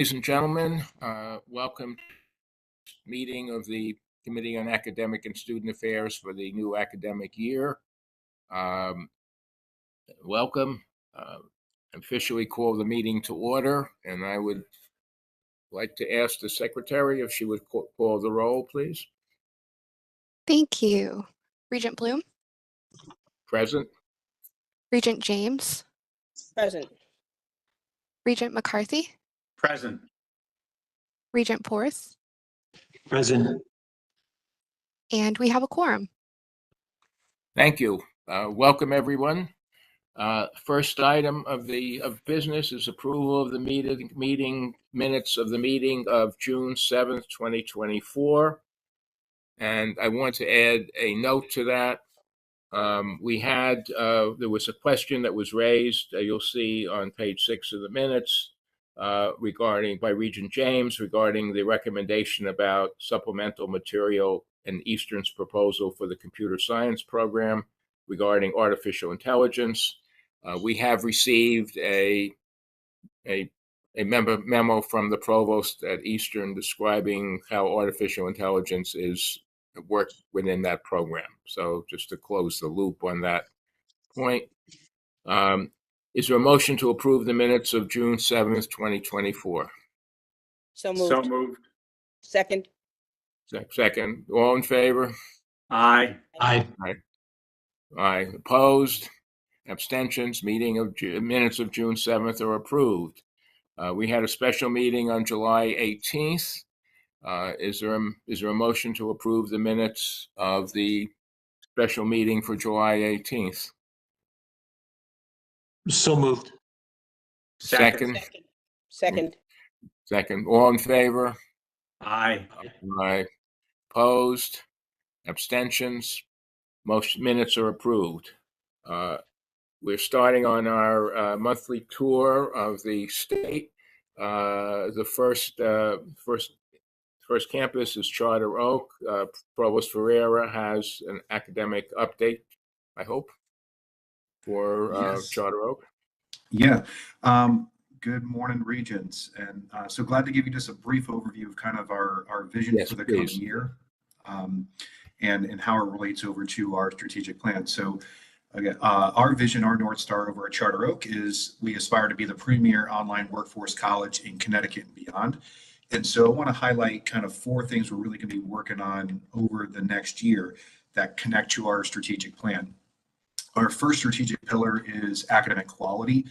Ladies and gentlemen, welcome to the meeting of the Committee on Academic and Student Affairs for the new academic year. Welcome. Officially call the meeting to order, and I would like to ask the secretary if she would call the roll, please. Thank you. Regent Bloom? Present. Regent James? Present. Regent McCarthy? Present. Regent Porth? Present. And we have a quorum. Thank you. Welcome, everyone. First item of business is approval of the meeting minutes of the meeting of June 7th, 2024. And I want to add a note to that. There was a question that was raised, you'll see on page 6 of the minutes, by Regent James regarding the recommendation about supplemental material in Eastern's proposal for the computer science program regarding artificial intelligence. We have received a memo from the provost at Eastern describing how artificial intelligence is work within that program. So just to close the loop on that point. Is there a motion to approve the minutes of June 7th, 2024? So moved. So moved. Second. Second. All in favor? Aye. Aye. Aye. Opposed? Abstentions? Minutes of June 7th are approved. We had a special meeting on July 18th. Is there a motion to approve the minutes of the special meeting for July 18th? So moved. Second. Second. Second. All in favor? Aye. Aye. Opposed? Abstentions? Most minutes are approved. We're starting on our monthly tour of the state. The first campus is Charter Oak. Provost Ferreira has an academic update, I hope, for Yes. Charter Oak. Yeah. Good morning, Regents. And so glad to give you just a brief overview of kind of our vision Yes, for the please. coming year and how it relates over to our strategic plan. So again, our vision, our North Star over at Charter Oak is we aspire to be the premier online workforce college in Connecticut and beyond. And so I want to highlight kind of 4 things we're really going to be working on over the next year that connect to our strategic plan. Our first strategic pillar is academic quality,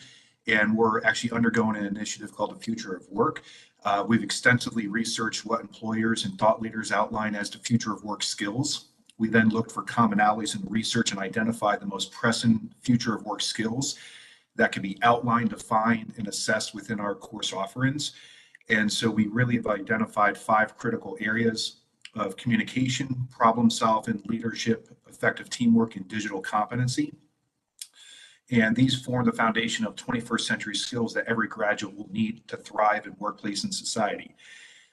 and we're actually undergoing an initiative called the Future of Work. We've extensively researched what employers and thought leaders outline as the future of work skills. We then looked for commonalities in research and identified the most pressing future of work skills that can be outlined, defined, and assessed within our course offerings. And so we really have identified 5 critical areas of communication, problem solving, leadership, effective teamwork, and digital competency. And these form the foundation of 21st century skills that every graduate will need to thrive in workplace and society.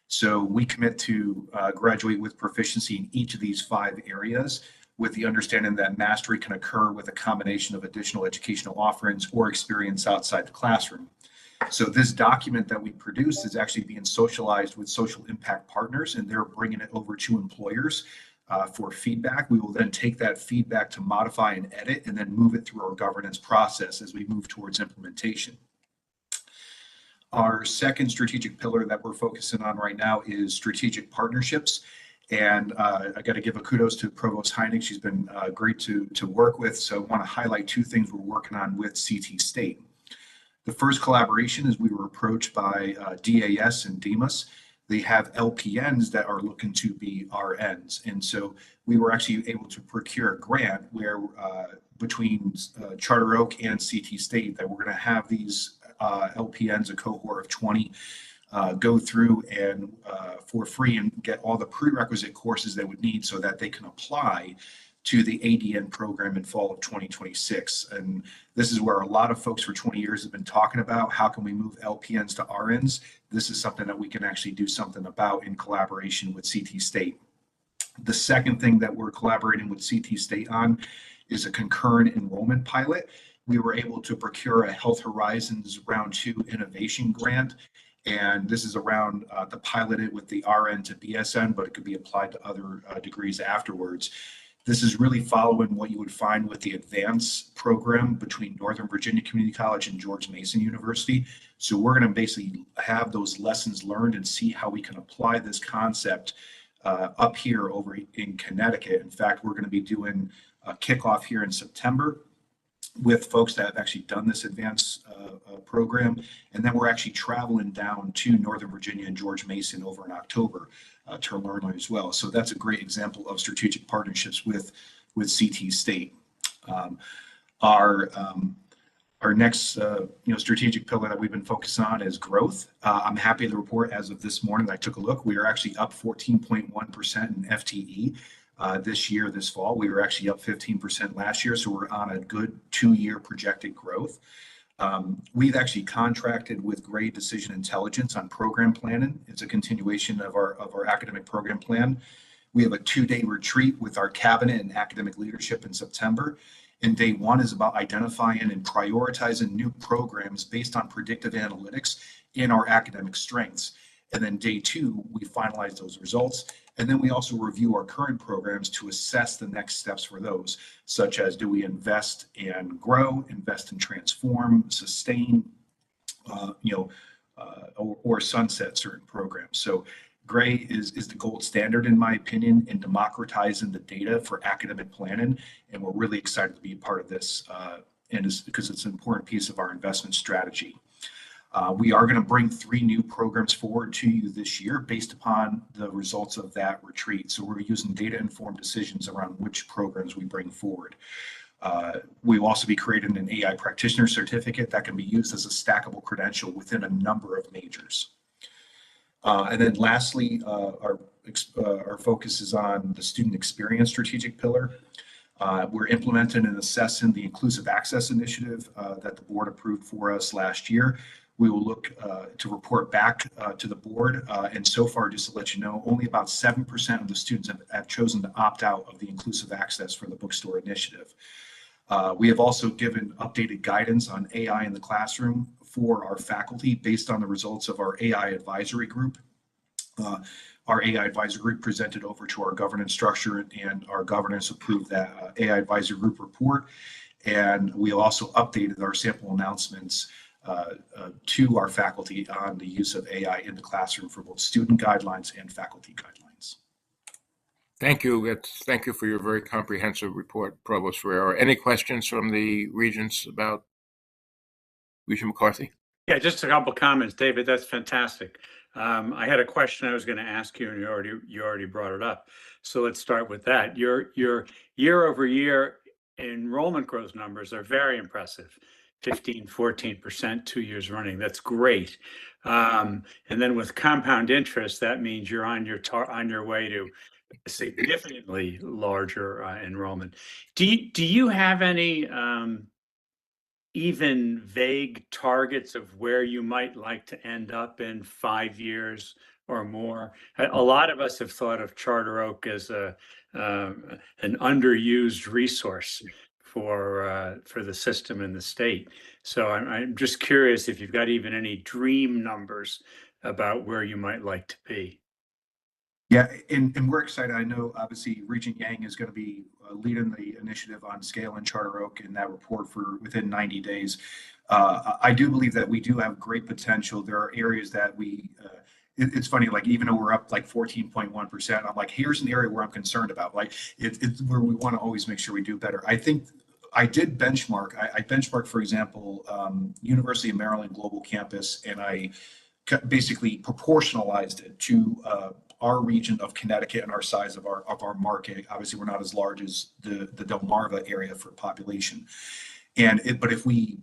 So we commit to graduate with proficiency in each of these 5 areas, with the understanding that mastery can occur with a combination of additional educational offerings or experience outside the classroom. So this document that we produced is actually being socialized with social impact partners, and they're bringing it over to employers for feedback. We will then take that feedback to modify and edit and then move it through our governance process as we move towards implementation. Our second strategic pillar that we're focusing on right now is strategic partnerships. And I got to give a kudos to Provost Heineck. She's been great to work with. So I want to highlight 2 things we're working on with CT State. The first collaboration is we were approached by DAS and DEMAS. They have LPNs that are looking to be RNs. And so we were actually able to procure a grant where between Charter Oak and CT State that we're going to have these LPNs, a cohort of 20, go through and for free and get all the prerequisite courses they would need so that they can apply to the ADN program in fall of 2026. And this is where a lot of folks for 20 years have been talking about how can we move LPNs to RNs. This is something that we can actually do something about in collaboration with CT State. The second thing that we're collaborating with CT State on is a concurrent enrollment pilot. We were able to procure a Health Horizons Round 2 innovation grant, And this is around the piloted with the RN to BSN, but it could be applied to other degrees afterwards. This is really following what you would find with the advanced program between Northern Virginia Community College and George Mason University. So we're going to basically have those lessons learned and see how we can apply this concept up here over in Connecticut. In fact, we're going to be doing a kickoff here in September with folks that have actually done this advanced program. And then we're actually traveling down to Northern Virginia and George Mason over in October to learn as well. So that's a great example of strategic partnerships with CT State. Our next strategic pillar that we've been focused on is growth. I'm happy to report as of this morning, I took a look, we are actually up 14.1% in FTE. This fall. We were actually up 15% last year, so we're on a good 2-year projected growth. We've actually contracted with Grade Decision Intelligence on program planning. It's a continuation of our academic program plan. We have a 2-day retreat with our cabinet and academic leadership in September. And day 1 is about identifying and prioritizing new programs based on predictive analytics in our academic strengths. And then day 2, we finalize those results. And then we also review our current programs to assess the next steps for those, such as do we invest and grow, invest and transform, sustain, or sunset certain programs. So Gray is the gold standard, in my opinion, in democratizing the data for academic planning. And we're really excited to be a part of this because it's an important piece of our investment strategy. We are going to bring 3 new programs forward to you this year based upon the results of that retreat. So we're using data-informed decisions around which programs we bring forward. We will also be creating an AI practitioner certificate that can be used as a stackable credential within a number of majors. And then lastly, our focus is on the student experience strategic pillar. We're implementing and assessing the Inclusive Access Initiative that the board approved for us last year. We will look to report back to the board. And so far, just to let you know, only about 7% of the students have chosen to opt out of the Inclusive Access for the Bookstore Initiative. We have also given updated guidance on AI in the classroom for our faculty based on the results of our AI advisory group. Our AI advisory group presented over to our governance structure, and our governance approved that AI advisory group report. And we also updated our sample announcements to our faculty on the use of AI in the classroom for both student guidelines and faculty guidelines. Thank you. Thank you for your very comprehensive report, Provost Ferrero. Any questions from the regents about Regent McCarthy? Yeah, just a couple of comments, David. That's fantastic. I had a question I was going to ask you, and you already brought it up. So let's start with that. Your year-over-year enrollment growth numbers are very impressive. 15, 14%, 2 years running. That's great. And then with compound interest, that means you're on your way to significantly larger enrollment. Do you have any even vague targets of where you might like to end up in 5 years or more? A lot of us have thought of Charter Oak as an underused resource for the system in the state. So I'm just curious if you've got even any dream numbers about where you might like to be. Yeah, and we're excited. I know obviously Regent Yang is going to be leading the initiative on scale in Charter Oak in that report for within 90 days. I do believe that we do have great potential. There are areas that it's funny, like even though we're up like 14.1%, I'm like, here's an area where I'm concerned about. Like it's where we want to always make sure we do better. I think I did benchmark. I benchmarked, for example, University of Maryland Global Campus, and I basically proportionalized it to our region of Connecticut and our size of our market. Obviously, we're not as large as the Delmarva area for population, but if we,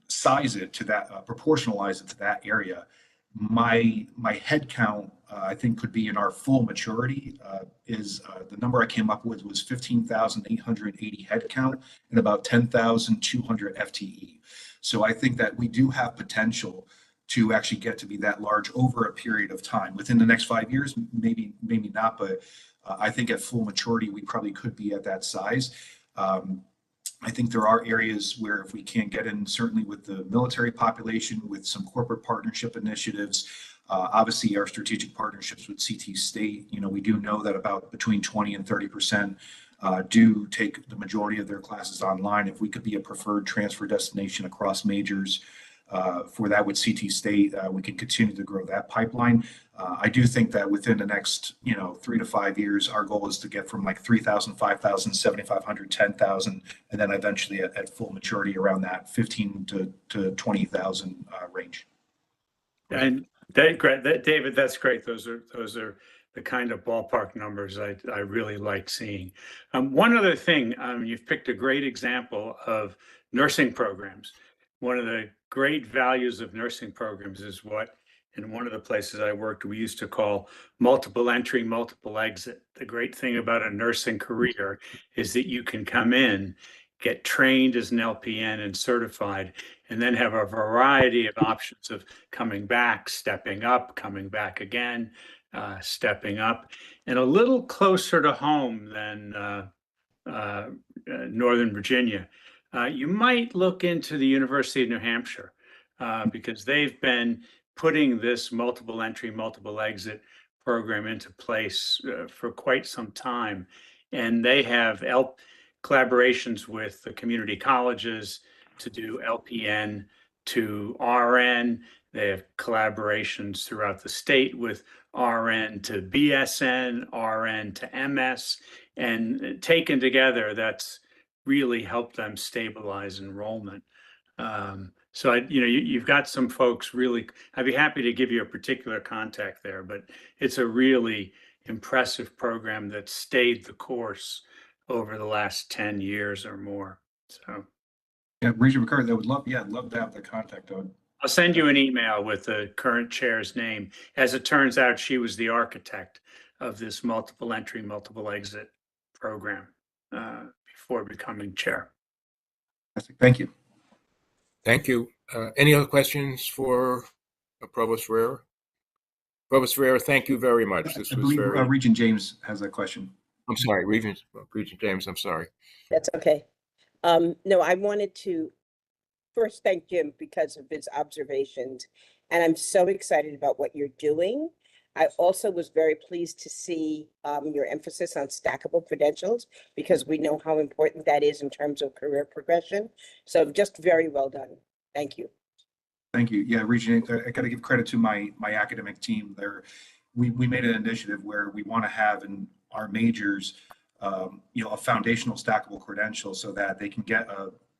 size it to that, proportionalize it to that area, my head count, I think, could be in our full maturity. The number I came up with was 15,880 head count and about 10,200 FTE. So I think that we do have potential to actually get to be that large over a period of time. Within the next 5 years, maybe not, but I think at full maturity, we probably could be at that size. I think there are areas where if we can't get in, certainly with the military population, with some corporate partnership initiatives, obviously our strategic partnerships with CT State, we do know that about between 20 and 30% do take the majority of their classes online. If we could be a preferred transfer destination across majors for that with CT State, we can continue to grow that pipeline. I do think that within the next, 3 to 5 years, our goal is to get from like 3,000, 5,000, 7,500, 10,000, and then eventually at full maturity around that 15 to 20,000 range. And David, that's great. Those are the kind of ballpark numbers I really like seeing. One other thing, you've picked a great example of nursing programs. One of the great values of nursing programs is what, in one of the places I worked, we used to call multiple entry, multiple exit. The great thing about a nursing career is that you can come in, get trained as an LPN and certified, and then have a variety of options of coming back, stepping up, coming back again, stepping up, and a little closer to home than Northern Virginia. You might look into the University of New Hampshire because they've been putting this multiple entry, multiple exit program into place for quite some time. And they have collaborations with the community colleges to do LPN to RN. They have collaborations throughout the state with RN to BSN, RN to MS, and taken together, that's really helped them stabilize enrollment. So you've got some folks really, I'd be happy to give you a particular contact there, but it's a really impressive program that stayed the course over the last 10 years or more. So Yeah, Regent McCarthy, I'd love to have the contact on. I'll send you an email with the current chair's name. As it turns out, she was the architect of this multiple entry, multiple exit program before becoming chair. Thank you. Thank you. Any other questions for Provost Ferreira? Provost Ferreira, thank you very much. This I was believe very. Regent James has a question. I'm sorry, Regent James. I'm sorry. That's okay. No, I wanted to first thank Jim because of his observations, and I'm so excited about what you're doing. I also was very pleased to see your emphasis on stackable credentials because we know how important that is in terms of career progression. So just very well done. Thank you. Thank you. Yeah, Regent, I got to give credit to my academic team there. We made an initiative where we want to have in our majors, a foundational stackable credential so that they can get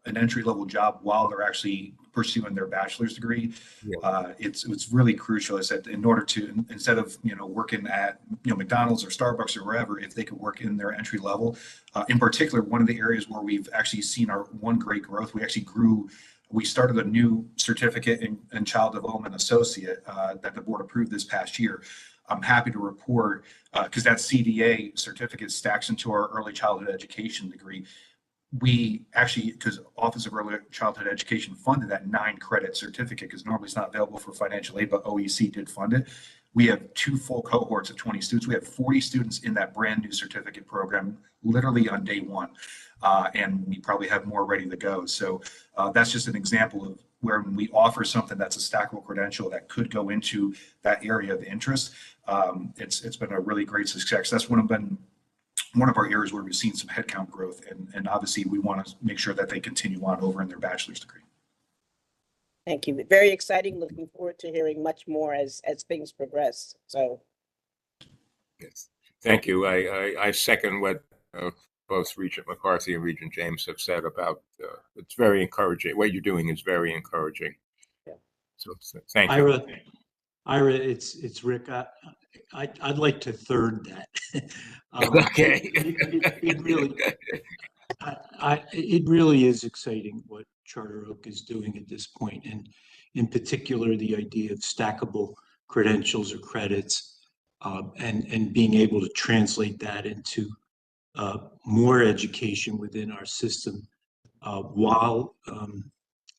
an entry-level job while they're actually pursuing their bachelor's degree. Yeah. It's really crucial. I said in order to, instead of working at McDonald's or Starbucks or wherever, if they could work in their entry level. In particular, one of the areas where we've actually seen our one great growth, we started a new certificate in child development associate that the board approved this past year. I'm happy to report because that CDA certificate stacks into our early childhood education degree. We actually, because Office of Early Childhood Education funded that 9-credit certificate because normally it's not available for financial aid, but OEC did fund it. We have 2 full cohorts of 20 students. We have 40 students in that brand new certificate program, literally on day one. And we probably have more ready to go. So that's just an example of where when we offer something that's a stackable credential that could go into that area of interest, it's been a really great success. That's one of our areas where we've seen some headcount growth, and obviously we want to make sure that they continue on over in their bachelor's degree. Thank you. Very exciting. Looking forward to hearing much more as things progress. So, Yes. Thank you. I second what both Regent McCarthy and Regent James have said about it's very encouraging. What you're doing is very encouraging. Yeah. So thank you. Ira, it's Rick. I'd like to third that. Okay. It really is exciting what Charter Oak is doing at this point, and in particular, the idea of stackable credentials or credits, and being able to translate that into more education within our system while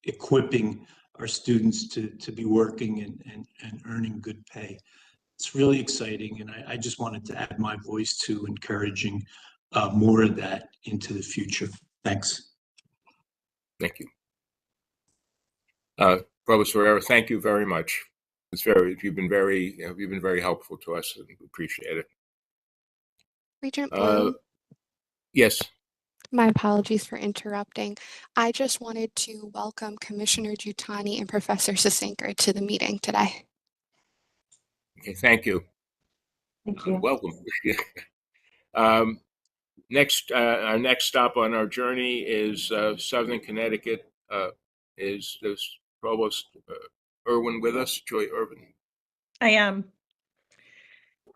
equipping our students to be working and earning good pay. It's really exciting, and I just wanted to add my voice to encouraging more of that into the future. Thanks. Thank you. Provost Ferreira, thank you very much. You've been very helpful to us, and we appreciate it. Regent Bloom, Yes. my apologies for interrupting. I just wanted to welcome Commissioner Jutani and Professor Sasenker to the meeting today. Okay, thank you. Thank you. Welcome. Next, our next stop on our journey is Southern Connecticut. Is Provost Irwin with us? Joy Irwin. I am.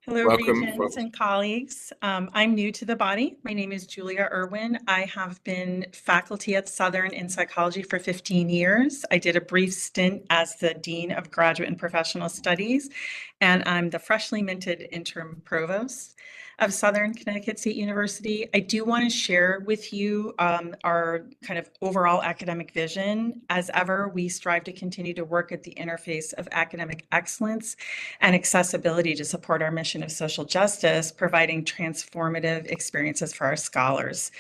Hello, Welcome, regents folks. and colleagues. I'm new to the body. My name is Julia Irwin. I have been faculty at Southern in psychology for 15 years. I did a brief stint as the Dean of Graduate and Professional Studies, and I'm the freshly minted interim provost of Southern Connecticut State University. I do want to share with you our kind of overall academic vision. As ever, we strive to continue to work at the interface of academic excellence and accessibility to support our mission of social justice, providing transformative experiences for our scholars.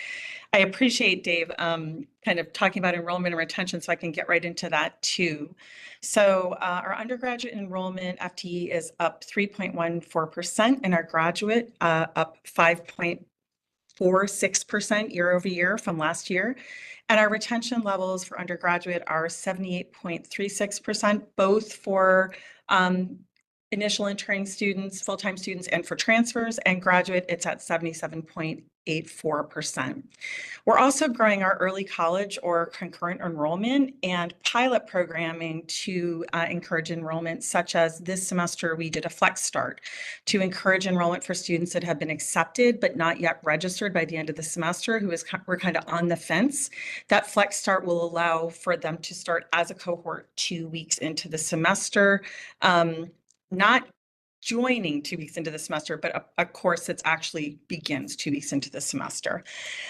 I appreciate Dave kind of talking about enrollment and retention, so I can get right into that too. So our undergraduate enrollment FTE is up 3.14%, and our graduate up 5.46% year over year from last year. And our retention levels for undergraduate are 78.36%, both for initial interning students, full-time students, and for transfers, and graduate, it's at 77.84%. We're also growing our early college or concurrent enrollment and pilot programming to encourage enrollment, such as this semester we did a Flex Start to encourage enrollment for students that have been accepted but not yet registered by the end of the semester, were kind of on the fence. That Flex Start will allow for them to start as a cohort 2 weeks into the semester. Not joining 2 weeks into the semester, but a course that actually begins 2 weeks into the semester.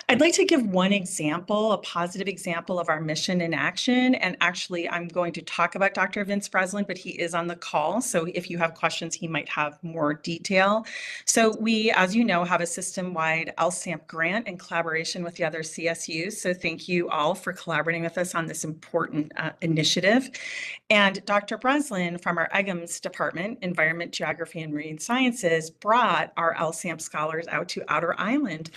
I'd like to give one example, a positive example of our mission in action. And actually, I'm going to talk about Dr. Vince Breslin, but he is on the call. So if you have questions, he might have more detail. So we, as you know, have a system-wide LSAMP grant in collaboration with the other CSUs. So thank you all for collaborating with us on this important initiative. And Dr. Breslin from our EGMS department, Environment, Geography, and Marine Sciences, brought our LSAMP scholars out to Outer Island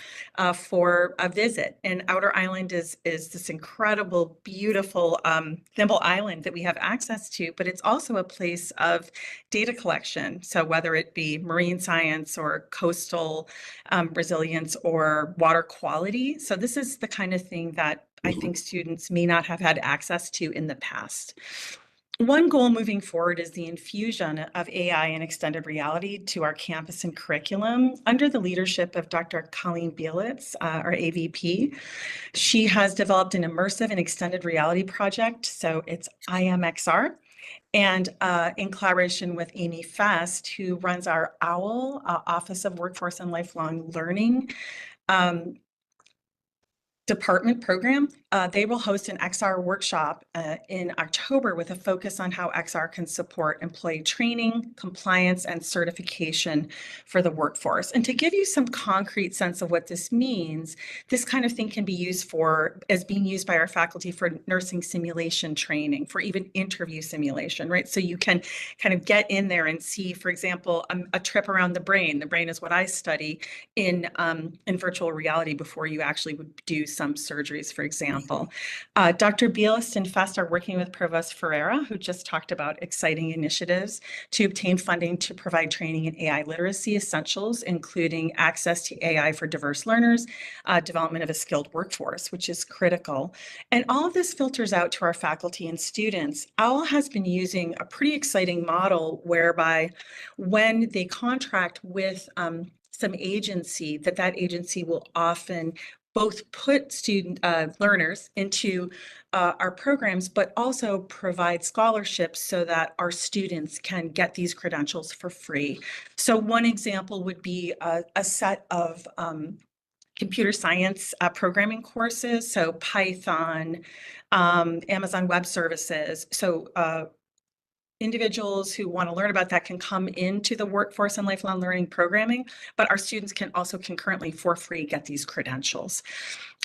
for a visit. And Outer Island is this incredible, beautiful Thimble Island that we have access to, but it's also a place of data collection. So whether it be marine science or coastal resilience or water quality. So this is the kind of thing that I think students may not have had access to in the past. One goal moving forward is the infusion of AI and extended reality to our campus and curriculum under the leadership of Dr. Colleen Bielitz, our AVP. She has developed an immersive and extended reality project, so it's IMXR, and in collaboration with Amy Fest, who runs our OWL, Office of Workforce and Lifelong Learning, department program. They will host an XR workshop in October with a focus on how XR can support employee training, compliance, and certification for the workforce. And to give you some concrete sense of what this means, this kind of thing can be used as being used by our faculty for nursing simulation training, for even interview simulation, right? So you can kind of get in there and see, for example, a trip around the brain. The brain is what I study in virtual reality before you actually would do some surgeries, for example. Dr. Bielitz and Fest are working with Provost Ferreira, who just talked about exciting initiatives to obtain funding to provide training in AI literacy essentials, including access to AI for diverse learners, development of a skilled workforce, which is critical. And all of this filters out to our faculty and students. OWL has been using a pretty exciting model whereby when they contract with some agency, that agency will often both put student learners into our programs, but also provide scholarships so that our students can get these credentials for free. So one example would be a set of computer science programming courses, so Python, Amazon Web Services. So individuals who want to learn about that can come into the workforce and lifelong learning programming, but our students can also concurrently for free get these credentials.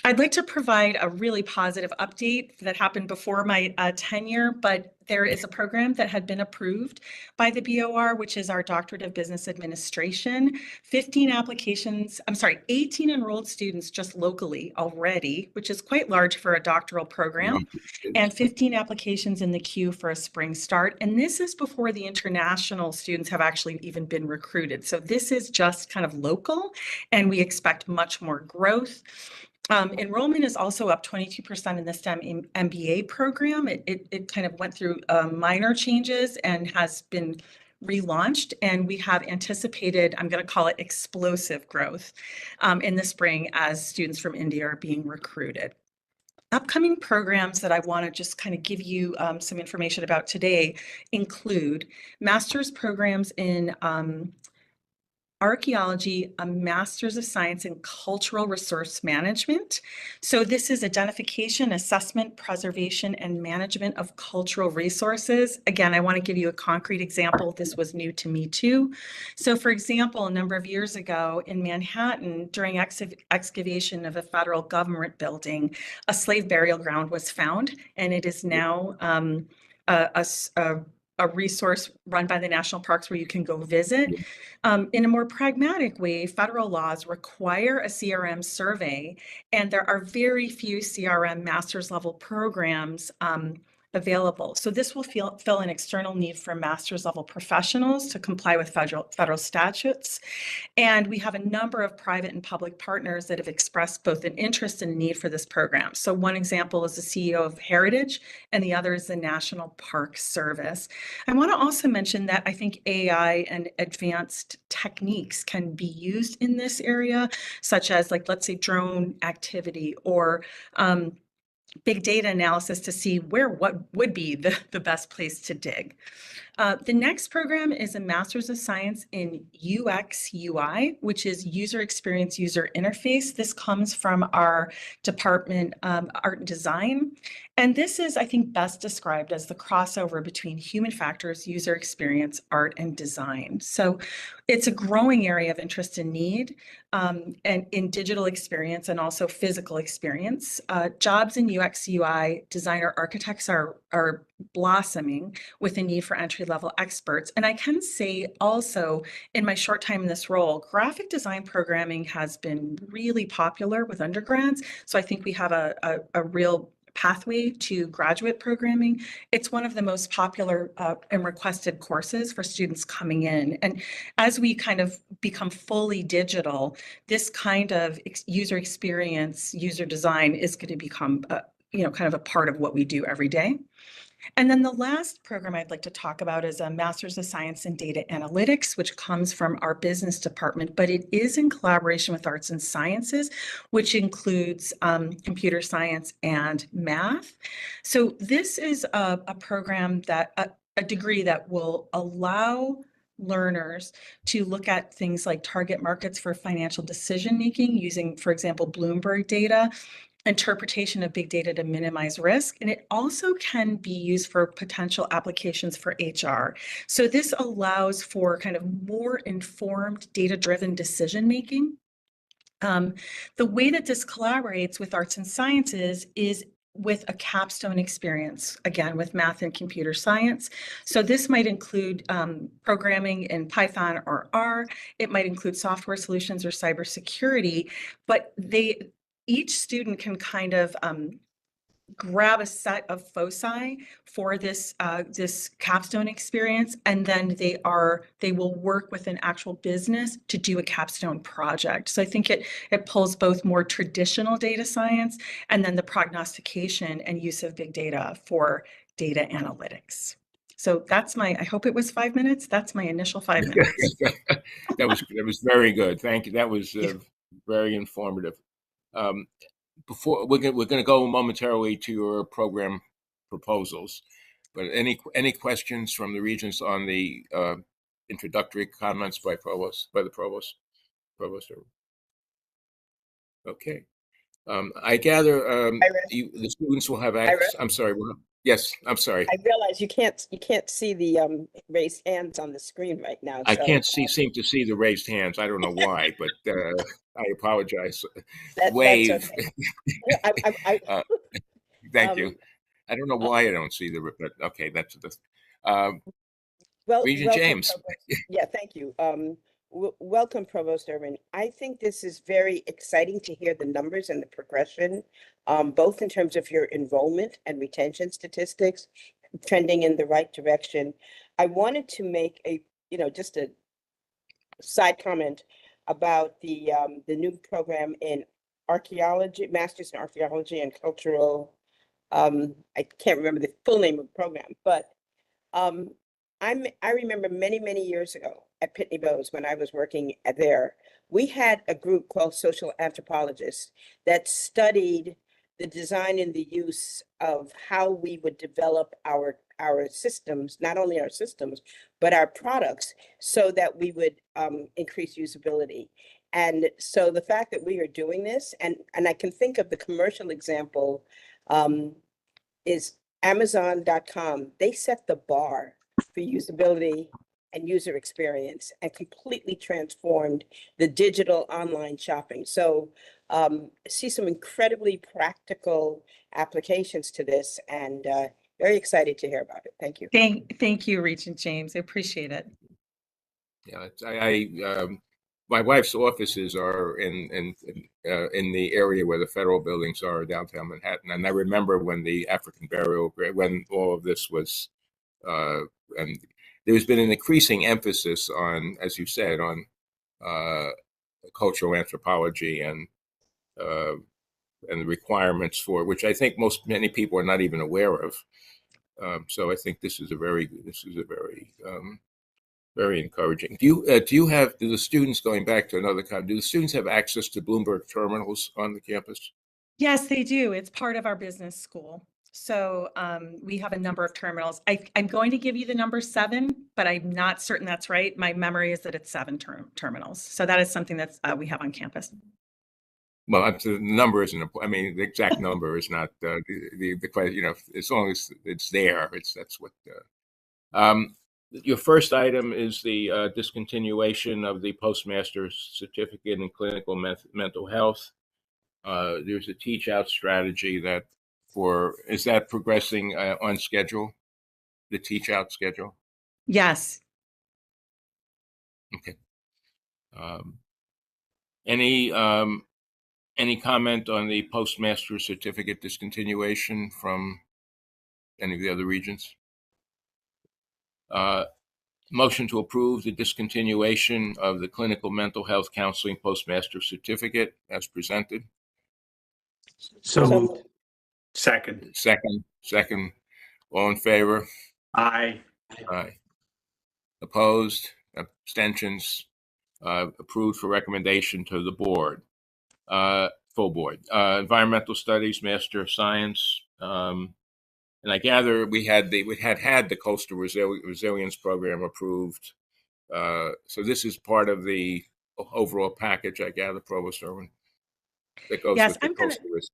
I'd like to provide a really positive update that happened before my tenure, but there is a program that had been approved by the BOR, which is our Doctorate of Business Administration. 18 enrolled students just locally already, which is quite large for a doctoral program, and 15 applications in the queue for a spring start. And this is before the international students have actually even been recruited. So this is just kind of local, and we expect much more growth. Enrollment is also up 22% in the STEM MBA program. It kind of went through minor changes and has been relaunched, and we have anticipated, I'm going to call it explosive growth in the spring as students from India are being recruited. Upcoming programs that I want to just kind of give you some information about today include master's programs in archaeology, a master's of science in cultural resource management. So this is identification, assessment, preservation, and management of cultural resources. Again, I want to give you a concrete example. This was new to me too. So for example, a number of years ago in Manhattan, during excavation of a federal government building, a slave burial ground was found, and it is now a resource run by the national parks where you can go visit. In a more pragmatic way, federal laws require a CRM survey, and there are very few CRM master's level programs available. So this will fill an external need for master's level professionals to comply with federal statutes. And we have a number of private and public partners that have expressed both an interest and a need for this program. So one example is the CEO of Heritage, and the other is the National Park Service. I want to also mention that I think AI and advanced techniques can be used in this area, such as, like, let's say drone activity or big data analysis to see what would be the best place to dig. The next program is a Master's of Science in UX UI, which is User Experience User Interface. This comes from our department, Art and Design. And this is, I think, best described as the crossover between human factors, user experience, art, and design. So it's a growing area of interest and need, and in digital experience and also physical experience. Jobs in UX UI designer architects are blossoming with a need for entry-level experts. And I can say also, in my short time in this role, graphic design programming has been really popular with undergrads. So I think we have a real pathway to graduate programming. It's one of the most popular and requested courses for students coming in. And as we kind of become fully digital, this kind of user experience, user design is going to become kind of a part of what we do every day. And then the last program I'd like to talk about is a Master's of Science in Data Analytics, which comes from our business department, but it is in collaboration with Arts and Sciences, which includes computer science and math. So this is a program that, a degree that will allow learners to look at things like target markets for financial decision making using, for example, Bloomberg data, interpretation of big data to minimize risk, and it also can be used for potential applications for HR. So this allows for kind of more informed, data-driven decision making. The way that this collaborates with arts and sciences is with a capstone experience, again, with math and computer science. So this might include programming in Python or R. It might include software solutions or cybersecurity, but each student can kind of grab a set of foci for this this capstone experience, and then they will work with an actual business to do a capstone project. So I think it pulls both more traditional data science and then the prognostication and use of big data for data analytics. So that's I hope it was 5 minutes. That's my initial 5 minutes. That was very good. Thank you. That was very informative. Before we're going to go momentarily to your program proposals, but any questions from the regents on the introductory comments by the provost? Okay. I gather the students will have access. I'm sorry. Yes, I'm sorry. I realize you can't see the raised hands on the screen right now. I So can't seem to see the raised hands. I don't know why, but I apologize. that's Wave. okay. I uh, thank you. um I don't know uh, why I don't see but okay, that's the uh, Regent welcome, James. Provost. Yeah, thank you. Welcome, Provost Irwin. I think this is very exciting to hear the numbers and the progression, both in terms of your enrollment and retention statistics trending in the right direction. I wanted to make just a side comment about the new program in archaeology, Masters in Archaeology and Cultural. I can't remember the full name of the program, but um, I remember many years ago at Pitney Bowes when I was working there, we had a group called social anthropologists that studied the design and the use of how we would develop our systems, not only our systems, but our products, so that we would increase usability. And so the fact that we are doing this, and I can think of the commercial example, is Amazon.com. They set the bar for usability and user experience and completely transformed the digital online shopping. So see some incredibly practical applications to this, and very excited to hear about it. Thank you. Thank you, Regent James. I appreciate it. Yeah, my wife's offices are in the area where the federal buildings are, downtown Manhattan, and I remember when the African burial, when all of this was, and there's been an increasing emphasis on, as you said, on uh, cultural anthropology uh, and the requirements for which I think many people are not even aware of. So I think this is a very very encouraging. Do the students, going back to another comment, do the students have access to Bloomberg terminals on the campus? Yes, they do. It's part of our business school. So we have a number of terminals. I'm going to give you the number 7, but I'm not certain that's right. My memory is that it's 7 terminals. So that is something that's we have on campus. Well, the number isn't important. I mean, the exact number is not the question. You know, as long as it's there, that's what. Your first item is the discontinuation of the postmaster's certificate in clinical mental health. There's a teach out strategy is that progressing on schedule? The teach out schedule? Yes. Okay. Um, any comment on the postmaster certificate discontinuation from any of the other regions? Motion to approve the discontinuation of the clinical mental health counseling postmaster certificate as presented. So moved. Second. Second. All in favor? Aye. Aye. Opposed? Abstentions? Approved for recommendation to the board. Full board. Environmental Studies, Master of Science. And I gather we had the Coastal Resilience Program approved. So this is part of the overall package, I gather, Provost Irwin, that goes with the coastal risk.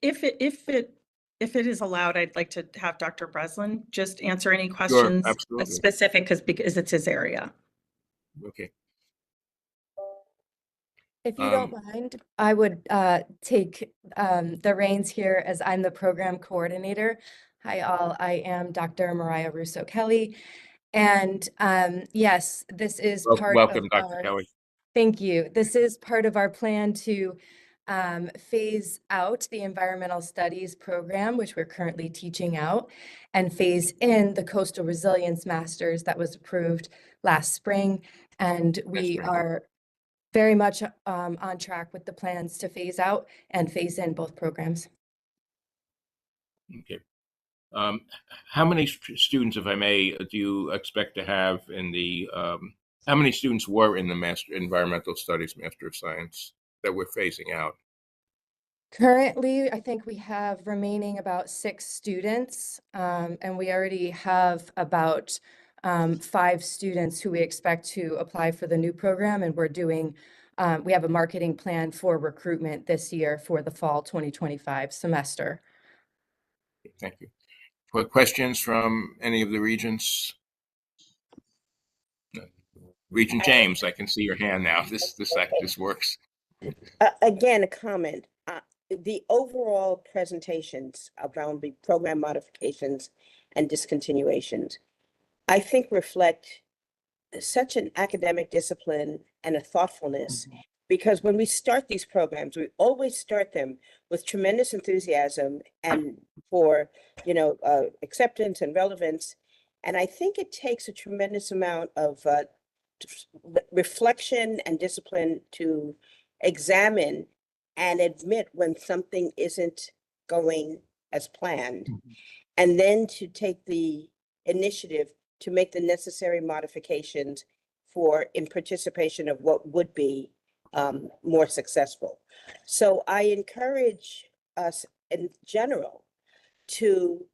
If it is allowed, I'd like to have Dr. Breslin just answer any Sure, questions absolutely. specific because it's his area. Okay. If you don't mind, I would take the reins here as I'm the program coordinator. Hi all, I am Dr. Mariah Russo Kelly. And yes, this is part Welcome, of Dr. Kelly. Thank you. This is part of our plan to phase out the environmental studies program, which we're currently teaching out, and phase in the coastal resilience masters that was approved last spring. And we are very much on track with the plans to phase out and phase in both programs. Okay. How many students, if I may, do you expect to have in the, how many students were in the Environmental Studies Master of Science that we're phasing out? Currently, I think we have remaining about 6 students, and we already have about 5 students who we expect to apply for the new program, and we have a marketing plan for recruitment this year for the fall 2025 semester. Thank you. Questions from any of the regents? Regent James, I can see your hand now. This works. Again, a comment. The overall presentations around the program modifications and discontinuations, I think reflect such an academic discipline and a thoughtfulness. Because when we start these programs, we always start them with tremendous enthusiasm and for, acceptance and relevance. And I think it takes a tremendous amount of reflection and discipline to examine and admit when something isn't going as planned, and then to take the initiative to make the necessary modifications in participation of what would be more successful. So I encourage us in general to,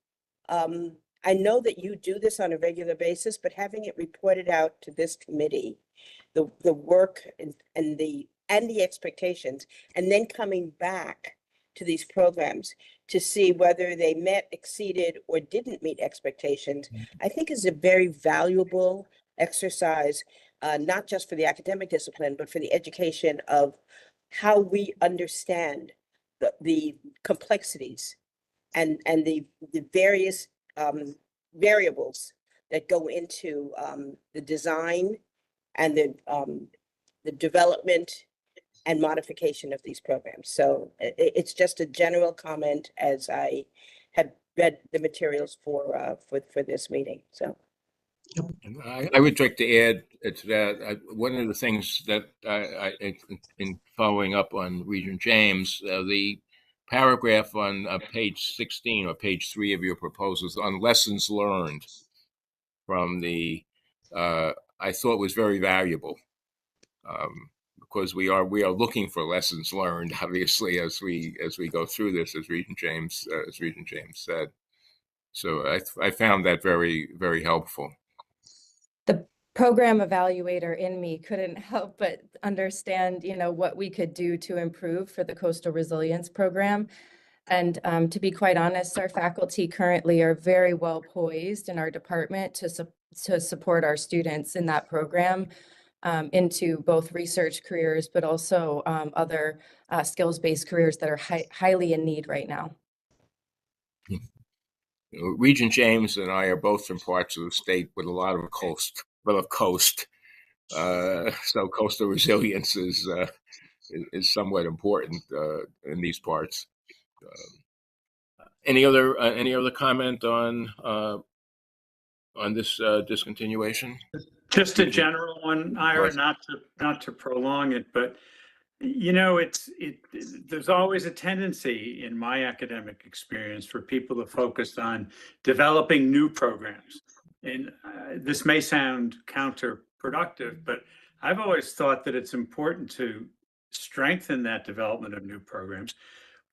I know that you do this on a regular basis, but having it reported out to this committee, the work and the expectations, and then coming back to these programs to see whether they met, exceeded, or didn't meet expectations, I think is a very valuable exercise, not just for the academic discipline, but for the education of how we understand the complexities and the various variables that go into the design and the development and modification of these programs. So it's just a general comment as I have read the materials for this meeting. So I would like to add to that, one of the things that in following up on Regent James, the paragraph on page 16 or page 3 of your proposals on lessons learned from I thought was very valuable, because we are looking for lessons learned, obviously, as we go through this, as Regent James said. So I found that very, very helpful. The program evaluator in me couldn't help but understand, what we could do to improve for the Coastal Resilience Program. And to be quite honest, our faculty currently are very well poised in our department to support our students in that program into both research careers, but also other skills-based careers that are highly in need right now. Regent James and I are both from parts of the state with a lot of coast. So coastal resilience is somewhat important in these parts. Any other comment on this discontinuation? Just a general one, Ira, not to prolong it, but there's always a tendency in my academic experience for people to focus on developing new programs. And this may sound counterproductive, but I've always thought that it's important to strengthen that development of new programs,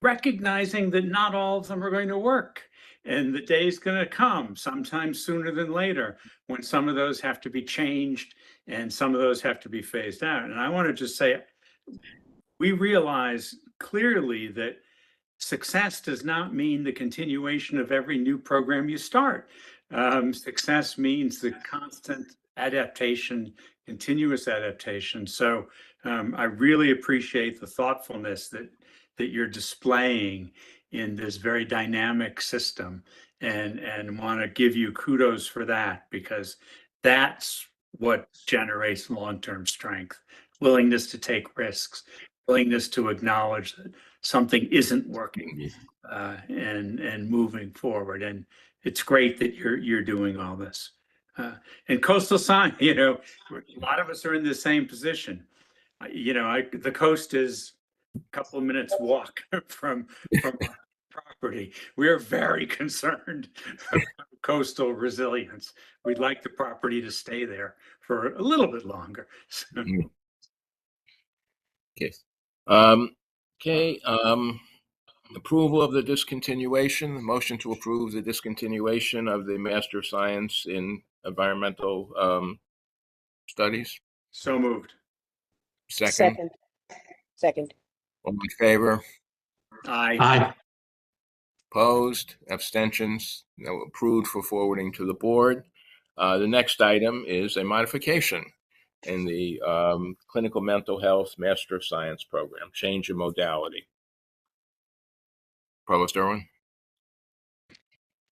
recognizing that not all of them are going to work. And the day's going to come sometime sooner than later when some of those have to be changed and some of those have to be phased out. And I want to just say, we realize clearly that success does not mean the continuation of every new program you start. Success means the constant adaptation, continuous adaptation. So I really appreciate the thoughtfulness that you're displaying in this very dynamic system, and want to give you kudos for that, because that's what generates long-term strength, willingness to take risks, willingness to acknowledge that something isn't working, and moving forward. And it's great that you're doing all this. And coastal sign, a lot of us are in the same position. The coast is a couple of minutes walk from our property. We are very concerned about coastal resilience. We'd like the property to stay there for a little bit longer. Okay. Approval of the discontinuation. Motion to approve the discontinuation of the Master of Science in Environmental Studies. So moved. Second. Second. All in favor? Aye. Aye. Opposed? Abstentions? No, approved for forwarding to the board. The next item is a modification in the Clinical Mental Health Master of Science program, change in modality. Provost Irwin?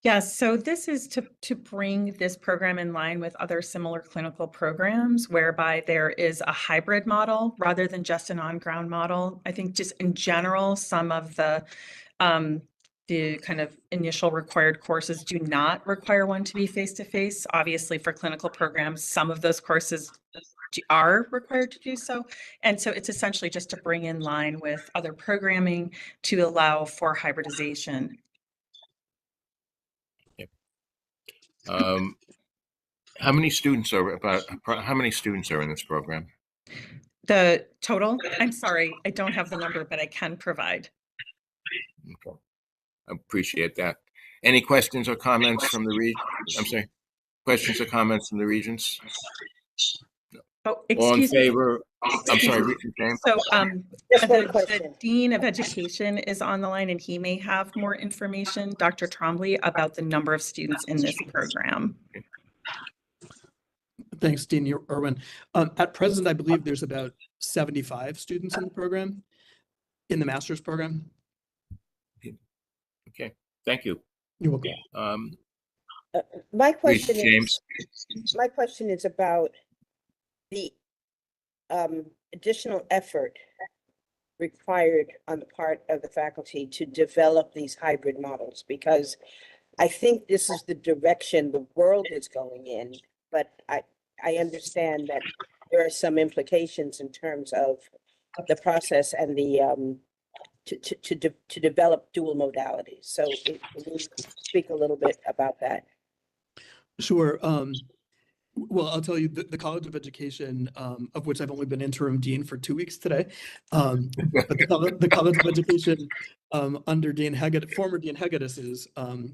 Yes, so this is to bring this program in line with other similar clinical programs whereby there is a hybrid model rather than just an on-ground model. I think just in general, some of the kind of initial required courses do not require one to be face-to-face. Obviously, for clinical programs, some of those courses are required to do so. And so it's essentially just to bring in line with other programming to allow for hybridization. How many students are in this program? The total? I'm sorry, I don't have the number, but I can provide. Okay. I appreciate that. Any questions or comments from the region? I'm sorry. Questions or comments from the regents? Oh, All in excuse me. favor? I'm sorry, Regent James. So Just one the question. Dean of Education is on the line and he may have more information, Dr. Trombley, about the number of students in this program. Thanks, Dean Irwin. At present, I believe there's about 75 students in the program, in the master's program. Okay, thank you. You're welcome. My question Regent is, my question is about the additional effort required on the part of the faculty to develop these hybrid models, because I think this is the direction the world is going in, but I understand that there are some implications in terms of the process and the to develop dual modalities. So can you speak a little bit about that? Sure. Well, I'll tell you, the College of Education, of which I've only been interim dean for 2 weeks today, but the College of Education under former Dean Hegedus's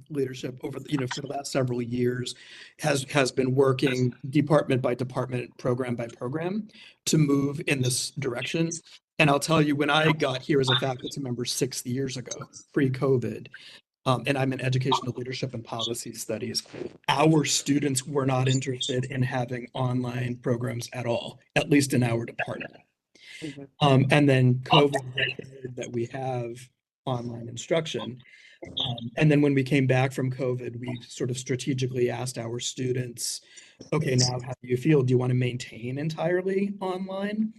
leadership over for the last several years has been working department by department, program by program to move in this direction. And I'll tell you, when I got here as a faculty member 6 years ago, pre-COVID, and I'm in educational leadership and policy studies, our students were not interested in having online programs at all, at least in our department. And then COVID required that we have online instruction. And then when we came back from COVID, we sort of strategically asked our students, okay, now how do you feel? Do you want to maintain entirely online?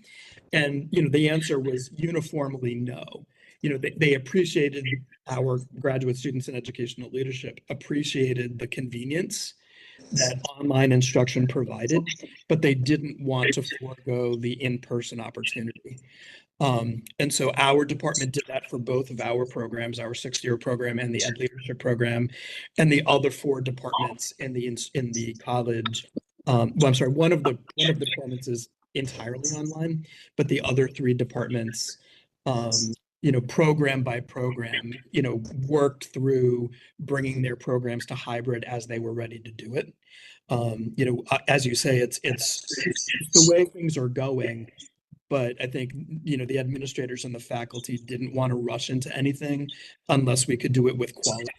And, the answer was uniformly no. They appreciated, our graduate students in educational leadership appreciated the convenience that online instruction provided, but they didn't want to forego the in-person opportunity. And so our department did that for both of our programs, our 6-year program and the Ed Leadership program, and the other 4 departments in the college. Well, I'm sorry, one of the departments is entirely online, but the other 3 departments, program by program, worked through bringing their programs to hybrid as they were ready to do it. As you say, it's the way things are going. But I think, the administrators and the faculty didn't want to rush into anything unless we could do it with quality.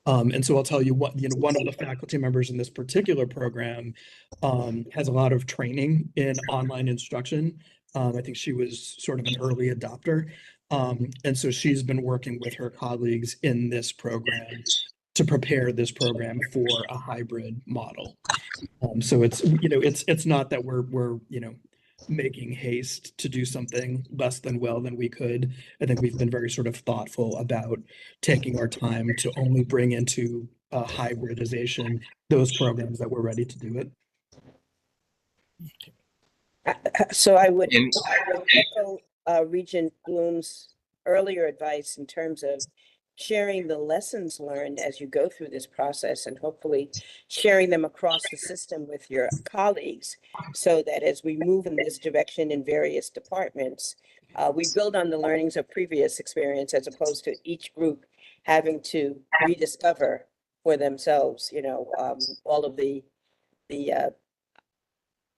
And so I'll tell you what, one of the faculty members in this particular program has a lot of training in online instruction. I think she was sort of an early adopter. And so she's been working with her colleagues in this program to prepare this program for a hybrid model. So it's not that we're making haste to do something less than well than we could. I think we've been very sort of thoughtful about taking our time to only bring into hybridization those programs that were ready to do it. So I would echo Regent Bloom's earlier advice in terms of sharing the lessons learned as you go through this process, and hopefully sharing them across the system with your colleagues, so that as we move in this direction in various departments, we build on the learnings of previous experience, as opposed to each group having to rediscover for themselves, all of the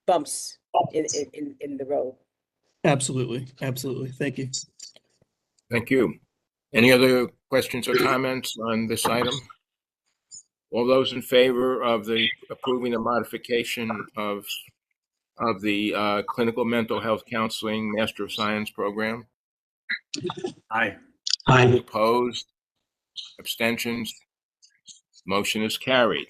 bumps in the road. Absolutely. Thank you. Thank you. Any other questions questions or comments on this item? All those in favor of the approving the modification of the clinical mental health counseling Master of Science program? Aye. Aye. Opposed? Abstentions? Motion is carried.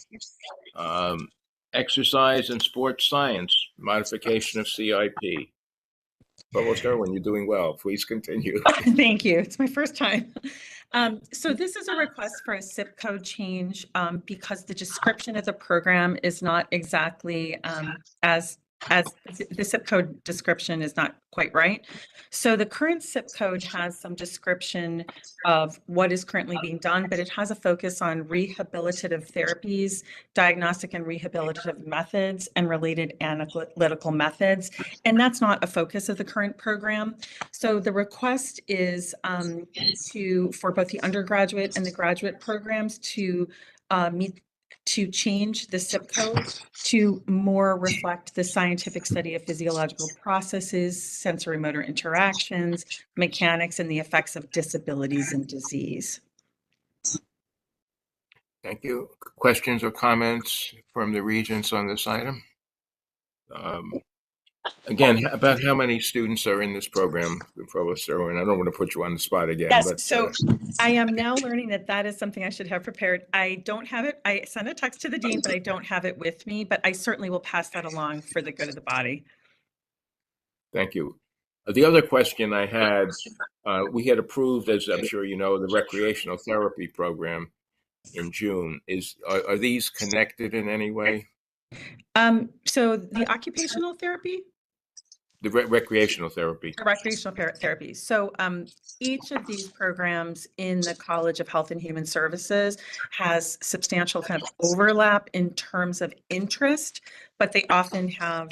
Exercise and sports science modification of CIP. Provost Irwin, you're doing well. Please continue. Thank you. It's my first time. So this is a request for a SIP code change because the description of the program is not exactly as the SIP code description is not quite right. So the current SIP code has some description of what is currently being done, but it has a focus on rehabilitative therapies, diagnostic and rehabilitative methods, and related analytical methods. And that's not a focus of the current program. So the request is for both the undergraduate and the graduate programs to change the SIP code to more reflect the scientific study of physiological processes, sensory motor interactions, mechanics, and the effects of disabilities and disease. Thank you. Questions or comments from the regents on this item? Again, about how many students are in this program, Provost Irwin? I don't want to put you on the spot again. Yes, but, so I am now learning that is something I should have prepared. I don't have it. I sent a text to the dean, but I don't have it with me, but I certainly will pass that along for the good of the body. Thank you. The other question I had, we had approved, as I'm sure you know, the recreational therapy program in June. Are these connected in any way? So the occupational therapy? The recreational therapy. The recreational therapy. So each of these programs in the College of Health and Human Services has substantial kind of overlap in terms of interest, but they often have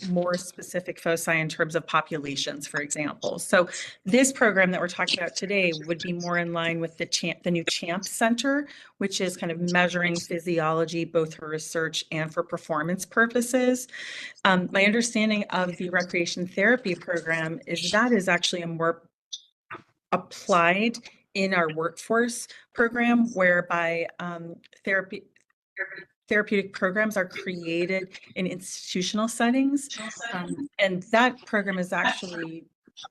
more specific foci in terms of populations, for example. So this program that we're talking about today would be more in line with the new CHAMP Center, which is kind of measuring physiology, both for research and for performance purposes. My understanding of the recreation therapy program is that is actually a more applied in our workforce program, whereby therapeutic programs are created in institutional settings. And that program is actually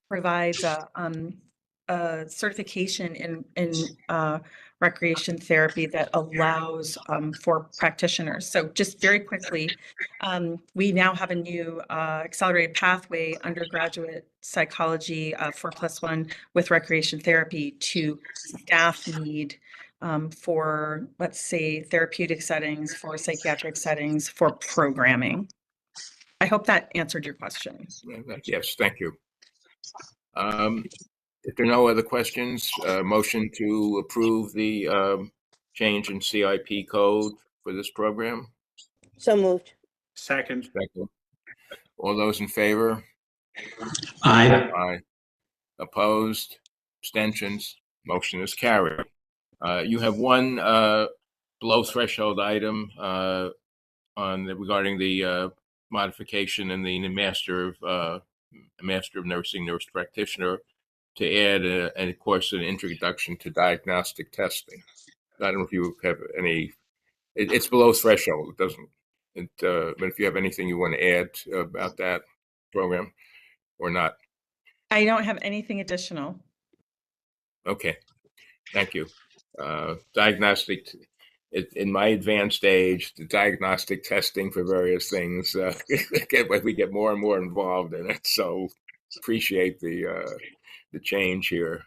provides a certification in recreation therapy that allows for practitioners. So just very quickly, we now have a new accelerated pathway undergraduate psychology 4+1 with recreation therapy to staff need for, let's say, therapeutic settings, for psychiatric settings, for programming. I hope that answered your question. Yes, thank you. If there are no other questions, motion to approve the change in CIP code for this program? So moved. Second. Second. All those in favor? Aye. Aye. Opposed? Abstentions? Motion is carried. You have one below threshold item regarding the modification in the Master of Nursing Nurse Practitioner to add a course, an introduction to diagnostic testing. I don't know if you have any. It's below threshold. It doesn't. But if you have anything you want to add about that program, or not. I don't have anything additional. Okay, thank you. Diagnostic. In my advanced age, the diagnostic testing for various things, we get more and more involved in it. So appreciate the change here.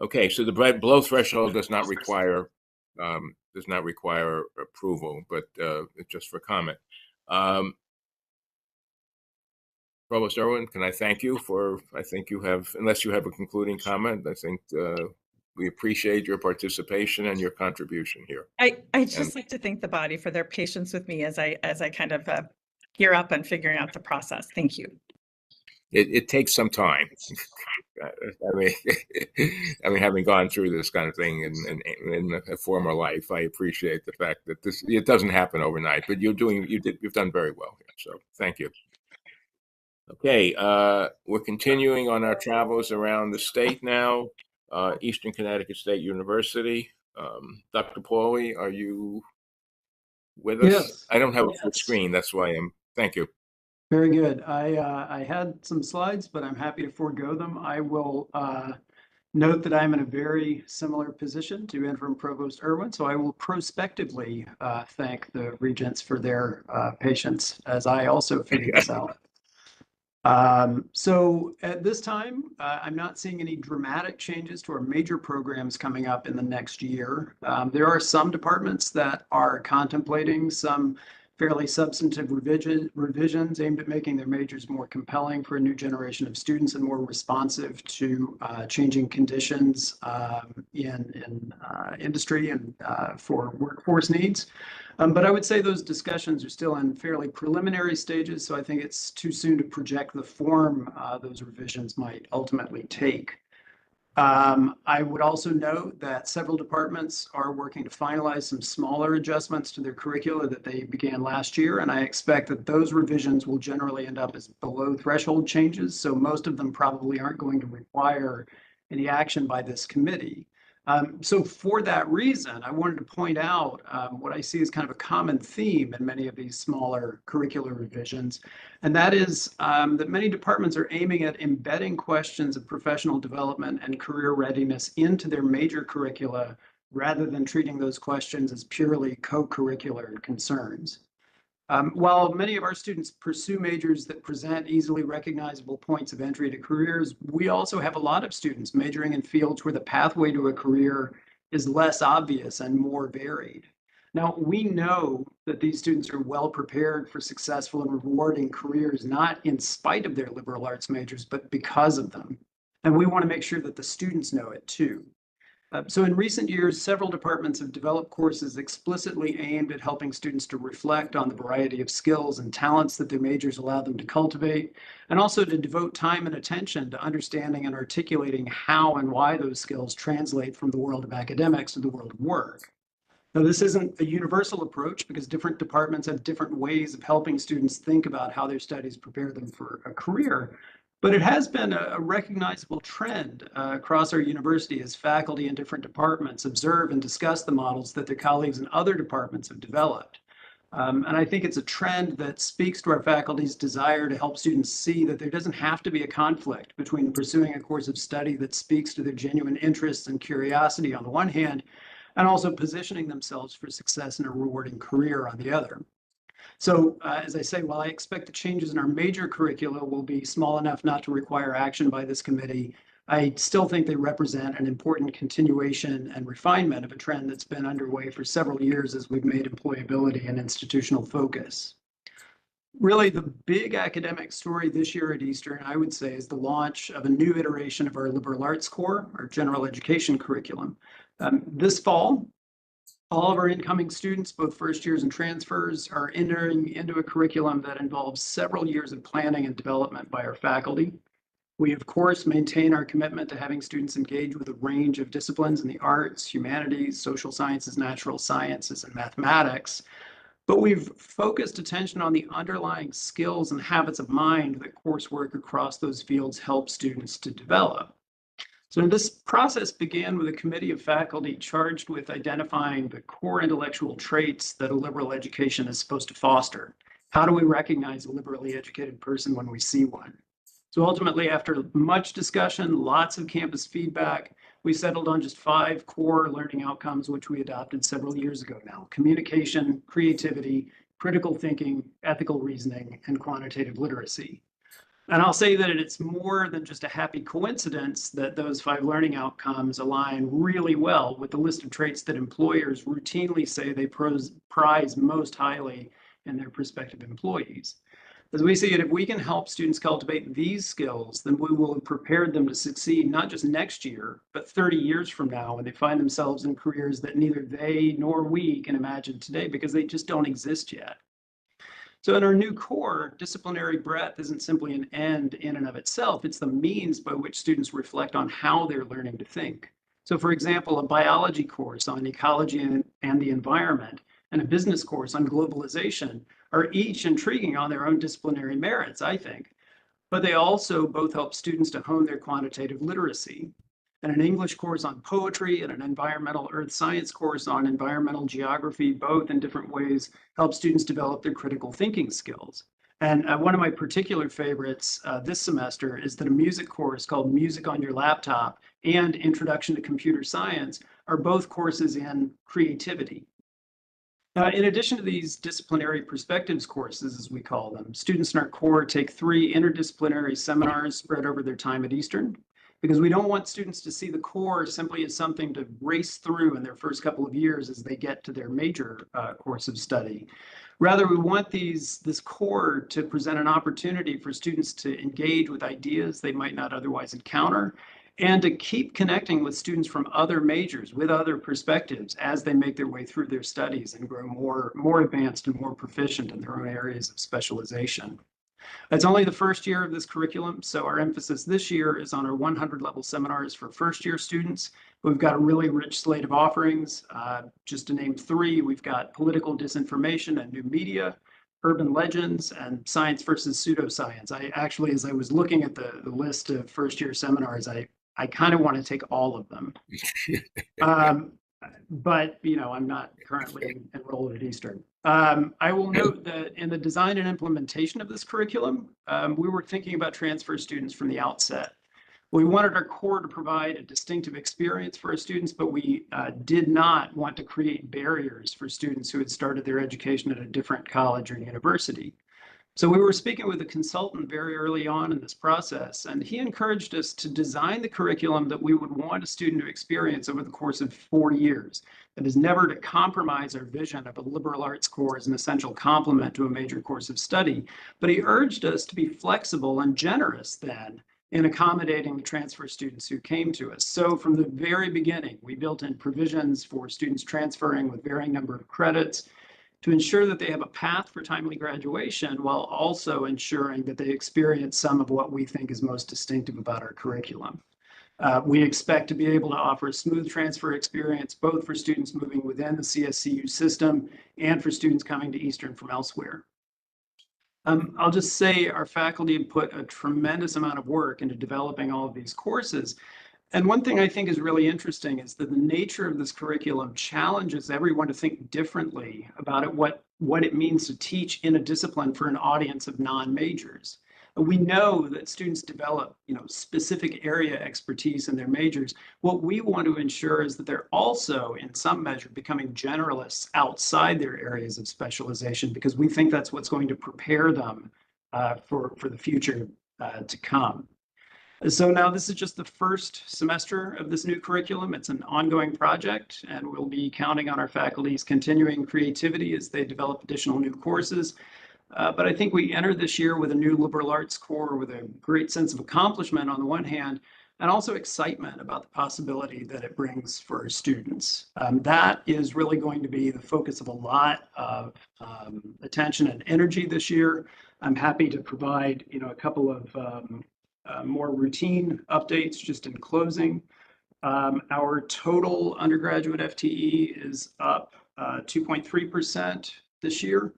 Okay, so the below threshold does not require approval, but it's just for comment. Provost Irwin, can I thank you for? I think you have, unless you have a concluding comment. I think we appreciate your participation and your contribution here. I just like to thank the body for their patience with me as I kind of gear up on figuring out the process. Thank you. It takes some time. I mean, having gone through this kind of thing in a former life, I appreciate the fact that it doesn't happen overnight. But you've done very well here. So thank you. Okay, we're continuing on our travels around the state now. Eastern Connecticut State University. Dr. Pauly, are you with us? Yes. I don't have a full screen, that's why thank you. Very good. I had some slides, but I'm happy to forego them. I will note that I'm in a very similar position to Interim Provost Irwin, so I will prospectively thank the regents for their patience as I also figure this out. So at this time, I'm not seeing any dramatic changes to our major programs coming up in the next year. There are some departments that are contemplating some fairly substantive revisions aimed at making their majors more compelling for a new generation of students and more responsive to changing conditions in industry and for workforce needs. But I would say those discussions are still in fairly preliminary stages, so I think it's too soon to project the form those revisions might ultimately take. I would also note that several departments are working to finalize some smaller adjustments to their curricula that they began last year, and I expect that those revisions will generally end up as below threshold changes, so most of them probably aren't going to require any action by this committee. So for that reason, I wanted to point out what I see as kind of a common theme in many of these smaller curricular revisions, and that is that many departments are aiming at embedding questions of professional development and career readiness into their major curricula rather than treating those questions as purely co-curricular concerns. While many of our students pursue majors that present easily recognizable points of entry to careers, we also have a lot of students majoring in fields where the pathway to a career is less obvious and more varied. Now, we know that these students are well prepared for successful and rewarding careers, not in spite of their liberal arts majors, but because of them. And we want to make sure that the students know it too. So in recent years, several departments have developed courses explicitly aimed at helping students to reflect on the variety of skills and talents that their majors allow them to cultivate, and also to devote time and attention to understanding and articulating how and why those skills translate from the world of academics to the world of work. Now, this isn't a universal approach because different departments have different ways of helping students think about how their studies prepare them for a career. But it has been a recognizable trend across our university as faculty in different departments observe and discuss the models that their colleagues in other departments have developed. And I think it's a trend that speaks to our faculty's desire to help students see that there doesn't have to be a conflict between pursuing a course of study that speaks to their genuine interests and curiosity on the one hand, and also positioning themselves for success in a rewarding career on the other. So as I say, while I expect the changes in our major curricula will be small enough not to require action by this committee, I still think they represent an important continuation and refinement of a trend that's been underway for several years as we've made employability an institutional focus. Really, the big academic story this year at Eastern, I would say, is the launch of a new iteration of our liberal arts core, our general education curriculum. This fall, all of our incoming students, both first years and transfers, are entering into a curriculum that involves several years of planning and development by our faculty. We, of course, maintain our commitment to having students engage with a range of disciplines in the arts, humanities, social sciences, natural sciences, and mathematics. But we've focused attention on the underlying skills and habits of mind that coursework across those fields help students to develop. So this process began with a committee of faculty charged with identifying the core intellectual traits that a liberal education is supposed to foster. How do we recognize a liberally educated person when we see one? So ultimately, after much discussion, lots of campus feedback, we settled on just 5 core learning outcomes, which we adopted several years ago now: communication, creativity, critical thinking, ethical reasoning, and quantitative literacy. And I'll say that it's more than just a happy coincidence that those 5 learning outcomes align really well with the list of traits that employers routinely say they prize most highly in their prospective employees. As we see it, if we can help students cultivate these skills, then we will have prepared them to succeed not just next year, but 30 years from now when they find themselves in careers that neither they nor we can imagine today because they just don't exist yet. So in our new core, disciplinary breadth isn't simply an end in and of itself. It's the means by which students reflect on how they're learning to think. So for example, a biology course on ecology and the environment and a business course on globalization are each intriguing on their own disciplinary merits, I think. But they also both help students to hone their quantitative literacy. and an English course on poetry, and an environmental earth science course on environmental geography, both in different ways help students develop their critical thinking skills. And one of my particular favorites this semester is that a music course called Music on Your Laptop and Introduction to Computer Science are both courses in creativity. In addition to these disciplinary perspectives courses, as we call them, students in our core take 3 interdisciplinary seminars spread over their time at Eastern, because we don't want students to see the core simply as something to race through in their first couple of years as they get to their major course of study. Rather, we want this core to present an opportunity for students to engage with ideas they might not otherwise encounter, and to keep connecting with students from other majors, with other perspectives, as they make their way through their studies and grow more advanced and more proficient in their own areas of specialization. It's only the first year of this curriculum, so our emphasis this year is on our 100 level seminars for first year students. We've got a really rich slate of offerings. Just to name 3, we've got political disinformation and new media, urban legends, and science versus pseudoscience. I actually, as I was looking at the list of first year seminars, I kind of want to take all of them. But I'm not currently enrolled at Eastern. I will note that in the design and implementation of this curriculum, we were thinking about transfer students from the outset. We wanted our core to provide a distinctive experience for our students, but we did not want to create barriers for students who had started their education at a different college or university. So we were speaking with a consultant very early on in this process, and he encouraged us to design the curriculum that we would want a student to experience over the course of 4 years. That is never to compromise our vision of a liberal arts core as an essential complement to a major course of study, but he urged us to be flexible and generous then in accommodating the transfer students who came to us. So from the very beginning, we built in provisions for students transferring with varying number of credits to ensure that they have a path for timely graduation, while also ensuring that they experience some of what we think is most distinctive about our curriculum. We expect to be able to offer a smooth transfer experience, both for students moving within the CSCU system and for students coming to Eastern from elsewhere. I'll just say our faculty have put a tremendous amount of work into developing all of these courses. And one thing I think is really interesting is that the nature of this curriculum challenges everyone to think differently about it, what it means to teach in a discipline for an audience of non-majors. We know that students develop, specific area expertise in their majors. What we want to ensure is that they're also, in some measure, becoming generalists outside their areas of specialization, because we think that's what's going to prepare them for the future to come. So now this is just the first semester of this new curriculum. It's an ongoing project, and we'll be counting on our faculty's continuing creativity as they develop additional new courses. But I think we enter this year with a new liberal arts core with a great sense of accomplishment on the one hand, and also excitement about the possibility that it brings for our students. That is really going to be the focus of a lot of attention and energy this year. I'm happy to provide, a couple of more routine updates just in closing. Our total undergraduate FTE is up 2.3% this year.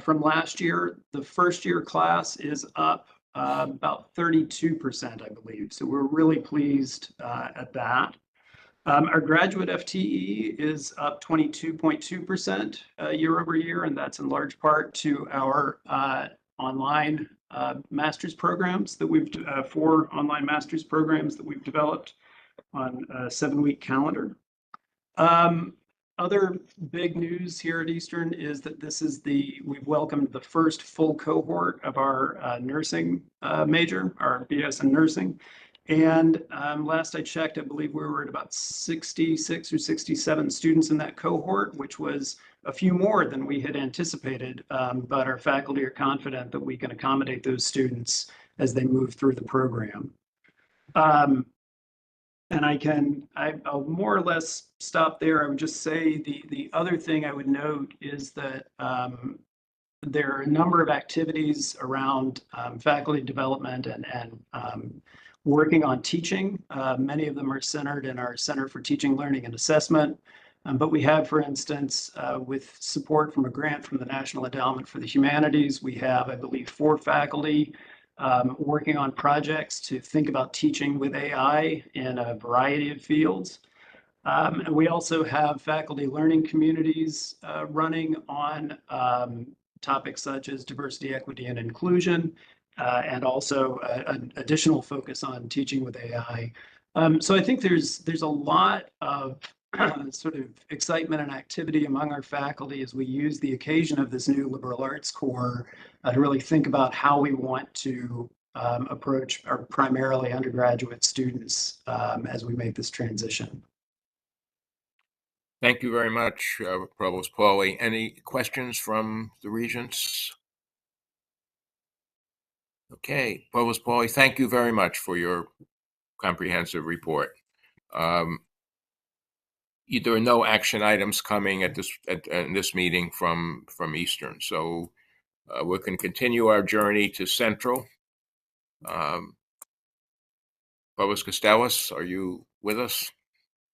From last year, the first year class is up about 32%, I believe. So we're really pleased at that. Our graduate FTE is up 22.2% year over year, and that's in large part to our online master's programs that we've 4 online master's programs that we've developed on a 7-week calendar. Other big news here at Eastern is that we've welcomed the first full cohort of our nursing major, our BS in nursing. And last I checked, I believe we were at about 66 or 67 students in that cohort, which was a few more than we had anticipated. But our faculty are confident that we can accommodate those students as they move through the program. And I'll more or less stop there. I would just say the other thing I would note is that there are a number of activities around faculty development and working on teaching. Many of them are centered in our Center for Teaching, Learning, and Assessment. But we have, for instance, with support from a grant from the National Endowment for the Humanities, we have, I believe, 4 faculty working on projects to think about teaching with AI in a variety of fields. And we also have faculty learning communities running on topics such as diversity, equity, and inclusion, and also an additional focus on teaching with AI. So I think there's a lot of sort of excitement and activity among our faculty as we use the occasion of this new liberal arts core to really think about how we want to approach our primarily undergraduate students as we make this transition. Thank you very much, Provost Pauly. Any questions from the regents? Okay, Provost Pauly, thank you very much for your comprehensive report. There are no action items coming at this meeting from Eastern, so we can continue our journey to Central. Provost Costellas, are you with us?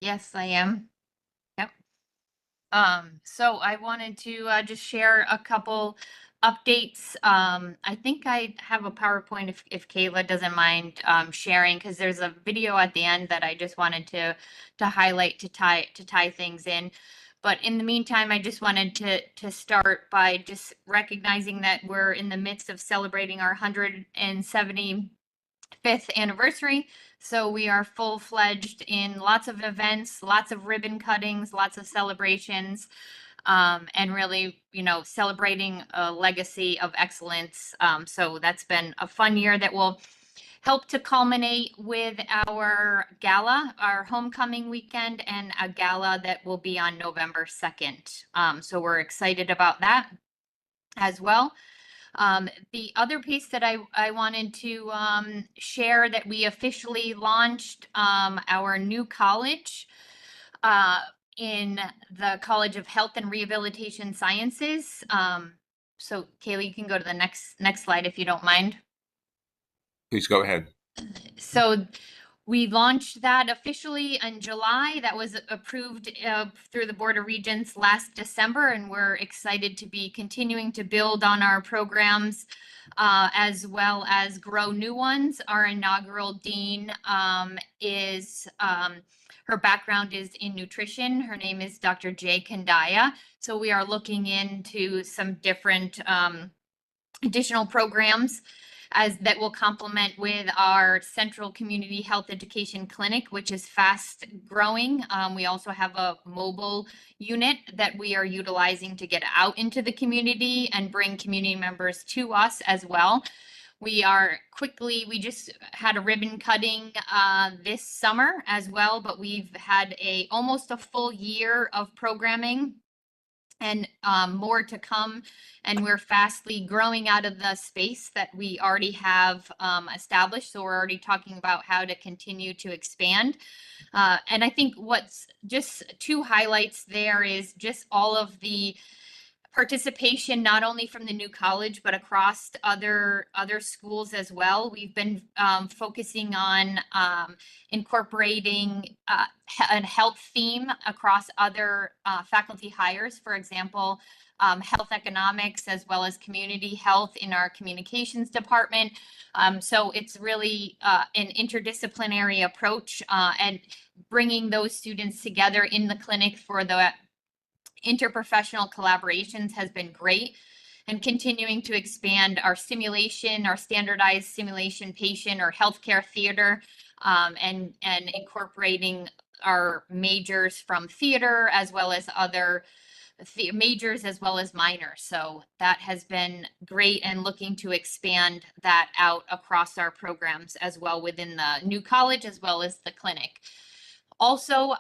Yes, I am. Yep. So I wanted to just share a couple updates. I think I have a PowerPoint if Kayla doesn't mind sharing, because there's a video at the end that I just wanted to highlight to tie things in. But in the meantime, I just wanted to start by just recognizing that we're in the midst of celebrating our 175th anniversary. So we are full-fledged in lots of events, lots of ribbon cuttings, lots of celebrations, and really, celebrating a legacy of excellence. So that's been a fun year that will help to culminate with our gala, our homecoming weekend, and a gala that will be on November 2nd. So we're excited about that as well. The other piece that I wanted to share, that we officially launched our new college in the College of Health and Rehabilitation Sciences. So Kaylee, you can go to the next slide if you don't mind. Please go ahead. So we launched that officially in July. That was approved through the Board of Regents last December, and we're excited to be continuing to build on our programs as well as grow new ones. Our inaugural dean her background is in nutrition. Her name is Dr. Jay Kandaya. So we are looking into some different additional programs that will complement with our Central Community Health Education Clinic, which is fast growing. We also have a mobile unit that we are utilizing to get out into the community and bring community members to us as well. We just had a ribbon cutting this summer as well, but we've had almost a full year of programming and more to come. And we're fastly growing out of the space that we already have established. So we're already talking about how to continue to expand. And I think what's just two highlights there is just all of the participation, not only from the new college, but across other schools as well. We've been focusing on incorporating a health theme across other faculty hires. For example, health economics as well as community health in our communications department. So it's really an interdisciplinary approach and bringing those students together in the clinic for the interprofessional collaborations has been great, and continuing to expand our simulation, our standardized simulation patient or healthcare theater, and incorporating our majors from theater as well as other majors as well as minors. So that has been great, and looking to expand that out across our programs as well within the new college as well as the clinic. Also,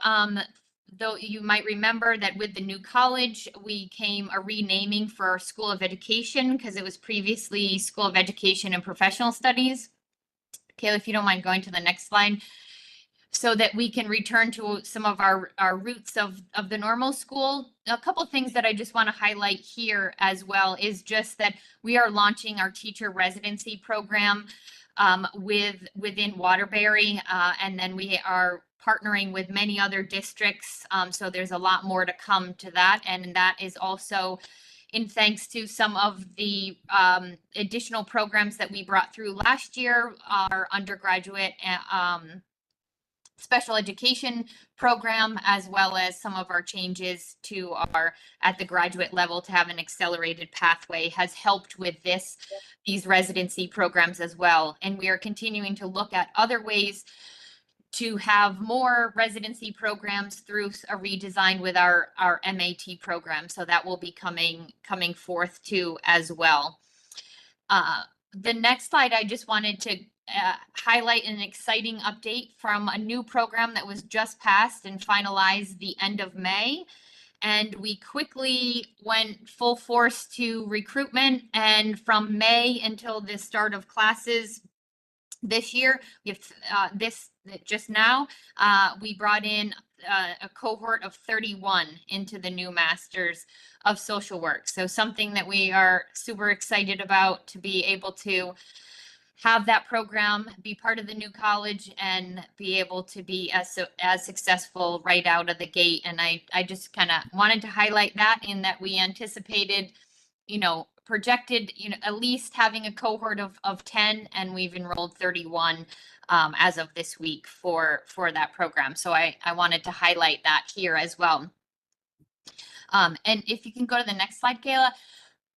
though you might remember that with the new college, we came a renaming for our School of Education, because it was previously School of Education and Professional Studies. Kayla, if you don't mind going to the next slide, so that we can return to some of our roots of the normal school. A couple things that I just want to highlight here as well is just that we are launching our teacher residency program within Waterbury, and then we are partnering with many other districts. So there's a lot more to come to that. And that is also in thanks to some of the additional programs that we brought through last year, our undergraduate special education program, as well as some of our changes to our at the graduate level to have an accelerated pathway has helped with these residency programs as well. And we are continuing to look at other ways to have more residency programs through a redesign with our MAT program. So that will be coming forth too as well. The next slide, I just wanted to highlight an exciting update from a new program that was just passed and finalized the end of May. And we quickly went full force to recruitment. And from May until the start of classes this year, we have just now, we brought in a cohort of 31 into the new Masters of Social Work. So something that we are super excited about, to be able to have that program be part of the new college and be able to be as successful right out of the gate. And I just kind of wanted to highlight that, in that we anticipated, projected, at least having a cohort of 10, and we've enrolled 31 as of this week for that program. So I wanted to highlight that here as well. And if you can go to the next slide, Kayla.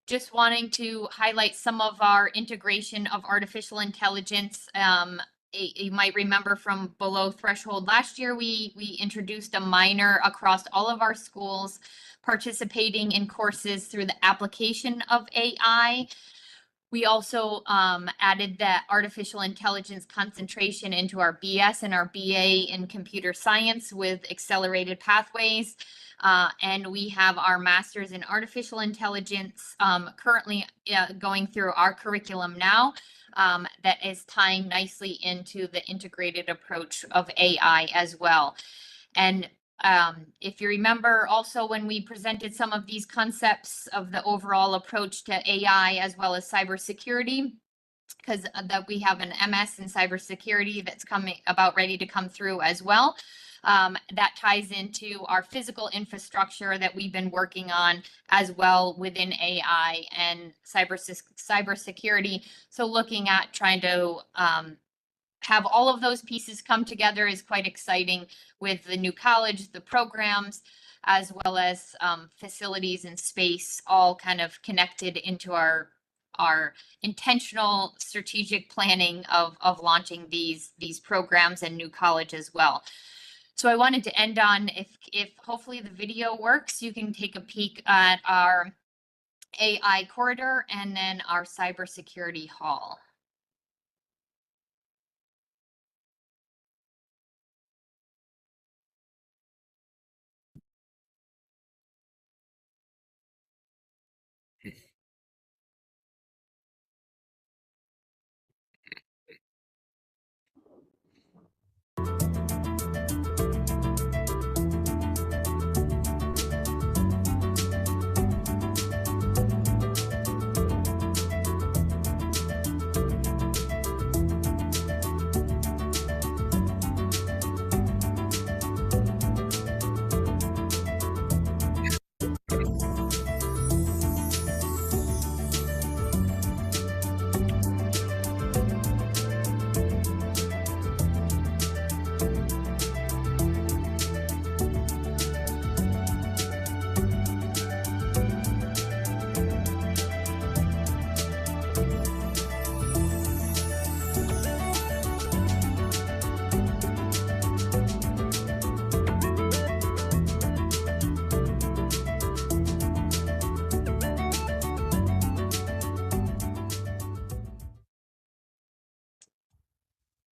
Just wanting to highlight some of our integration of artificial intelligence. You might remember from below threshold last year, we introduced a minor across all of our schools participating in courses through the application of AI. We also added that artificial intelligence concentration into our BS and our BA in computer science with accelerated pathways. And we have our master's in artificial intelligence currently going through our curriculum now, that is tying nicely into the integrated approach of AI as well. And if you remember also, when we presented some of these concepts of the overall approach to AI as well as cybersecurity, because that we have an MS in cybersecurity that's ready to come through as well. That ties into our physical infrastructure that we've been working on as well within AI and cybersecurity. So looking at trying to have all of those pieces come together is quite exciting with the new college, the programs, as well as facilities and space, all kind of connected into our intentional strategic planning of launching these programs and new college as well. So I wanted to end on, if hopefully the video works, you can take a peek at our AI corridor and then our cybersecurity hall.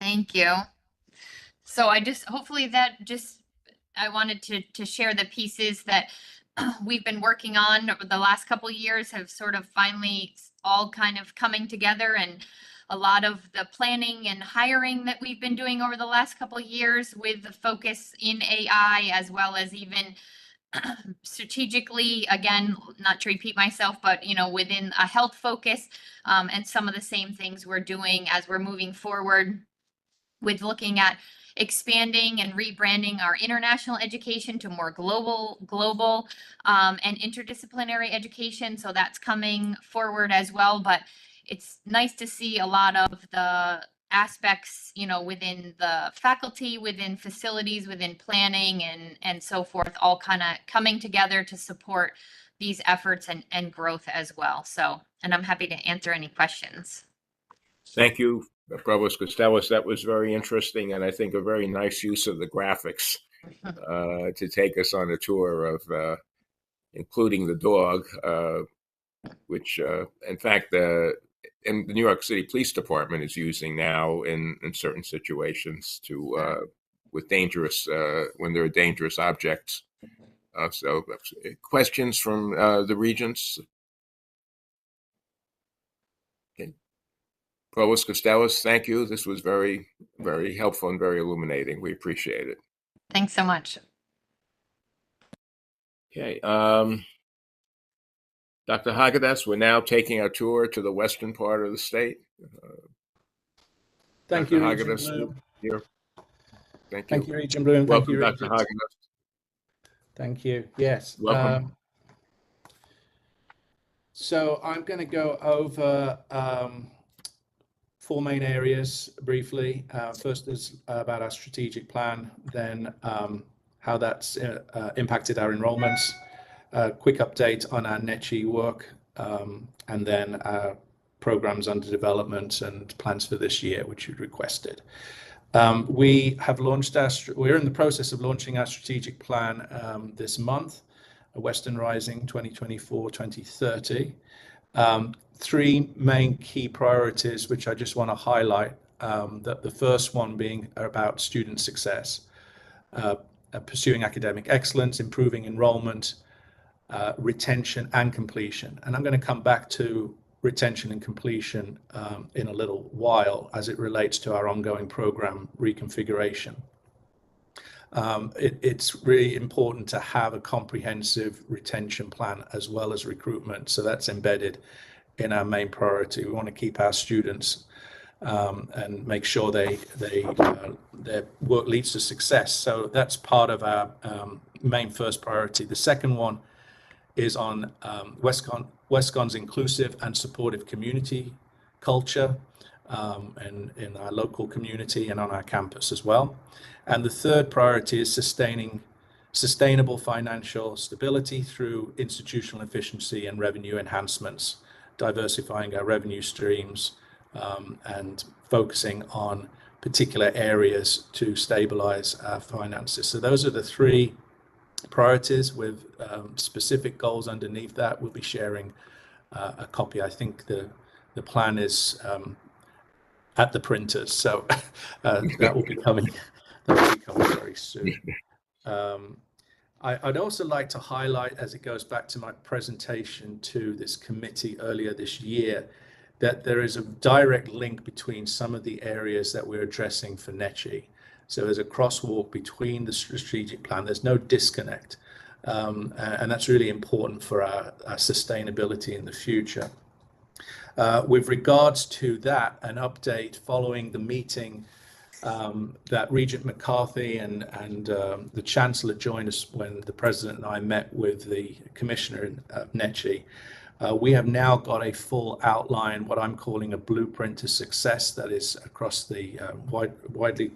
Thank you. So hopefully I wanted to share the pieces that we've been working on over the last couple of years have sort of finally all kind of coming together, and a lot of the planning and hiring that we've been doing over the last couple of years with the focus in AI, as well as even strategically, again, not to repeat myself, but within a health focus, and some of the same things we're doing as we're moving forward with looking at expanding and rebranding our international education to more global and interdisciplinary education. So that's coming forward as well. But it's nice to see a lot of the aspects, within the faculty, within facilities, within planning and so forth, all kind of coming together to support these efforts and growth as well. So, and I'm happy to answer any questions. Thank you, Provost Costello. That was very interesting, and I think a very nice use of the graphics to take us on a tour of, including the dog, which, in fact, and the New York City Police Department is using now in certain situations to with dangerous when there are dangerous objects. So, questions from the regents? Okay. Provost Costello, thank you. This was very, very helpful and very illuminating. We appreciate it. Thanks so much. Okay. Dr. Hagedis, we're now taking our tour to the western part of the state. Thank Dr. you, Regent Hagedis, Bloom. Here. Thank you. Thank you, Regent Bloom. Welcome, Thank you, Dr. Regent. Hagedis. Thank you. Yes. Welcome. So I'm going to go over four main areas briefly. First is about our strategic plan, then how that's impacted our enrollments, a quick update on our NECHI work, and then our programs under development and plans for this year, which you requested. We have launched we're in the process of launching our strategic plan this month, Western Rising 2024-2030. Three main key priorities, which I just want to highlight. That the first one being about student success, pursuing academic excellence, improving enrollment, retention and completion. And I'm going to come back to retention and completion in a little while as it relates to our ongoing program reconfiguration. It's really important to have a comprehensive retention plan as well as recruitment. So that's embedded in our main priority. We want to keep our students and make sure their work leads to success. So that's part of our main first priority. The second one is on WestCon's inclusive and supportive community culture and in our local community and on our campus as well. And the third priority is sustainable financial stability through institutional efficiency and revenue enhancements, diversifying our revenue streams and focusing on particular areas to stabilize our finances. So those are the three priorities with specific goals underneath that. We'll be sharing a copy. I think the plan is at the printers, so that will be coming. That will be coming very soon. I'd also like to highlight, as it goes back to my presentation to this committee earlier this year, that there is a direct link between some of the areas that we're addressing for NECHI. So there's a crosswalk between the strategic plan. There's no disconnect. And that's really important for our sustainability in the future. With regards to that, an update following the meeting that Regent McCarthy and the Chancellor joined us when the President and I met with the Commissioner of NECHI. We have now got a full outline, what I'm calling a blueprint to success that is across the widely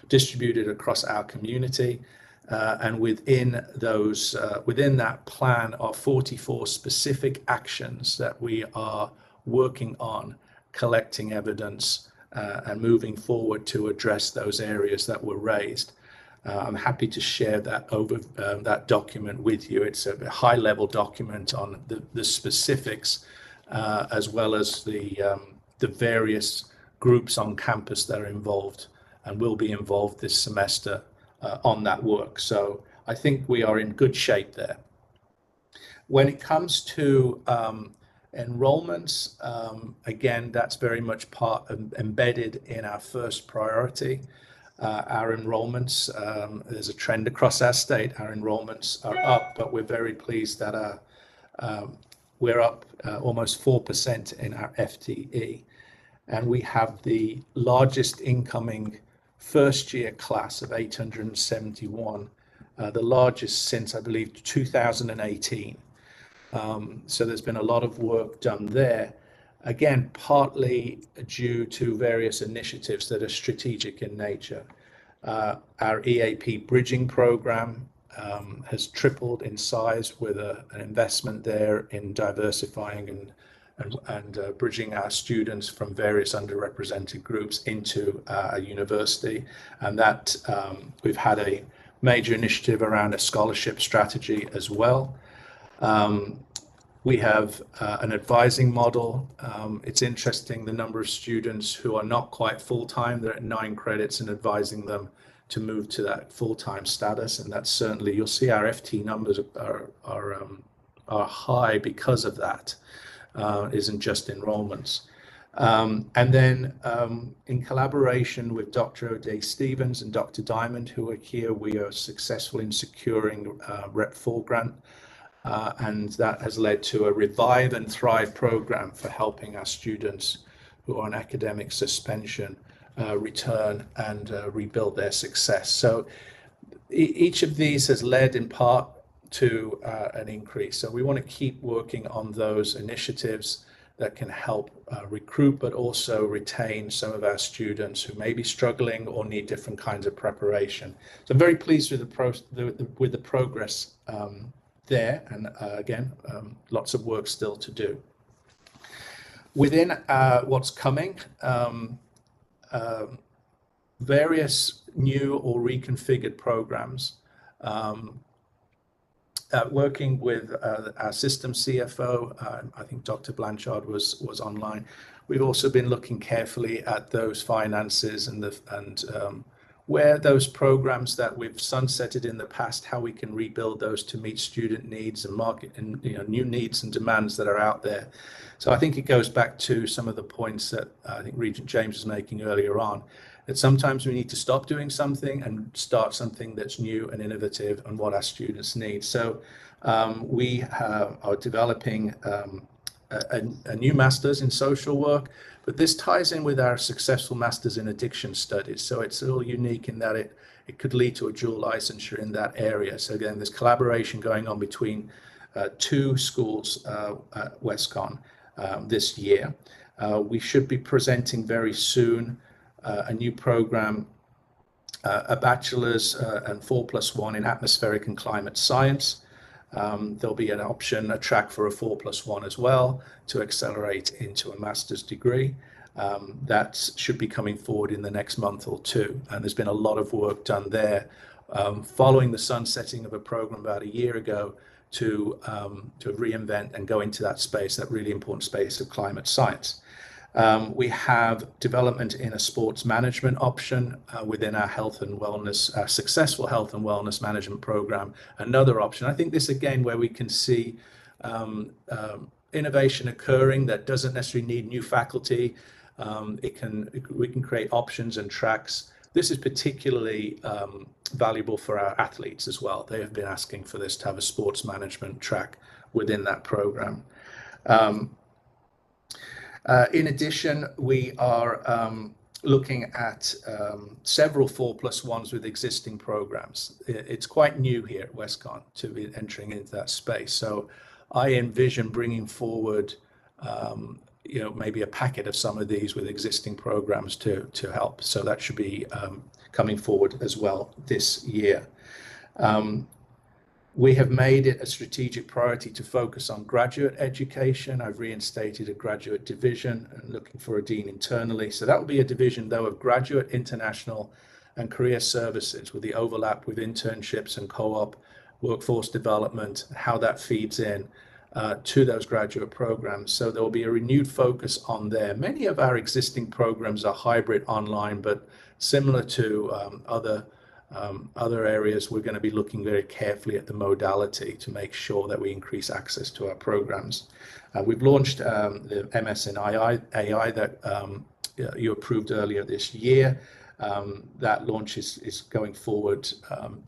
distributed across our community. And within that plan are 44 specific actions that we are working on, collecting evidence and moving forward to address those areas that were raised. I'm happy to share that document with you. It's a high-level document on the specifics, as well as the various groups on campus that are involved and will be involved this semester on that work. So I think we are in good shape there. When it comes to enrollments, again, that's very much embedded in our first priority. Our enrollments, there's a trend across our state. Our enrollments are up, but we're very pleased that we're up almost 4% in our FTE. and we have the largest incoming first-year class of 871, the largest since, I believe, 2018. So there's been a lot of work done there. Again, partly due to various initiatives that are strategic in nature. Our EAP bridging program has tripled in size with an investment there in diversifying and bridging our students from various underrepresented groups into a university. And that we've had a major initiative around a scholarship strategy as well. We have an advising model. It's interesting the number of students who are not quite full-time, they're at 9 credits, and advising them to move to that full-time status. And that's certainly, you'll see our FT numbers are high because of that. Isn't just enrollments. And then in collaboration with Dr. O'Day Stevens and Dr. Diamond, who are here, we are successful in securing Rep 4 grant. And that has led to a Revive and Thrive program for helping our students who are on academic suspension return and rebuild their success. So each of these has led in part to an increase. So we want to keep working on those initiatives that can help recruit, but also retain some of our students who may be struggling or need different kinds of preparation. So I'm very pleased with the progress there, and again, lots of work still to do. Within what's coming, various new or reconfigured programs. Working with our system CFO, I think Dr. Blanchard was online. We've also been looking carefully at those finances and where those programs that we've sunsetted in the past, how we can rebuild those to meet student needs and market and new needs and demands that are out there. So I think it goes back to some of the points that I think Regent James was making earlier on, that sometimes we need to stop doing something and start something that's new and innovative and what our students need. So we are developing a new master's in social work, but this ties in with our successful master's in addiction studies. So it's a little unique in that it could lead to a dual licensure in that area. So again, there's collaboration going on between 2 schools at WestCon this year. We should be presenting very soon a new program, a bachelor's and 4+1 in atmospheric and climate science. There'll be an option, a track for a 4+1 as well to accelerate into a master's degree. That should be coming forward in the next month or 2. And there's been a lot of work done there following the sunsetting of a program about a year ago to reinvent and go into that space, that really important space of climate science. We have development in a sports management option within our health and wellness, our successful health and wellness management program, another option. I think this again, where we can see innovation occurring that doesn't necessarily need new faculty. We can create options and tracks. This is particularly valuable for our athletes as well. They have been asking for this, to have a sports management track within that program. In addition, we are looking at several 4+1s with existing programs. It's quite new here at WestCon to be entering into that space. So I envision bringing forward, maybe a packet of some of these with existing programs to help. So that should be coming forward as well this year. We have made it a strategic priority to focus on graduate education. I've reinstated a graduate division and looking for a dean internally. So that will be a division, though, of graduate, international, and career services, with the overlap with internships and co-op, workforce development, how that feeds in to those graduate programs. So there will be a renewed focus on there. Many of our existing programs are hybrid online, but similar to other areas, we're going to be looking very carefully at the modality to make sure that we increase access to our programs. We've launched the MS in AI that you approved earlier this year. That launch is going forward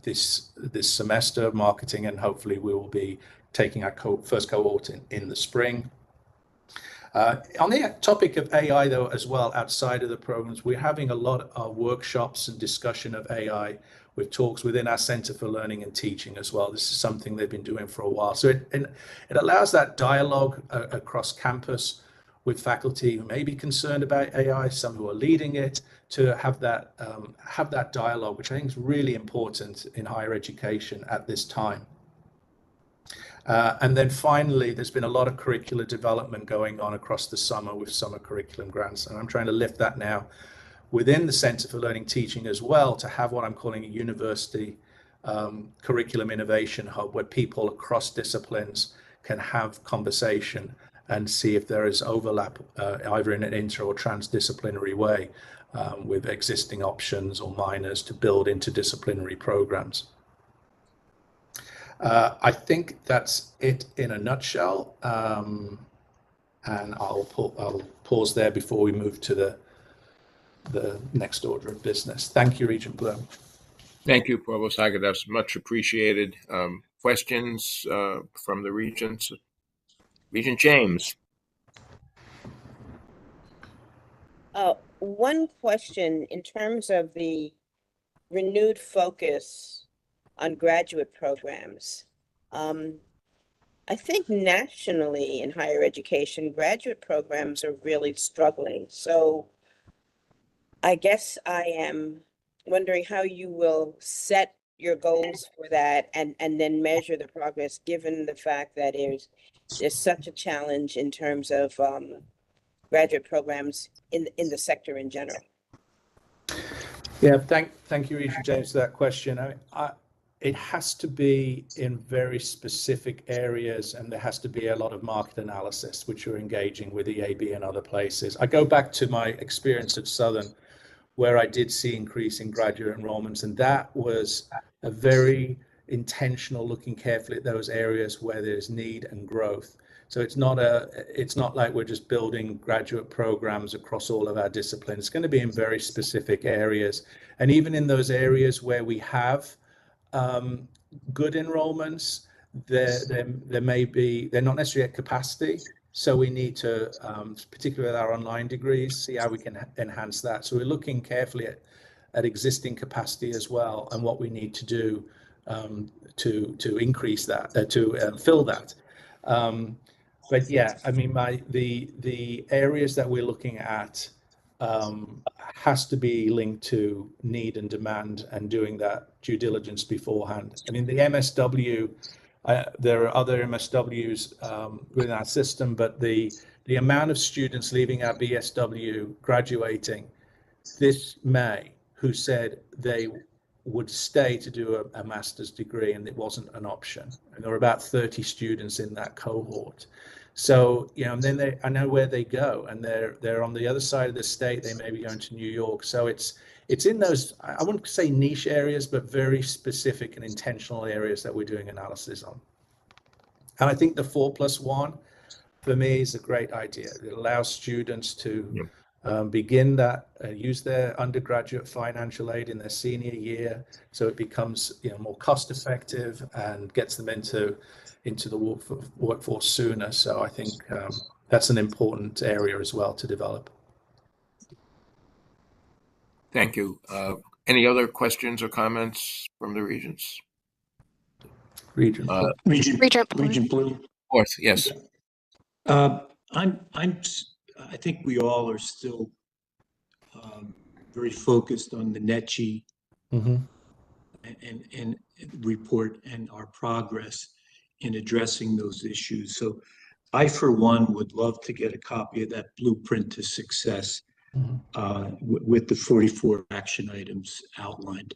this semester, marketing, and hopefully we will be taking our first cohort in the spring. On the topic of AI, though, as well, outside of the programs, we're having a lot of workshops and discussion of AI with talks within our Center for Learning and Teaching as well. This is something they've been doing for a while. So it allows that dialogue across campus with faculty who may be concerned about AI, some who are leading it, to have that dialogue, which I think is really important in higher education at this time. And then finally, there's been a lot of curricular development going on across the summer with summer curriculum grants, and I'm trying to lift that now within the Center for Learning Teaching as well, to have what I'm calling a university curriculum innovation hub, where people across disciplines can have conversation and see if there is overlap either in an inter or transdisciplinary way with existing options or minors to build interdisciplinary programs. I think that's it in a nutshell, and I'll pause there before we move to the next order of business. Thank you, Regent Bloom. Thank you, Provost Hager. That's much appreciated. Questions from the regents? Regent James. One question in terms of the renewed focus on graduate programs. I think nationally in higher education, graduate programs are really struggling. So I guess I am wondering how you will set your goals for that and then measure the progress, given the fact that there's such a challenge in terms of graduate programs in the sector in general. Yeah, thank you, Regent James, for that question. It has to be in very specific areas, and there has to be a lot of market analysis, which we're engaging with EAB and other places. I go back to my experience at Southern, where I did see increase in graduate enrollments, and that was a very intentional looking carefully at those areas where there's need and growth. So it's not like we're just building graduate programs across all of our disciplines. It's going to be in very specific areas, and even in those areas where we have good enrollments, there may be, they're not necessarily at capacity. So we need to, particularly with our online degrees, see how we can enhance that. So we're looking carefully at existing capacity as well, and what we need to do to increase that, to fill that. But yeah, I mean, the areas that we're looking at has to be linked to need and demand, and doing that due diligence beforehand. I mean, the MSW, there are other MSWs within our system, but the amount of students leaving our BSW graduating this May who said they would stay to do a master's degree and it wasn't an option. And there were about 30 students in that cohort. So, you know, and then I know where they go, and they're on the other side of the state. They may be going to New York. So it's in those, I wouldn't say niche areas, but very specific and intentional areas that we're doing analysis on. And I think the 4+1 for me is a great idea. It allows students to begin that, use their undergraduate financial aid in their senior year, so it becomes, you know, more cost effective and gets them into the workforce sooner. So I think that's an important area as well to develop. Thank you. Any other questions or comments from the regents? Regent Bloom. Of course, yes. I think we all are still very focused on the NECHI and report and our progress in addressing those issues. So I, for one, would love to get a copy of that blueprint to success with the 44 action items outlined.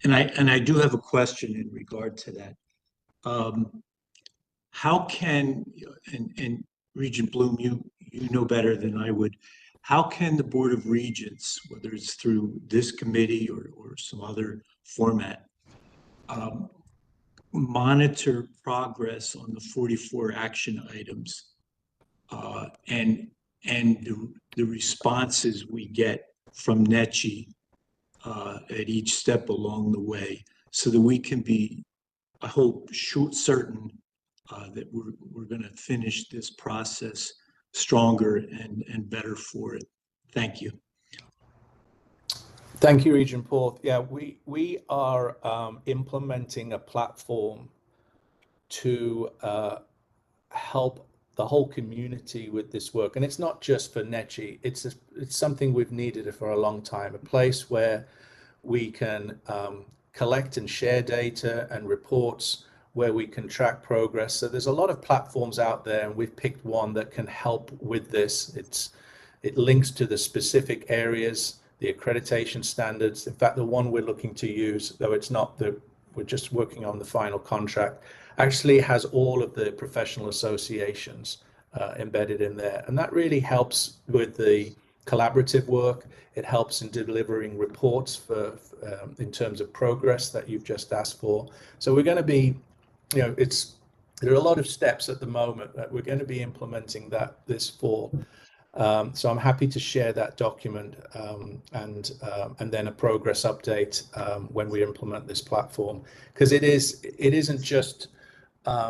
And I do have a question in regard to that. How can, and Regent Bloom, you know better than I would, how can the Board of Regents, whether it's through this committee or some other format, monitor progress on the 44 action items and the responses we get from NECHI at each step along the way, so that we can be, I hope, certain that we're going to finish this process stronger and better for it. Thank you. Thank you, Regent Porth. Yeah, we are implementing a platform to help the whole community with this work, and it's not just for NECI. It's something we've needed for a long time. A place where we can collect and share data and reports, where we can track progress. So there's a lot of platforms out there, and we've picked one that can help with this. It links to the specific areas, the accreditation standards. In fact, the one we're looking to use, though it's not we're just working on the final contract, actually has all of the professional associations embedded in there. And that really helps with the collaborative work. It helps in delivering reports in terms of progress that you've just asked for. So we're going to be, there are a lot of steps at the moment that we're going to be implementing this for. So I'm happy to share that document and then a progress update when we implement this platform, because it isn't just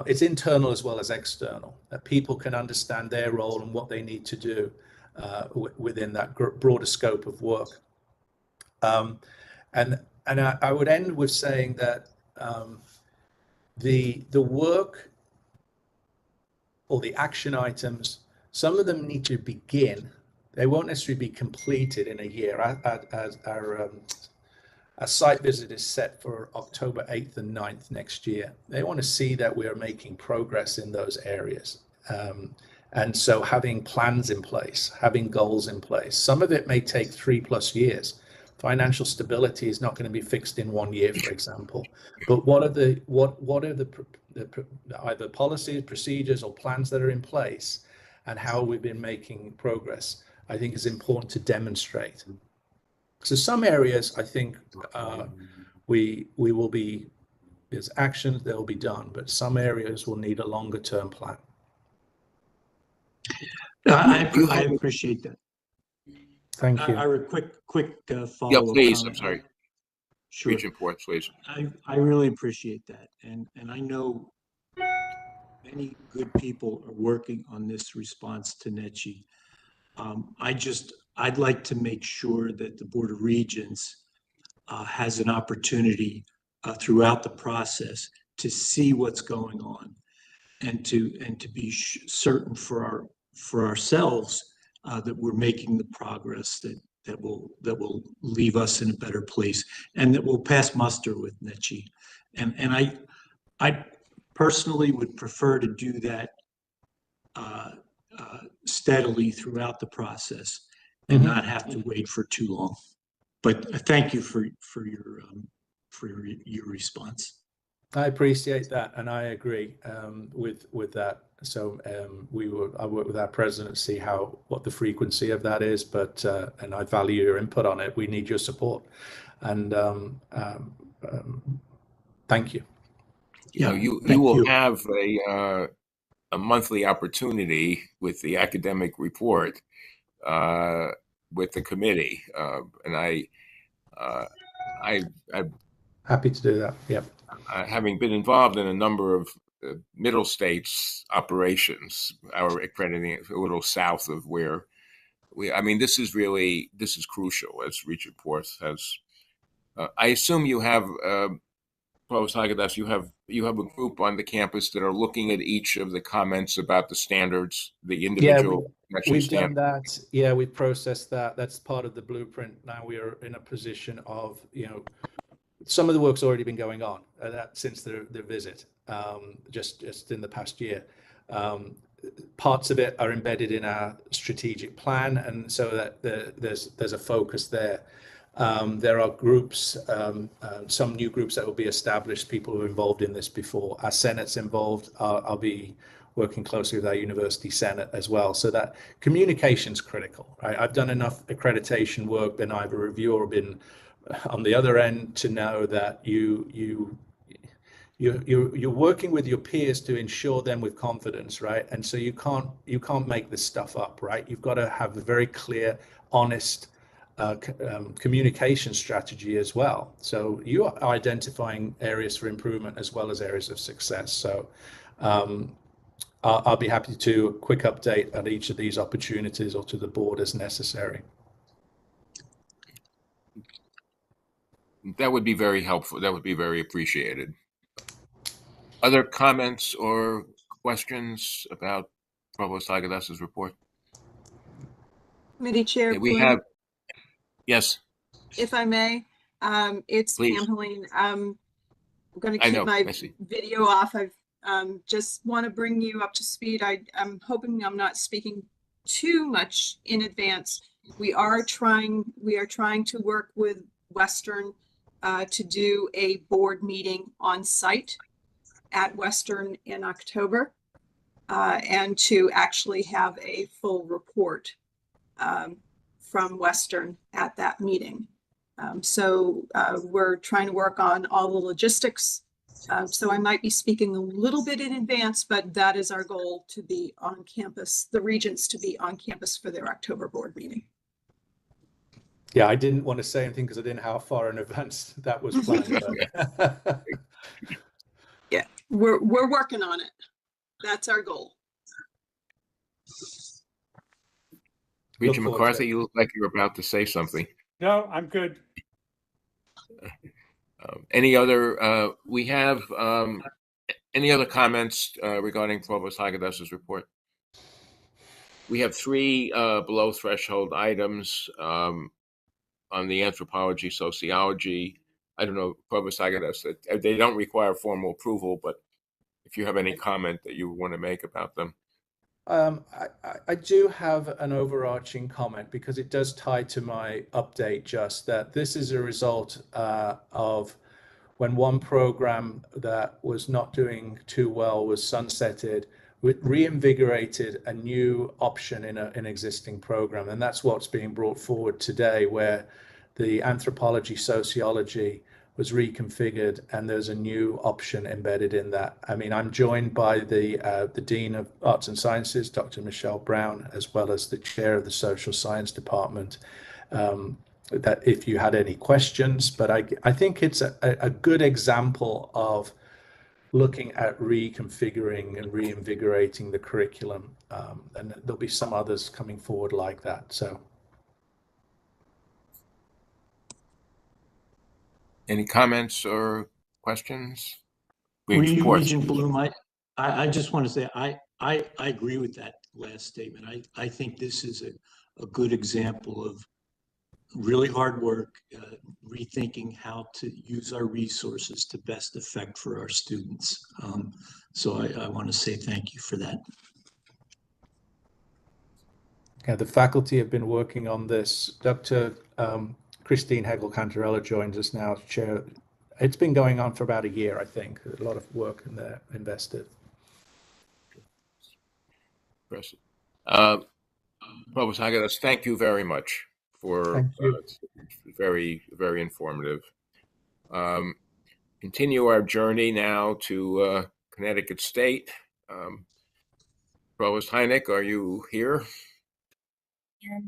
it's internal as well as external, that people can understand their role and what they need to do within that broader scope of work. And I would end with saying that the work or the action items, some of them need to begin. They won't necessarily be completed in a year. Our site visit is set for October 8th and 9th next year. They want to see that we are making progress in those areas. And so having plans in place, having goals in place, some of it may take 3+ years. Financial stability is not going to be fixed in 1 year, for example. But what are the either policies, procedures, or plans that are in place, and how we've been making progress, I think is important to demonstrate. So some areas, I think we will be, there's actions that will be done, but some areas will need a longer term plan. I appreciate that. Thank you. A quick follow-up. Yeah, please. Comment. I'm sorry. Sure. Regent Porth, please. I really appreciate that, and I know many good people are working on this response to NECI. I'd like to make sure that the Board of Regents has an opportunity throughout the process to see what's going on, and to be certain for ourselves that we're making the progress that will leave us in a better place, and that will pass muster with NECI. And I personally would prefer to do that steadily throughout the process and not have to wait for too long. But thank you for your response. I appreciate that, and I agree with that. So I work with our president to see what the frequency of that is, but and I value your input on it. We need your support, and thank you. Yeah, you will have a monthly opportunity with the academic report with the committee, and I'm happy to do that. Yep. Having been involved in a number of middle states operations, our accrediting a little south of where this is crucial, as Regent Porth has. I assume you have, Provost Hagedis, you have a group on the campus that are looking at each of the comments about the standards, the individual. Yeah, we've done that. Yeah, we've processed that. That's part of the blueprint. Now we are in a position of, some of the work's already been going on since the visit, just in the past year. Parts of it are embedded in our strategic plan, and so that there's a focus there. There are groups, some new groups that will be established, people who are involved in this before. Our Senate's involved. I'll be working closely with our university Senate as well. So that communication's critical, right? I've done enough accreditation work, been either a reviewer or been on the other end to know that you're working with your peers to ensure them with confidence, right? And so you can't make this stuff up, right? You've got to have a very clear, honest communication strategy as well. So you are identifying areas for improvement as well as areas of success. So I'll be happy to quick update on each of these opportunities or to the board as necessary. That would be very helpful. That would be very appreciated. Other comments or questions about Provost Hagedas's report? Committee Chair Okay, we Bloom, have, yes, if I may, it's please. Pam Helene. I'm going to I keep know, my I see. video off. I just want to bring you up to speed. I'm hoping I'm not speaking too much in advance. We are trying to work with Western to do a board meeting on site at Western in October and to actually have a full report from Western at that meeting. So we're trying to work on all the logistics. So I might be speaking a little bit in advance, but that is our goal, to be on campus, the regents to be on campus for their October board meeting. Yeah, I didn't want to say anything because I didn't know how far in advance that was planned. But Yeah, we're working on it. That's our goal. Regent McCarthy, you look like you're about to say something. No, I'm good. Any other, we have any other comments regarding Provost Hagedas's report? We have 3 below threshold items on the anthropology, sociology. I don't know, Provost Hagedas, they don't require formal approval, but if you have any comment that you want to make about them. I do have an overarching comment because it does tie to my update, just that this is a result of when one program that was not doing too well was sunsetted, we reinvigorated a new option in an existing program. And that's what's being brought forward today, where the anthropology, sociology was reconfigured and there's a new option embedded in that. I mean, I'm joined by the Dean of Arts and Sciences, Dr. Michelle Brown, as well as the chair of the Social Science Department, that if you had any questions, but I think it's a good example of looking at reconfiguring and reinvigorating the curriculum. And there'll be some others coming forward like that. So. Any comments or questions? Regent Bloom, I just want to say I agree with that last statement. I think this is a good example of really hard work, rethinking how to use our resources to best effect for our students. So I want to say thank you for that. Yeah, the faculty have been working on this. Dr. Christine Hegel-Cantarella joins us now as chair. It's been going on for about a year, I think. A lot of work in there invested. Impressive. Provost Hagedas, thank you very much for very, very informative. Continue our journey now to Connecticut State. Provost Heineck, are you here? Yeah.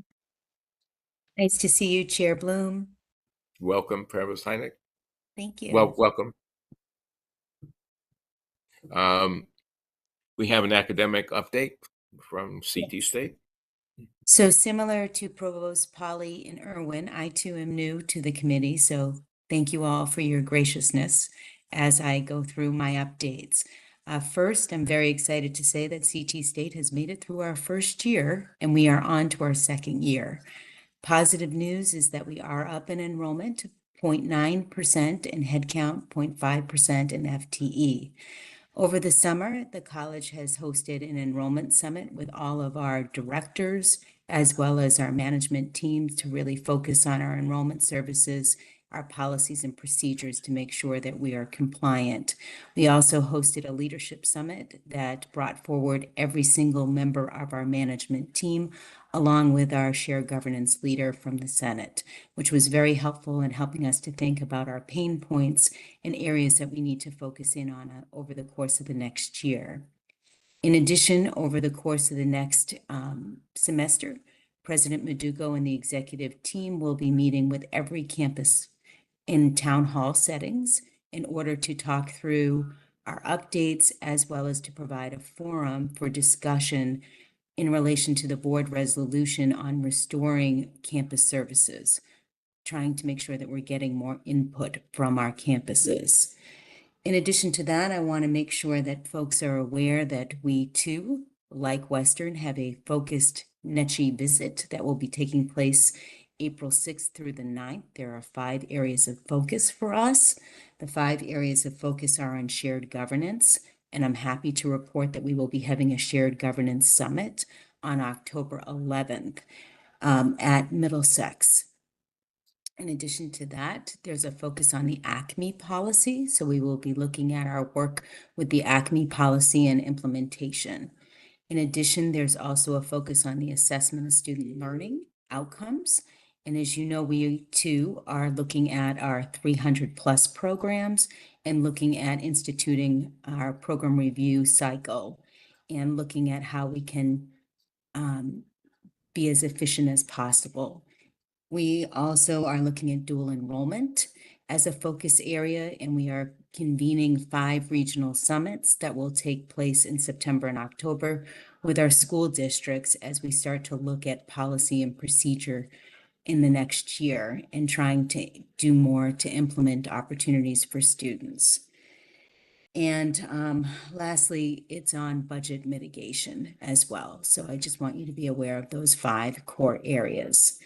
Nice to see you, Chair Bloom. Welcome, Provost Heineck. Thank you. Well, welcome. We have an academic update from CT State. So similar to Provost Polly and Irwin, I too am new to the committee, so thank you all for your graciousness as I go through my updates. First, I'm very excited to say that CT State has made it through our first year and we are on to our second year. Positive news is that we are up in enrollment, 0.9% in headcount, 0.5% in FTE. Over the summer, the college has hosted an enrollment summit with all of our directors, as well as our management teams, to really focus on our enrollment services, our policies and procedures to make sure that we are compliant. We also hosted a leadership summit that brought forward every single member of our management team, along with our shared governance leader from the Senate, which was very helpful in helping us to think about our pain points and areas that we need to focus in on over the course of the next year. In addition, over the course of the next semester, President Madugo and the executive team will be meeting with every campus in town hall settings in order to talk through our updates, as well as to provide a forum for discussion in relation to the board resolution on restoring campus services, trying to make sure that we're getting more input from our campuses. In addition to that, I want to make sure that folks are aware that we too, like Western, have a focused NECHI visit that will be taking place April 6th through the 9th. There are 5 areas of focus for us. The 5 areas of focus are on shared governance, and I'm happy to report that we will be having a shared governance summit on October 11th at Middlesex. In addition to that, there's a focus on the ACME policy. So we will be looking at our work with the ACME policy and implementation. In addition, there's also a focus on the assessment of student learning outcomes. And as you know, we too are looking at our 300+ programs and looking at instituting our program review cycle and looking at how we can be as efficient as possible. We also are looking at dual enrollment as a focus area, and we are convening 5 regional summits that will take place in September and October with our school districts as we start to look at policy and procedure in the next year and trying to do more to implement opportunities for students. And lastly, it's on budget mitigation as well. So I just want you to be aware of those 5 core areas.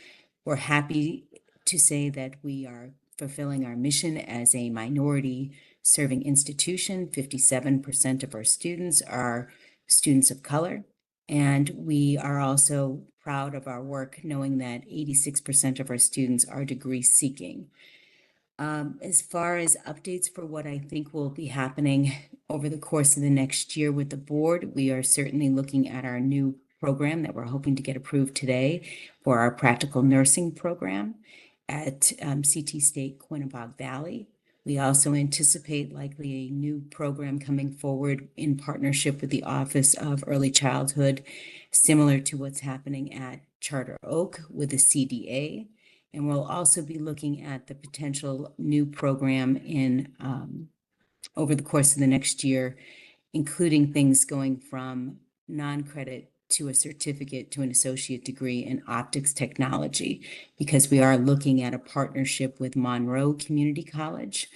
We're happy to say that we are fulfilling our mission as a minority serving institution. 57% of our students are students of color. And we are also proud of our work, knowing that 86% of our students are degree seeking. As far as updates for what I think will be happening over the course of the next year with the board, we are certainly looking at our new program that we're hoping to get approved today for our practical nursing program at CT State Quinebaug Valley. We also anticipate likely a new program coming forward in partnership with the Office of Early Childhood, similar to what's happening at Charter Oak with the CDA. And we'll also be looking at the potential new program in over the course of the next year, including things going from non-credit to a certificate to an associate degree in optics technology, because we are looking at a partnership with Monroe Community College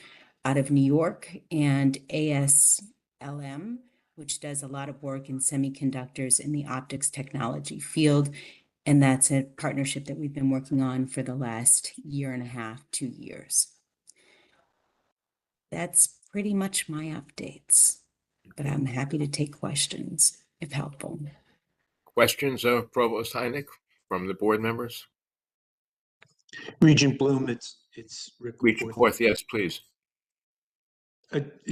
out of New York and ASLM, which does a lot of work in semiconductors in the optics technology field. And that's a partnership that we've been working on for the last 1.5 to 2 years. That's pretty much my updates, but I'm happy to take questions if helpful. Questions of Provost Heineck from the board members? Regent Bloom, it's Rick. Regent Forth, yes, please.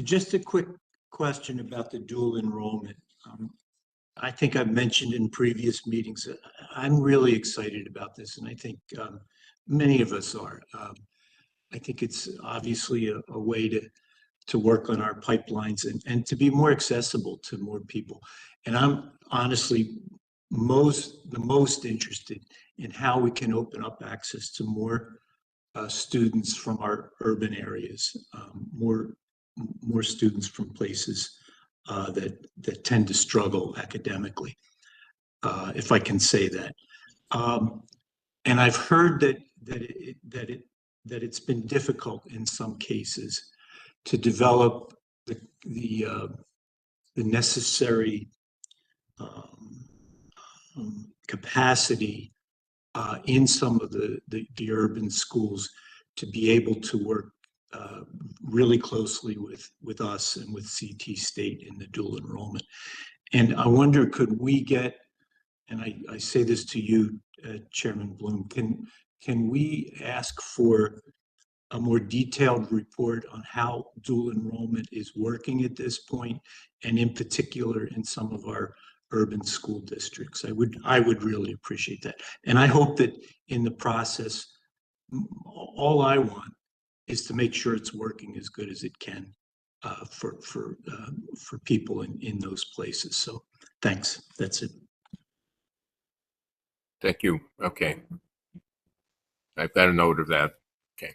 Just a quick question about the dual enrollment. I think I've mentioned in previous meetings, I'm really excited about this, and I think many of us are. I think it's obviously a way to work on our pipelines and to be more accessible to more people. And I'm honestly the most interested in how we can open up access to more students from our urban areas, more students from places that tend to struggle academically, if I can say that. And I've heard that it's been difficult in some cases to develop the necessary capacity in some of the urban schools to be able to work really closely with us and with CT State in the dual enrollment. And I wonder, could we get, and I say this to you, Chairman Bloom, can we ask for a more detailed report on how dual enrollment is working at this point, and in particular in some of our urban school districts? I would really appreciate that. And I hope that in the process, all I want is to make sure it's working as good as it can for people in those places. So thanks. That's it. Thank you. Okay. I've got a note of that. Okay.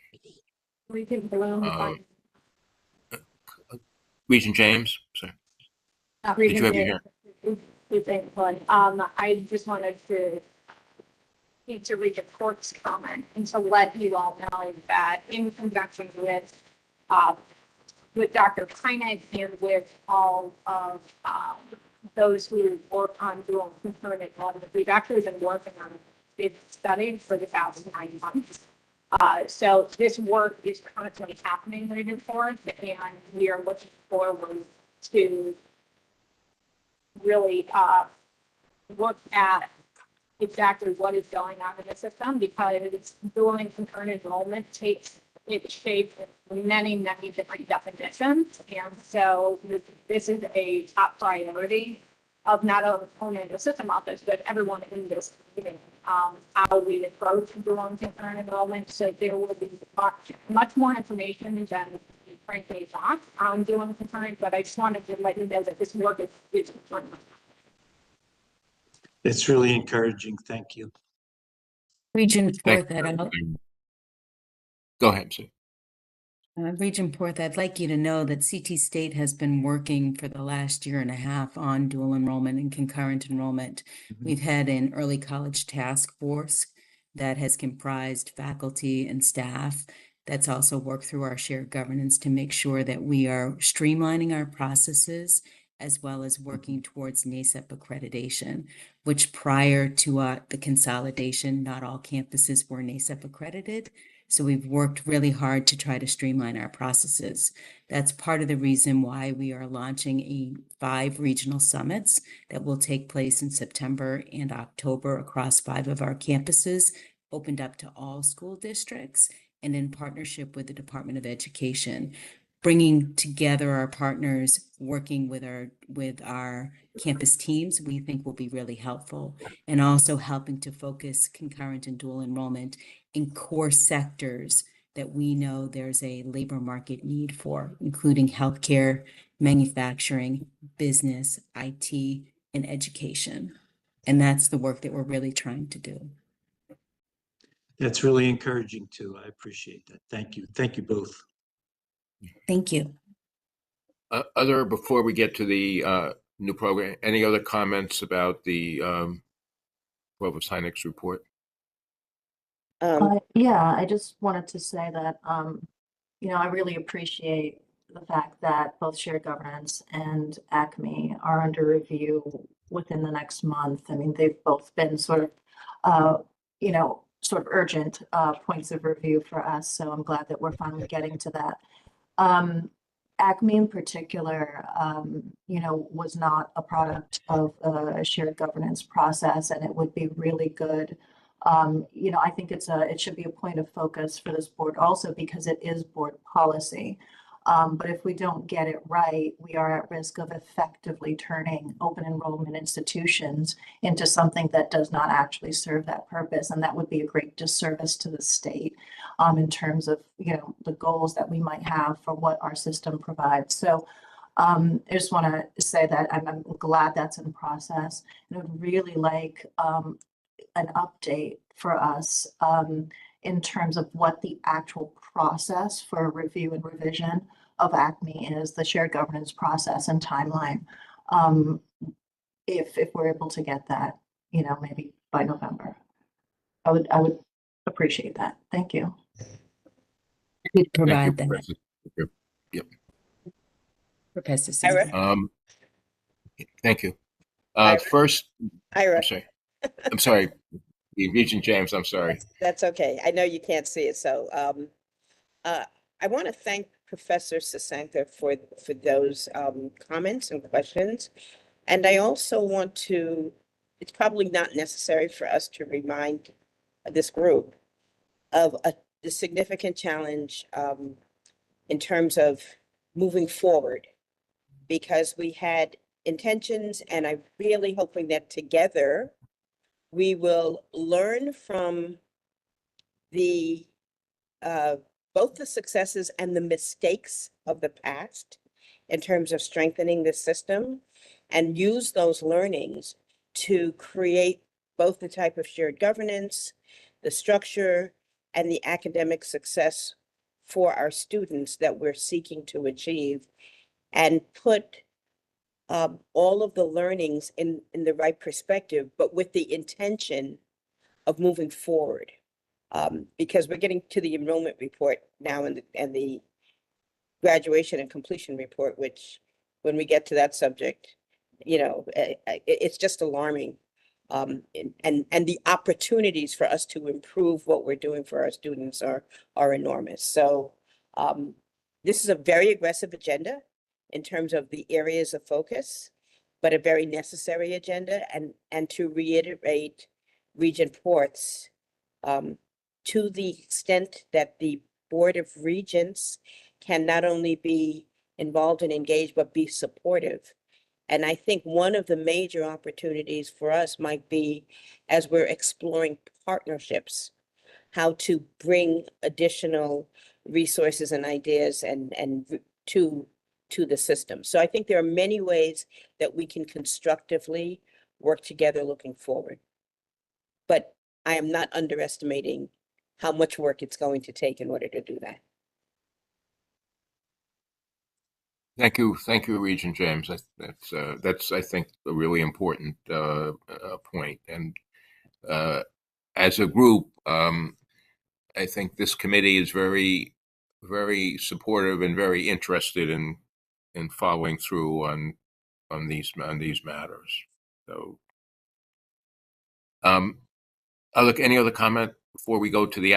Regent James, sorry. Did you have your hand? I just wanted to Regent Court's comment and to let you all know that in conjunction with Dr. Kleinig and with all of those who work on dual concurrent enrollment, we've actually been working on this study for the past 9 months. So this work is currently happening in Regent Court, and we are looking forward to really look at exactly what is going on in the system, because dual concurrent enrollment takes its shape in many, many different definitions. And so this is a top priority of not only the system office, but everyone in this meeting, how we approach dual concurrent enrollment. So there will be much more information than frankly thought on dual concurrent, but I just wanted to let you know that this work is important. It's really encouraging. Thank you. Regent Thank Porth, you. Go ahead, Sue. Regent Porth, I'd like you to know that CT State has been working for the last 1.5 years on dual enrollment and concurrent enrollment. We've had an early college task force that has comprised faculty and staff that's also worked through our shared governance to make sure that we are streamlining our processes as well as working towards NACEP accreditation, which prior to the consolidation, not all campuses were NACEP accredited. So we've worked really hard to try to streamline our processes. That's part of the reason why we are launching 5 regional summits that will take place in September and October across 5 of our campuses, opened up to all school districts, and in partnership with the Department of Education, bringing together our partners, working with our campus teams, we think will be really helpful, and also helping to focus concurrent and dual enrollment in core sectors that we know there's a labor market need for, including healthcare, manufacturing, business, IT, and education. And that's the work that we're really trying to do. That's really encouraging too. I appreciate that. Thank you. Thank you both. Thank you. Before we get to the new program, any other comments about the Provost Heineck's report? Yeah, I just wanted to say that, I really appreciate the fact that both shared governance and ACME are under review within the next month. I mean, they've both been sort of urgent points of review for us. So I'm glad that we're finally getting to that. ACME in particular, was not a product of a shared governance process, and it would be really good. I think it should be a point of focus for this board also because it is board policy. But if we don't get it right, we are at risk of effectively turning open enrollment institutions into something that does not actually serve that purpose. And that would be a great disservice to the state in terms of, the goals that we might have for what our system provides. So I just want to say that I'm glad that's in process. And I would really like an update for us in terms of what the actual process for review and revision of ACME is, the shared governance process and timeline. If we're able to get that, maybe by November, I would appreciate that. Thank you. We'd provide that. Professor. Yep. Professor Singer. Thank you. Ira. First, Ira. I'm sorry. Regent James, I'm sorry. That's okay. I know you can't see it. So I want to thank Professor Sasanka for those comments and questions. And I also want to, it's probably not necessary for us to remind this group of the significant challenge in terms of moving forward, because we had intentions, and I'm really hoping that together we will learn from the both the successes and the mistakes of the past in terms of strengthening the system, and use those learnings to create both the type of shared governance, the structure, and the academic success for our students that we're seeking to achieve and put all of the learnings in the right perspective, but with the intention of moving forward. Because we're getting to the enrollment report now and the graduation and completion report, which when we get to that subject, it's just alarming. And the opportunities for us to improve what we're doing for our students are enormous. So this is a very aggressive agenda in terms of the areas of focus, but a very necessary agenda. And to reiterate Regent Port's, to the extent that the Board of Regents can not only be involved and engaged, but be supportive. And I think one of the major opportunities for us might be, as we're exploring partnerships, how to bring additional resources and ideas and to the system. So I think there are many ways that we can constructively work together looking forward. But I am not underestimating how much work it's going to take in order to do that. Thank you, Regent James. That's I think a really important point. And as a group, I think this committee is very, very supportive and very interested in following through on these matters. So, any other comment before we go to the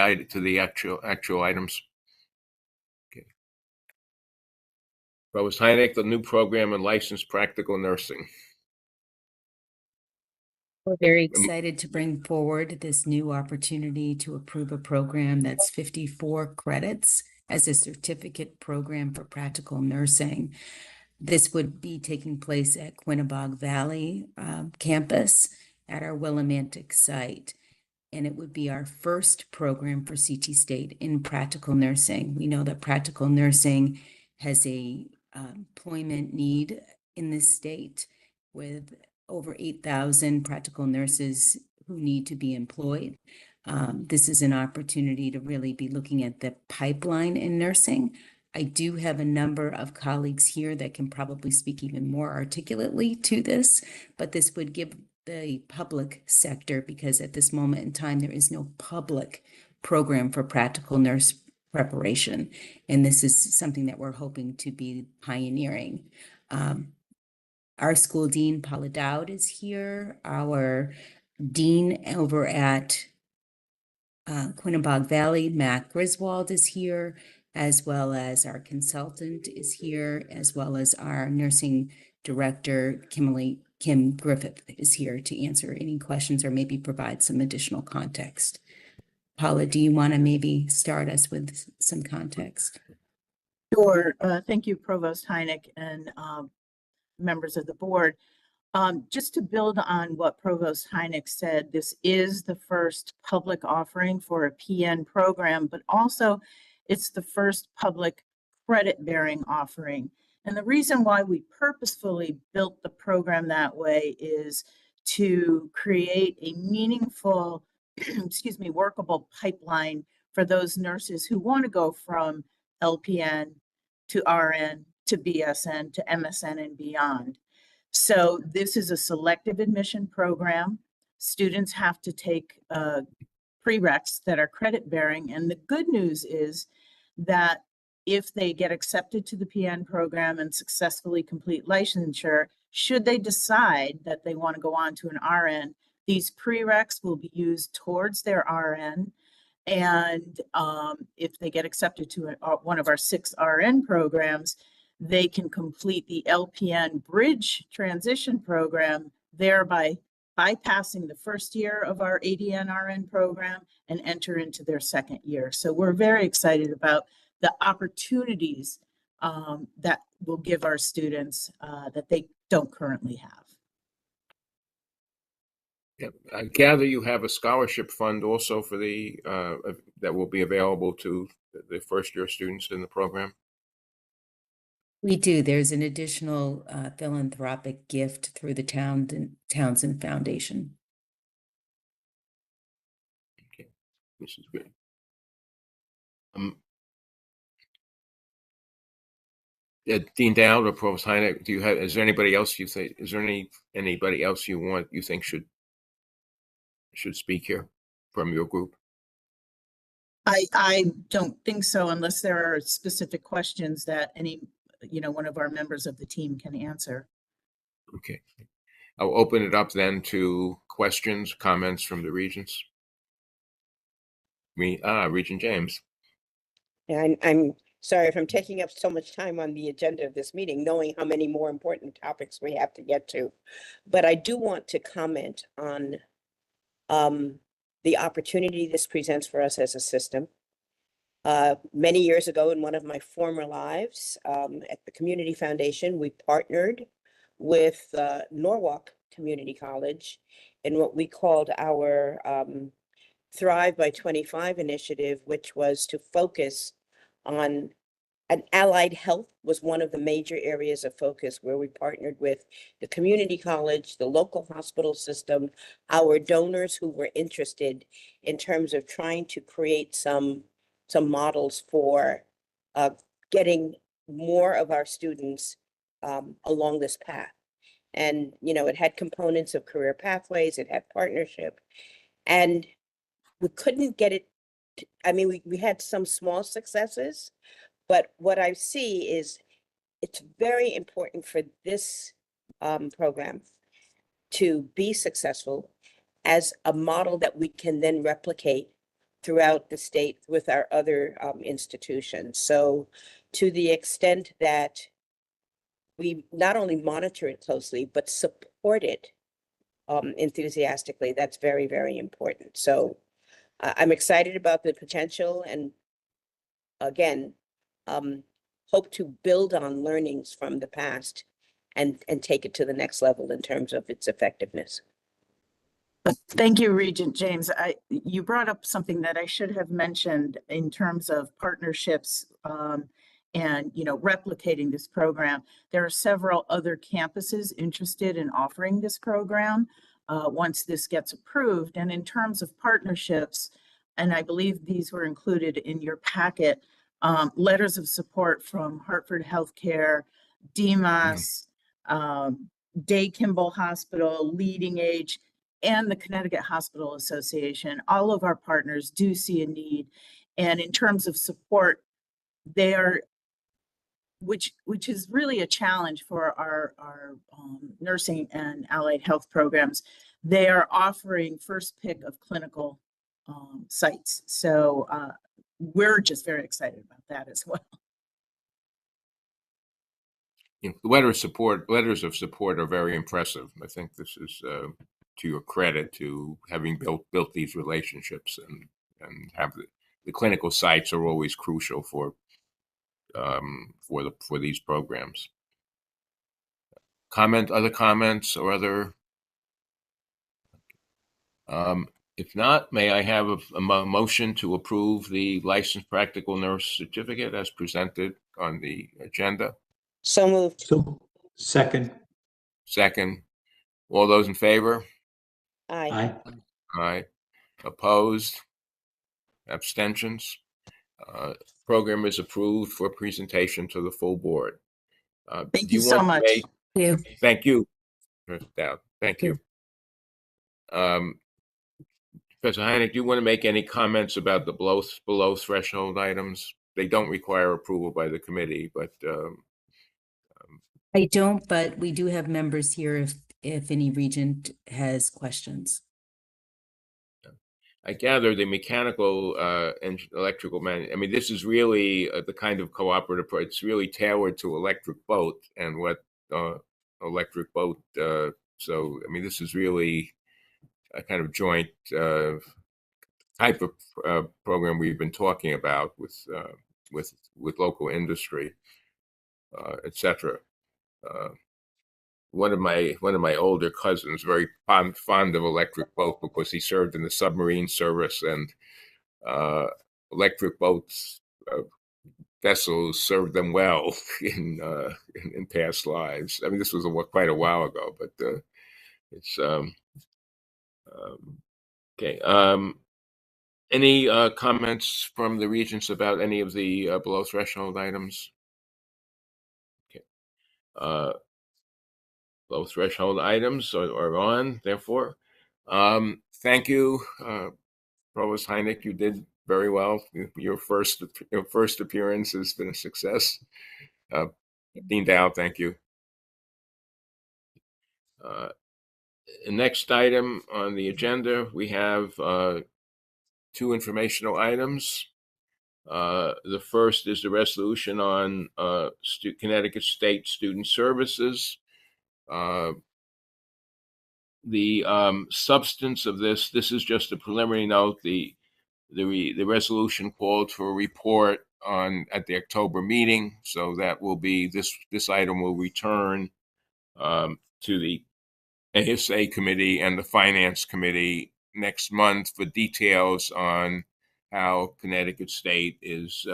actual items? Okay. Provost Heineck, the new program in licensed practical nursing. We're very excited to bring forward this new opportunity to approve a program that's 54 credits as a certificate program for practical nursing. This would be taking place at Quinebaug Valley campus at our Willimantic site. And it would be our first program for CT State in practical nursing. We know that practical nursing has a employment need in this state with over 8,000 practical nurses who need to be employed. This is an opportunity to really be looking at the pipeline in nursing. I do have a number of colleagues here that can probably speak even more articulately to this, but this would give the public sector, because at this moment in time, there is no public program for practical nurse preparation. And this is something that we're hoping to be pioneering. Our school dean, Paula Dowd, is here. Our dean over at Quinebaug Valley, Matt Griswold, is here, as well as our consultant is here, as well as our nursing director, Kim Griffith, is here to answer any questions or maybe provide some additional context. Paula, do you want to maybe start us with some context? Sure. Thank you, Provost Heineck and members of the board. Just to build on what Provost Heineck said, this is the first public offering for a PN program, but also it's the first public credit-bearing offering. And the reason why we purposefully built the program that way is to create a meaningful, workable pipeline for those nurses who want to go from LPN to RN to BSN to MSN and beyond. So this is a selective admission program. Students have to take prereqs that are credit bearing. And the good news is that if they get accepted to the PN program and successfully complete licensure, should they decide that they want to go on to an RN, these prereqs will be used towards their RN. And if they get accepted to one of our 6 RN programs, they can complete the LPN Bridge Transition Program, thereby bypassing the first year of our ADN RN program and enter into their second year. So we're very excited about the opportunities that will give our students that they don't currently have. Yep. I gather you have a scholarship fund also for the that will be available to the first-year students in the program. We do. There's an additional philanthropic gift through the Townsend Foundation. Okay, this is good. Dean Dowd or Provost Heineck, is there anybody else you think, anybody else you think should speak here from your group? I don't think so unless there are specific questions that any, one of our members of the team can answer. Okay. I'll open it up then to questions, comments from the regents. Regent James. And I'm sorry if I'm taking up so much time on the agenda of this meeting, knowing how many more important topics we have to get to. But I do want to comment on the opportunity this presents for us as a system. Many years ago, in one of my former lives, at the Community Foundation, we partnered with Norwalk Community College in what we called our Thrive by 25 initiative, which was to focus on allied health was one of the major areas of focus, where we partnered with the community college, the local hospital system, our donors who were interested in terms of trying to create some models for getting more of our students along this path. And, it had components of career pathways, it had partnership, and we couldn't get it. We had some small successes, but what I see is it's very important for this program to be successful as a model that we can then replicate throughout the state with our other institutions. So to the extent that we not only monitor it closely, but support it enthusiastically, that's very, very important. So I'm excited about the potential, and again, hope to build on learnings from the past and take it to the next level in terms of its effectiveness. Thank you, Regent James. You brought up something that I should have mentioned in terms of partnerships and replicating this program. There are several other campuses interested in offering this program once this gets approved. And in terms of partnerships, and I believe these were included in your packet, letters of support from Hartford Healthcare, DMAS, Day Kimball Hospital, Leading Age, and the Connecticut Hospital Association. All of our partners do see a need. And in terms of support, they are, which is really a challenge for our nursing and allied health programs, they are offering first pick of clinical sites. So we're just very excited about that as well. Letters of support are very impressive. I think this is to your credit, to having built these relationships, and have the clinical sites are always crucial for these programs. Other comments or other? If not, may I have a motion to approve the licensed practical nurse certificate as presented on the agenda? So moved. So, second. All those in favor? Aye. Aye. Opposed? Abstentions? Program is approved for presentation to the full board. Thank you so much. Thank you, Mr. Dowd. Thank you. Professor Heineck, do you want to make any comments about the below threshold items? They don't require approval by the committee, but I don't, but we do have members here if any regent has questions. I gather the mechanical and electrical this is really the kind of cooperative. It's really tailored to electric boat and what electric boat. So this is really a kind of joint type of program we've been talking about with local industry, etc. One of my older cousins, very fond of electric boat because he served in the submarine service, and electric boats vessels served them well in past lives. This was quite a while ago, but it's okay. Any comments from the regents about any of the below threshold items? Low threshold items are on, therefore. Thank you, Provost Heineck. You did very well. Your first appearance has been a success. Dean Dow, thank you. The next item on the agenda, we have two informational items. The first is the resolution on Connecticut State Student Services. The substance of this is just a preliminary note. The resolution called for a report at the October meeting, so that will be this item will return to the ASA committee and the finance committee next month for details on how Connecticut State is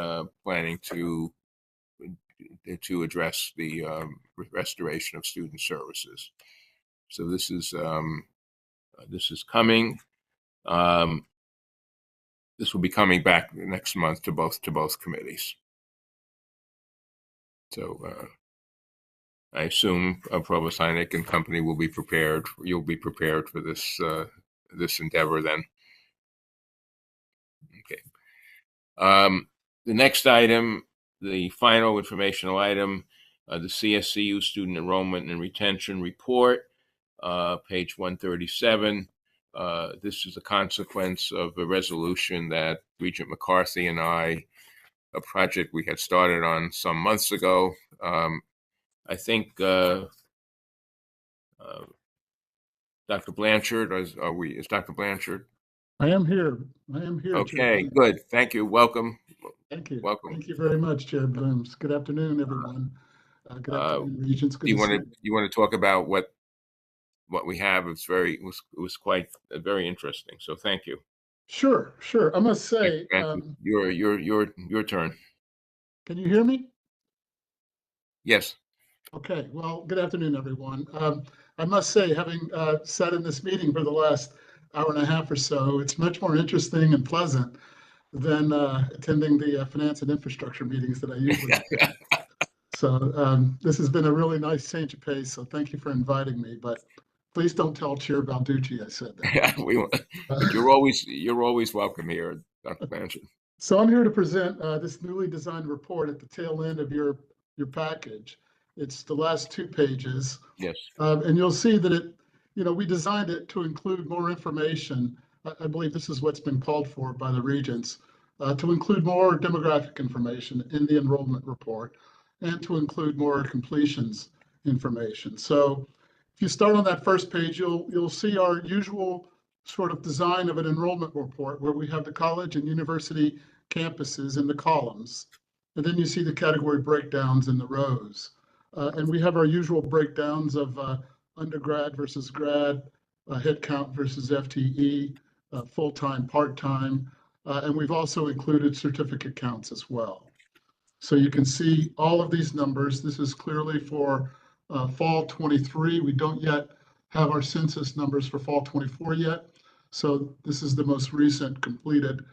planning to address the restoration of student services. So this is coming. This will be coming back next month to both committees. So I assume Provost Heineck and company will be prepared. You'll be prepared for this endeavor then. Okay. The next item, the final informational item, the CSCU Student Enrollment and Retention Report, page 137. This is a consequence of a resolution that Regent McCarthy and I, a project we had started on some months ago. I think Dr. Blanchard, is Dr. Blanchard? I am here. Okay, Chair. good. Thank you. Welcome. Thank you. Welcome. Thank you very much, Chair Blooms. Good afternoon, everyone. Good afternoon, Regents. Good You to see want to talk about what we have? It was quite very interesting. So thank you. Sure. I must say, your turn. Can you hear me? Yes. Okay. Well, good afternoon, everyone. I must say, having sat in this meeting for the last hour and a half or so, it's much more interesting and pleasant than attending the finance and infrastructure meetings that I usually attend. So this has been a really nice change of pace. So thank you for inviting me. But please don't tell Chair Balducci I said that. But you're always welcome here, Dr. Blanchard. So I'm here to present this newly designed report at the tail end of your package. It's the last 2 pages. Yes. And you'll see that we designed it to include more information. I believe this is what's been called for by the regents, to include more demographic information in the enrollment report and to include more completions information. So if you start on that first page, you'll see our usual sort of design of an enrollment report where we have the college and university campuses in the columns. And then you see the category breakdowns in the rows. And we have our usual breakdowns of undergrad versus grad, headcount versus FTE, full-time, part-time. And we've also included certificate counts as well. So you can see all of these numbers. This is clearly for fall 23. We don't yet have our census numbers for fall 24 yet. So this is the most recent completed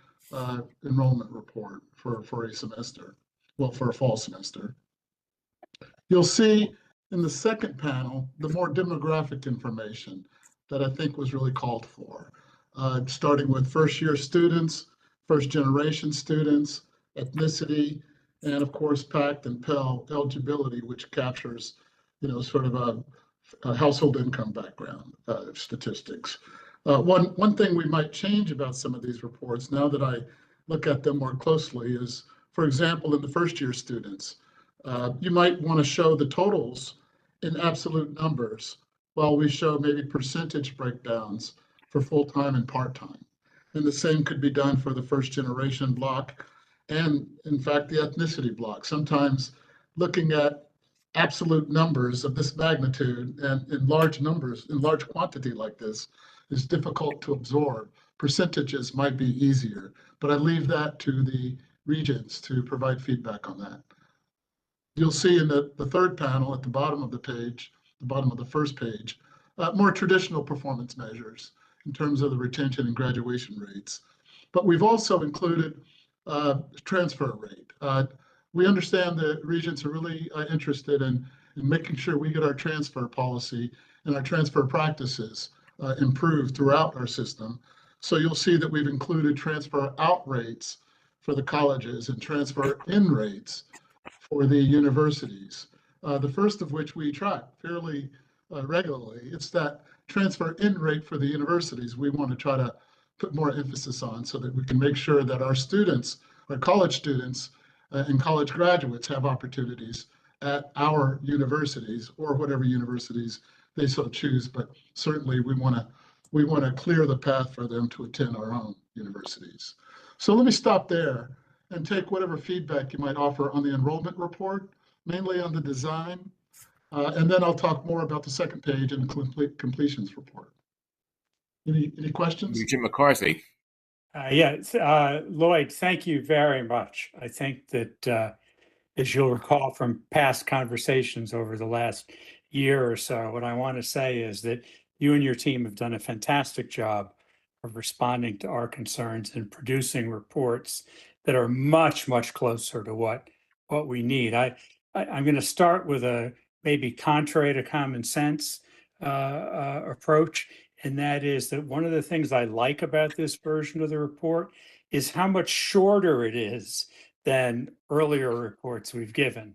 enrollment report for a semester, well, for a fall semester. You'll see in the second panel, the more demographic information that I think was really called for, starting with first-year students, first-generation students, ethnicity, and of course, PACT and Pell eligibility, which captures, sort of a household income background statistics. One thing we might change about some of these reports now that I look at them more closely is, for example, in the first-year students, you might want to show the totals in absolute numbers while we show maybe percentage breakdowns for full-time and part-time. And the same could be done for the first-generation block and, in fact, the ethnicity block. Sometimes looking at absolute numbers of this magnitude and in large numbers, in large quantity like this, is difficult to absorb. Percentages might be easier, but I leave that to the regents to provide feedback on that. You'll see in the third panel at the bottom of the page, the bottom of the first page, more traditional performance measures in terms of the retention and graduation rates. But we've also included transfer rate. We understand that regents are really interested in and making sure we get our transfer policy and our transfer practices improved throughout our system. So you'll see that we've included transfer out rates for the colleges and transfer in rates for the universities. The first of which we track fairly regularly. It's that transfer in rate for the universities we want to try to put more emphasis on so that we can make sure that our students, our college students and college graduates have opportunities at our universities or whatever universities they so choose. But certainly we want to clear the path for them to attend our own universities. So let me stop there and take whatever feedback you might offer on the enrollment report, mainly on the design, and then I'll talk more about the second page and the completions report. Any questions? Regent McCarthy. Lloyd, thank you very much. I think that as you'll recall from past conversations over the last year or so, what I want to say is that you and your team have done a fantastic job of responding to our concerns and producing reports that are much, much closer to what we need. I'm going to start with a maybe contrary to common sense approach, and that is that one of the things I like about this version of the report is how much shorter it is than earlier reports we've given.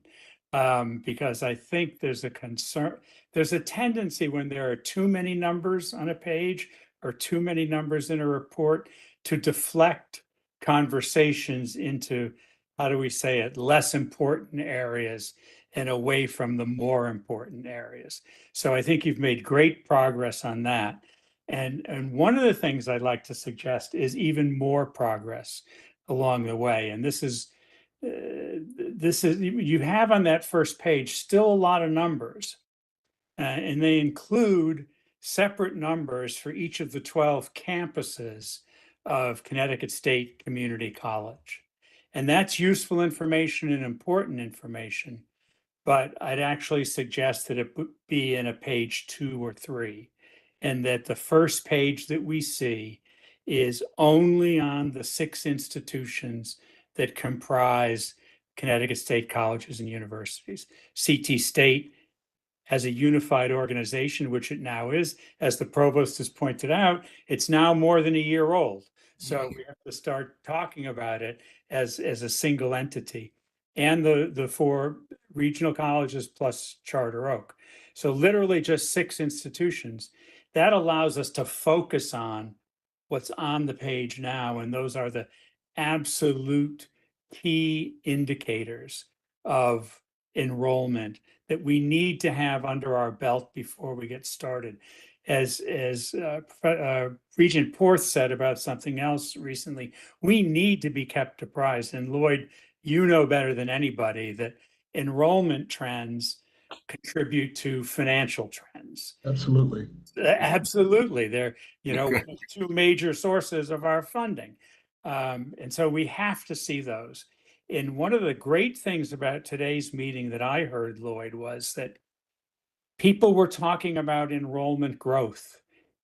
Because I think there's a tendency when there are too many numbers on a page or too many numbers in a report to deflect conversations into, how do we say it, less important areas and away from the more important areas. So I think you've made great progress on that. And one of the things I'd like to suggest is even more progress along the way. And this is you have on that first page still a lot of numbers, and they include separate numbers for each of the 12 campuses of Connecticut State Community College. And that's useful information and important information, but I'd actually suggest that it be in a page 2 or 3, and that the first page that we see is only on the 6 institutions that comprise Connecticut State colleges and universities. CT State as a unified organization, which it now is, as the provost has pointed out, it's now more than a year old. So we have to start talking about it as a single entity, and the 4 regional colleges plus Charter Oak. So literally just 6 institutions. That allows us to focus on what's on the page now, and those are the absolute key indicators of enrollment that we need to have under our belt before we get started. As Regent Porth said about something else recently, we need to be kept apprised. And Lloyd, you know better than anybody that enrollment trends contribute to financial trends. Absolutely. Absolutely. They're, 2 major sources of our funding. And so we have to see those. And one of the great things about today's meeting that I heard, Lloyd, was that people were talking about enrollment growth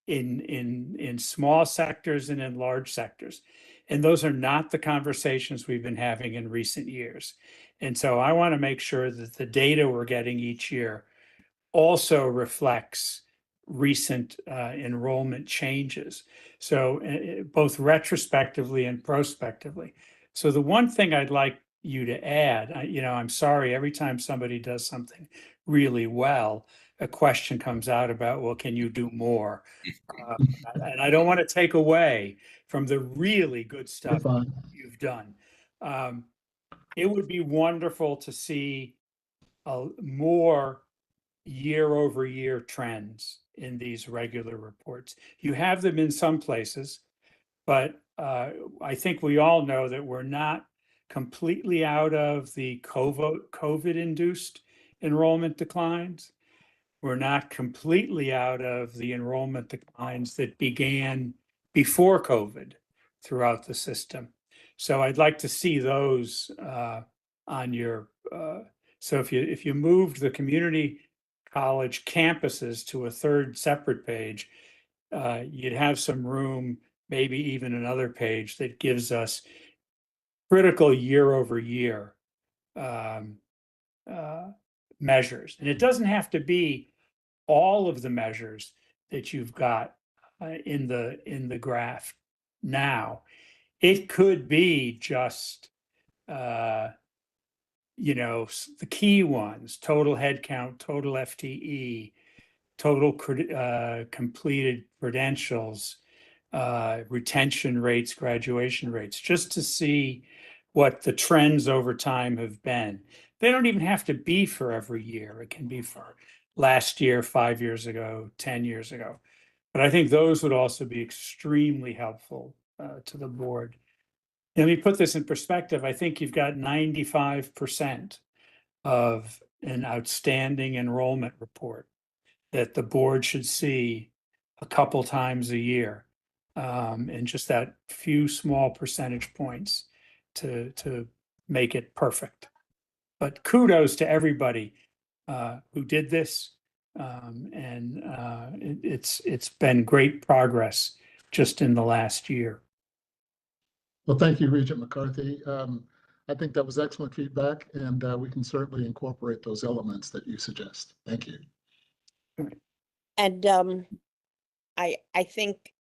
in small sectors and in large sectors. And those are not the conversations we've been having in recent years. And so I want to make sure that the data we're getting each year also reflects recent enrollment changes. So both retrospectively and prospectively. So the one thing I'd like you to add, I'm sorry, every time somebody does something really well, a question comes out about, well, can you do more? And I don't want to take away from the really good stuff you've done. It would be wonderful to see more year-over-year trends in these regular reports. You have them in some places, but I think we all know that we're not completely out of the COVID-induced enrollment declines. We're not completely out of the enrollment declines that began before COVID throughout the system. So I'd like to see those on your, so if you moved the community college campuses to a 3rd separate page, you'd have some room, maybe even another page that gives us critical year over year measures. And it doesn't have to be all of the measures that you've got in the graph now. It could be just you know, the key ones: total headcount, total FTE, total completed credentials, retention rates, graduation rates, just to see what the trends over time have been. They don't even have to be for every year. It can be for last year, 5 years ago, 10 years ago. But I think those would also be extremely helpful to the board. Let me put this in perspective. I think you've got 95% of an outstanding enrollment report that the board should see a couple times a year, and just that few small percentage points to make it perfect. But kudos to everybody who did this, and it's been great progress just in the last year. Well, thank you, Regent McCarthy. I think that was excellent feedback, and we can certainly incorporate those elements that you suggest. Thank you. And I think,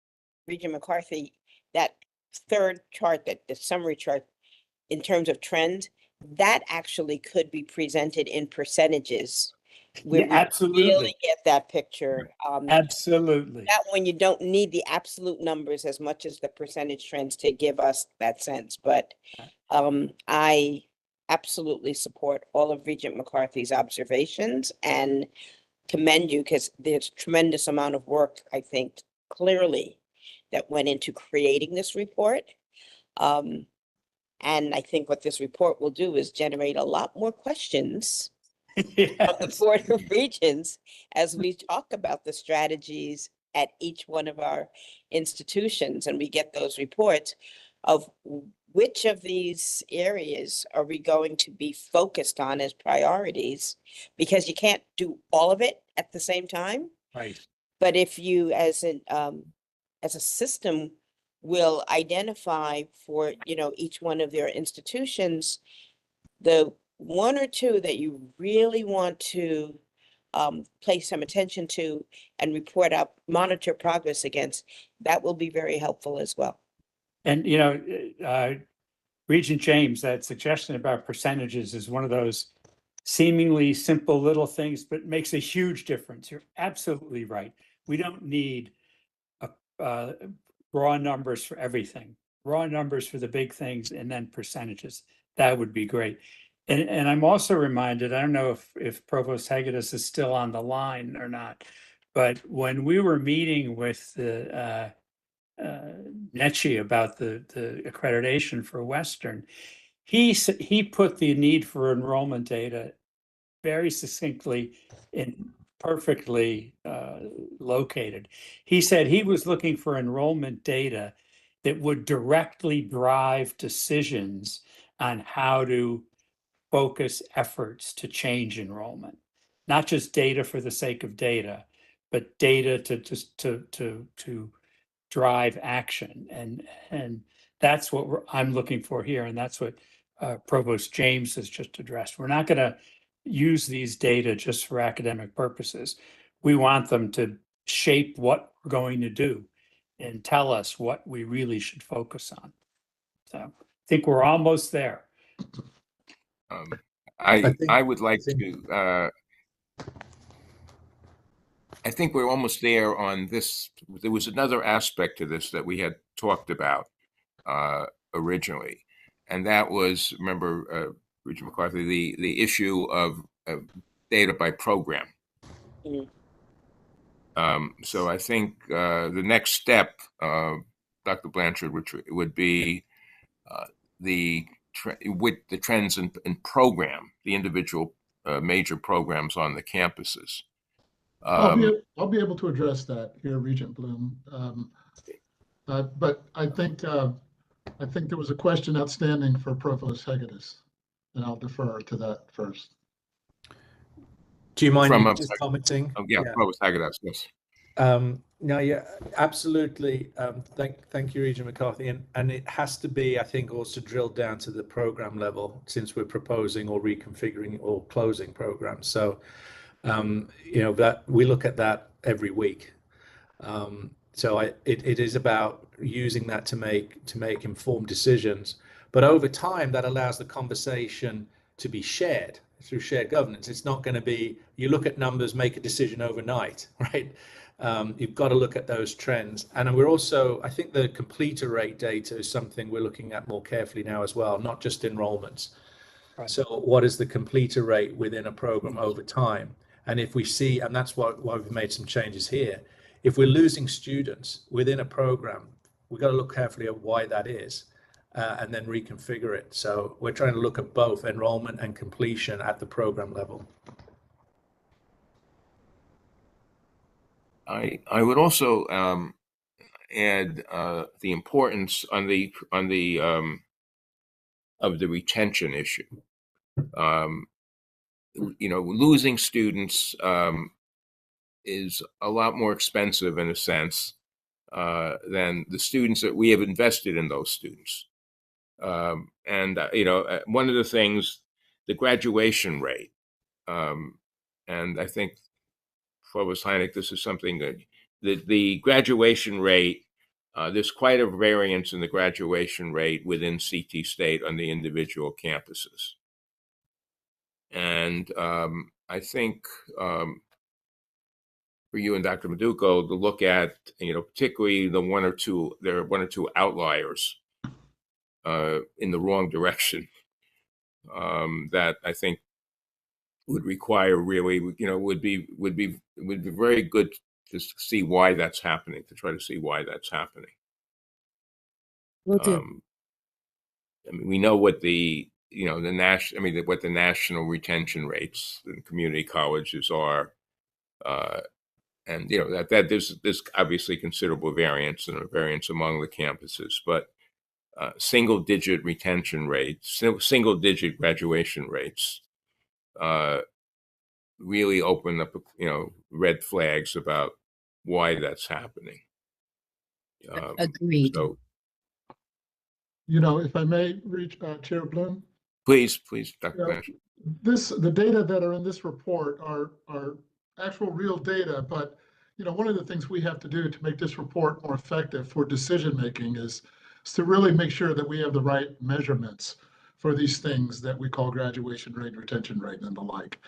Regent McCarthy, that third chart, that the summary chart in terms of trends, that actually could be presented in percentages. Yeah, absolutely. Really get that picture. Absolutely. That one, you don't need the absolute numbers as much as the percentage trends to give us that sense. But I absolutely support all of Regent McCarthy's observations and commend you, because there's tremendous amount of work, I think, clearly, that went into creating this report. And I think what this report will do is generate a lot more questions Yes. from the Board of Regents as we talk about the strategies at each one of our institutions, and we get those reports of which of these areas are we going to be focused on as priorities, because you can't do all of it at the same time. Right. But if you, as a system, will identify for, each one of their institutions, the one or two that you really want to pay some attention to and report out, monitor progress against, that will be very helpful as well. And, Regent James, that suggestion about percentages is one of those seemingly simple little things, but makes a huge difference. You're absolutely right. We don't need raw numbers for everything, raw numbers for the big things, and then percentages. That would be great. And I'm also reminded, I don't know if Provost Hegedus is still on the line or not, but when we were meeting with the NECHI about the accreditation for Western, he put the need for enrollment data very succinctly and perfectly located. He said he was looking for enrollment data that would directly drive decisions on how to focus efforts to change enrollment, not just data for the sake of data, but data to drive action. And that's what I'm looking for here. And that's what Provost James has just addressed. We're not going to use these data just for academic purposes. We want them to shape what we're going to do and tell us what we really should focus on. So I think we're almost there. I would like to, I think we're almost there on this. There was another aspect to this that we had talked about originally, and that was, remember, Regent McCarthy, the issue of data by program. So I think the next step, Dr. Blanchard, would be with the trends in program, the individual major programs on the campuses. I'll be able to address that here, Regent Bloom. But I think there was a question outstanding for Provost Hegedus, and I'll defer to that first. Do you mind just commenting? Yeah, Provost Hegedus, yes. No, yeah, absolutely. Thank you, Regent McCarthy. And it has to be, I think, also drilled down to the program level, since we're proposing or reconfiguring or closing programs. So, that we look at that every week. So it is about using that to make informed decisions. But over time, that allows the conversation to be shared through shared governance. It's not going to be, you look at numbers, make a decision overnight, right? You've got to look at those trends. And we're also, I think the completer rate data is something we're looking at more carefully now as well, not just enrollments. Right. So what is the completer rate within a program over time? And if we see, and that's why we've made some changes here, if we're losing students within a program, we've got to look carefully at why that is, and then reconfigure it. So we're trying to look at both enrollment and completion at the program level. I would also add the importance of the retention issue. Losing students is a lot more expensive in a sense than the students that we have invested in those students. One of the things, the graduation rate, and I think Provost Heineck, this is something that the graduation rate, there's quite a variance in the graduation rate within CT State on the individual campuses. And I think for you and Dr. Meduco to look at, particularly there are one or two outliers in the wrong direction that I think would require really, would be very good to see why that's happening, to try to see why that's happening. Will do. We know what what the national retention rates in community colleges are, and that there's obviously considerable variance and a variance among the campuses, but single-digit retention rates, single-digit graduation rates, really open up, red flags about why that's happening. Agreed. So, if I may reach Chair Bloom. Please, Dr. Nash. The data that are in this report are actual real data, but one of the things we have to do to make this report more effective for decision making is to really make sure that we have the right measurements for these things that we call graduation rate, retention rate, and the like.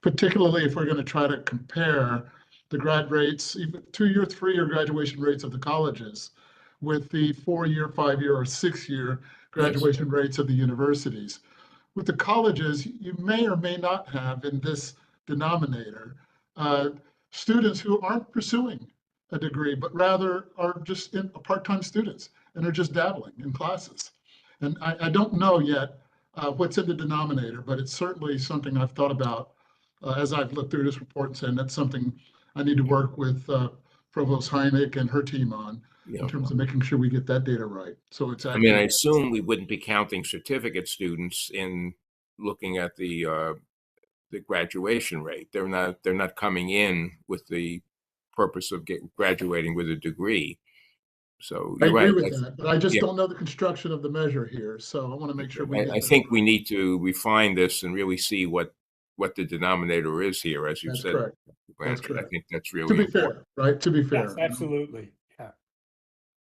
Particularly if we're going to try to compare the grad rates, even 2-year, 3-year graduation rates of the colleges with the 4-year, 5-year, or 6-year graduation rates of the universities. With the colleges, you may or may not have in this denominator students who aren't pursuing a degree, but rather are just part-time students and are just dabbling in classes. And I don't know yet what's in the denominator, but it's certainly something I've thought about as I've looked through this report and saying that's something I need to work with Provost Heineck and her team on in terms of making sure we get that data right. So it's accurate. I assume we wouldn't be counting certificate students in looking at the graduation rate. They're not coming in with the purpose of graduating with a degree. So I you're agree right. with that, but I just don't know the construction of the measure here. So I want to make sure we get I think we need to refine this and really see what the denominator is here, as you said. Correct. That's correct. I think that's really to be important. fair, right? To be fair. Yes, absolutely. Yeah.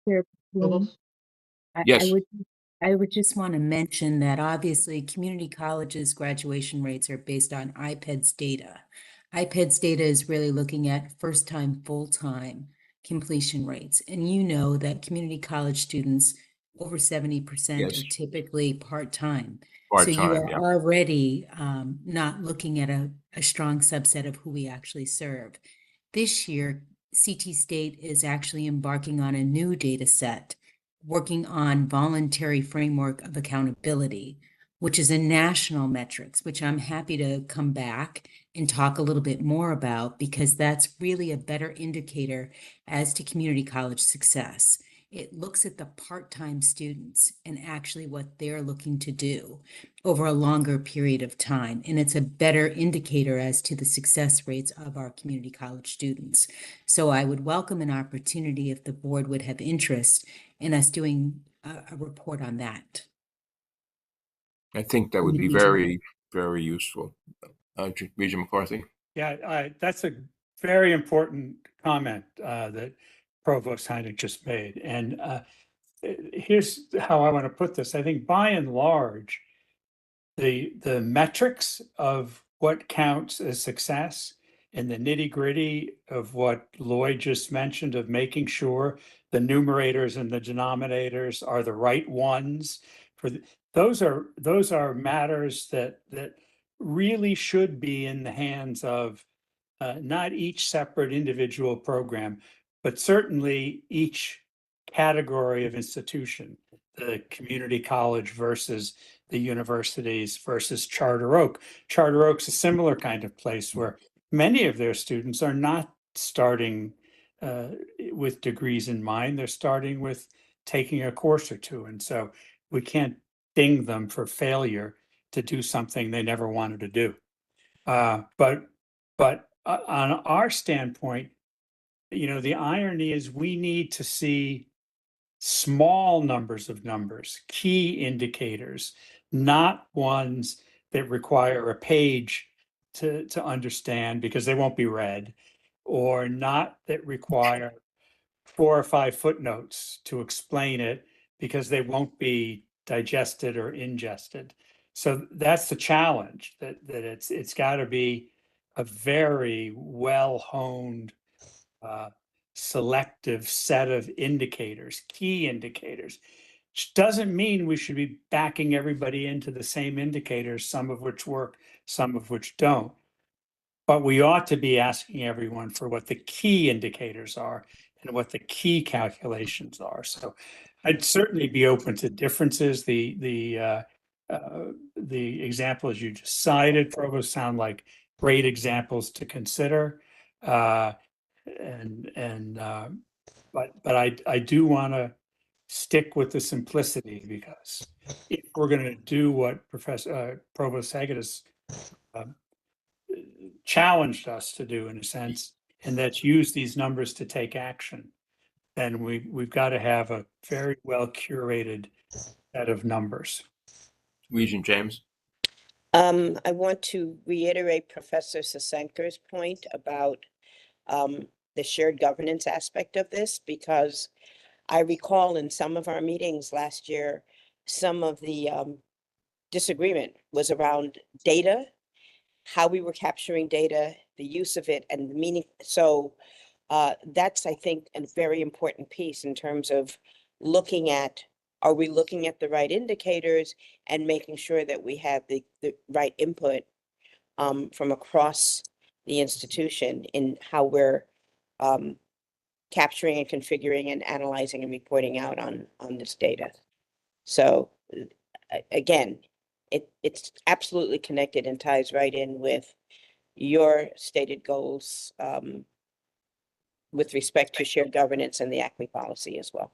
Chair Bloom, Yes. I would just want to mention that obviously community colleges graduation rates are based on IPEDS data. IPEDS data is really looking at first-time, full-time completion rates. And you know that community college students, over 70% are typically part-time. So you are already not looking at a strong subset of who we actually serve. This year, CT State is actually embarking on a new data set, working on voluntary framework of accountability, which is a national metrics, which I'm happy to come back and talk a little bit more about, because that's really a better indicator as to community college success. It looks at the part-time students and actually what they're looking to do over a longer period of time. And it's a better indicator as to the success rates of our community college students. So I would welcome an opportunity if the board would have interest in us doing a report on that. I think that would be very, very useful. Regent McCarthy? Yeah, that's a very important comment that Provost Heineck just made. And here's how I want to put this. I think by and large, the metrics of what counts as success and the nitty-gritty of what Lloyd just mentioned of making sure the numerators and the denominators are the right ones for those are matters that really should be in the hands of not each separate individual program, but certainly each category of institution, the community college versus the universities versus Charter Oak. Charter Oak's a similar kind of place where many of their students are not starting with degrees in mind. They're starting with taking a course or two. And so we can't ding them for failure to do something they never wanted to do. But on our standpoint, the irony is we need to see small numbers of numbers, key indicators, not ones that require a page to understand because they won't be read, or not that require 4 or 5 footnotes to explain it because they won't be digested or ingested. So that's the challenge, that it's got to be a very well-honed selective set of indicators, key indicators, which doesn't mean we should be backing everybody into the same indicators, some of which work, some of which don't. But we ought to be asking everyone for what the key indicators are and what the key calculations are. So I'd certainly be open to differences. The examples you just cited, Provost, sound like great examples to consider. But I do want to stick with the simplicity, because if we're going to do what Provost Hagedis challenged us to do, in a sense, and that's use these numbers to take action, then we've got to have a very well curated set of numbers. Regent James? I want to reiterate Professor Sasenkar's point about the shared governance aspect of this, because I recall in some of our meetings last year, some of the disagreement was around data, how we were capturing data, the use of it, and the meaning. So that's, I think, a very important piece in terms of looking at, are we looking at the right indicators and making sure that we have the right input from across the institution in how we're capturing and configuring and analyzing and reporting out on this data. So again, it's absolutely connected and ties right in with your stated goals with respect to shared governance and the ACME policy as well.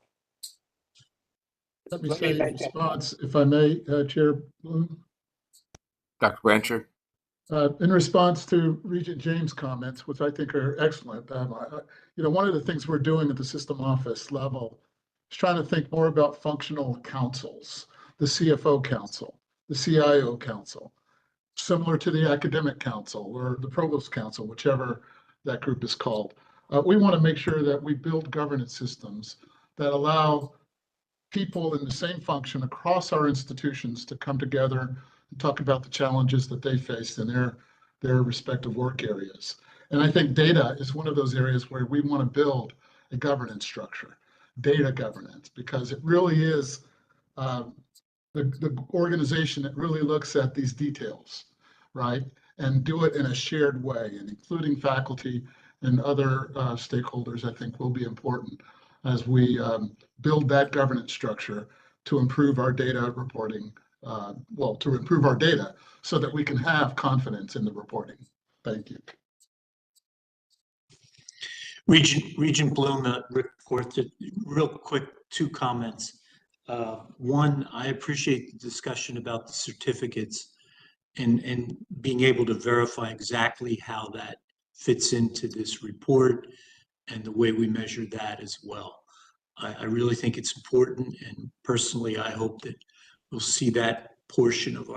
Let me say in response, if I may, Chair Bloom. Dr. Blanchard? In response to Regent James' comments, which I think are excellent, one of the things we're doing at the system office level is trying to think more about functional councils, the CFO council, the CIO council, similar to the academic council or the provost council, whichever that group is called. We want to make sure that we build governance systems that allow people in the same function across our institutions to come together and talk about the challenges that they face in their respective work areas. And I think data is one of those areas where we want to build a governance structure, data governance, because it really is the organization that really looks at these details, right? And do it in a shared way, and including faculty and other stakeholders, I think will be important as we build that governance structure to improve our data reporting, to improve our data so that we can have confidence in the reporting. Thank you. Regent Bloom, support it. Real quick, two comments. One, I appreciate the discussion about the certificates and being able to verify exactly how that fits into this report and the way we measure that as well. I really think it's important, and personally, I hope that we'll see that portion of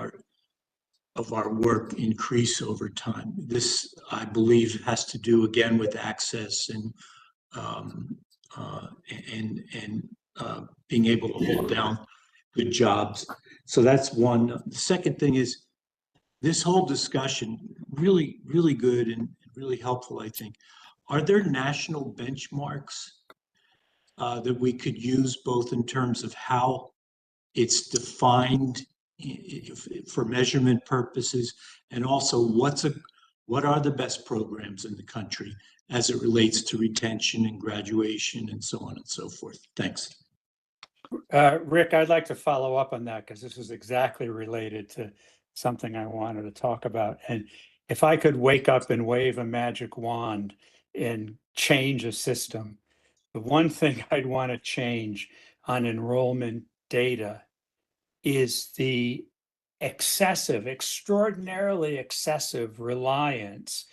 our work increase over time. This, I believe, has to do again with access and being able to hold down good jobs. So that's one. The second thing is this whole discussion, really, really good and really helpful, I think. Are there national benchmarks that we could use both in terms of how it's defined for measurement purposes, and also what are the best programs in the country as it relates to retention and graduation and so on and so forth? Thanks. Rick, I'd like to follow up on that because this is exactly related to something I wanted to talk about. And if I could wake up and wave a magic wand and change a system, the one thing I'd want to change on enrollment data is the extraordinarily excessive reliance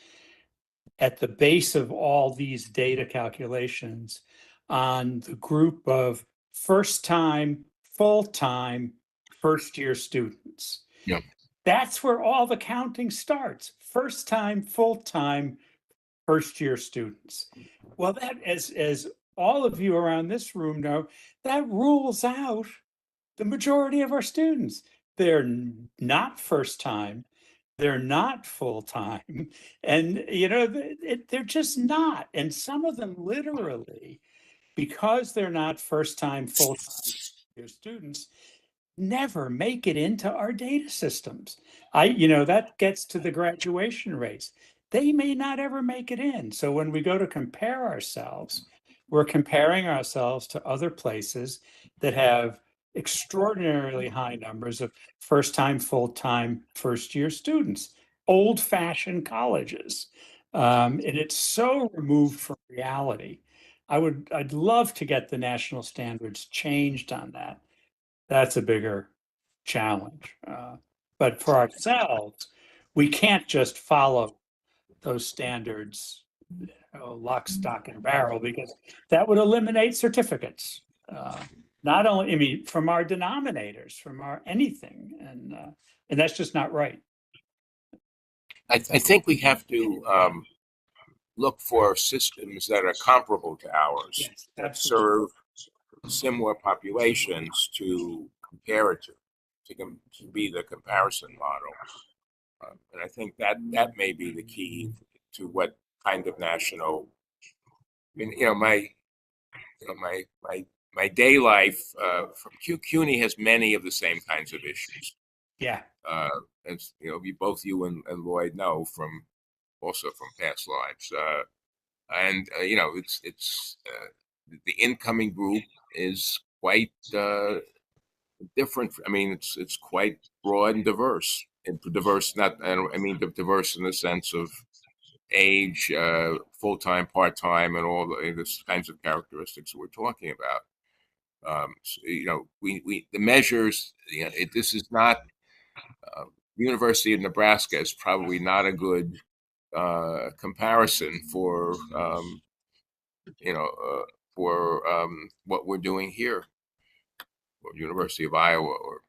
at the base of all these data calculations on the group of first-time, full-time, first-year students. Yep. That's where all the counting starts. First-time, full-time, first-year students. Well, that, as all of you around this room know, that rules out the majority of our students. They're not first-time, they're not full-time, and they're just not. And some of them literally, because they're not first-time, full-time students, never make it into our data systems. That gets to the graduation rates. They may not ever make it in. So when we go to compare ourselves, we're comparing ourselves to other places that have extraordinarily high numbers of first-time, full-time, first-year students, old-fashioned colleges. And it's so removed from reality. I'd love to get the national standards changed on that. That's a bigger challenge. But for ourselves, we can't just follow those standards lock, stock, and barrel, because that would eliminate certificates. Not only, I mean, from our denominators, from our anything, and that's just not right. I think we have to look for systems that are comparable to ours, Yes, that serve similar populations to compare it to be the comparison model. And I think that may be the key to what kind of national. I mean, my day life from CUNY has many of the same kinds of issues. Yeah. As both you and Lloyd know from past lives. It's the incoming group is quite different. I mean, it's quite broad and diverse. And diverse, I mean diverse in the sense of age, full-time, part-time, and all the kinds of characteristics that we're talking about. The measures. This is not. University of Nebraska is probably not a good comparison for what we're doing here, or University of Iowa, or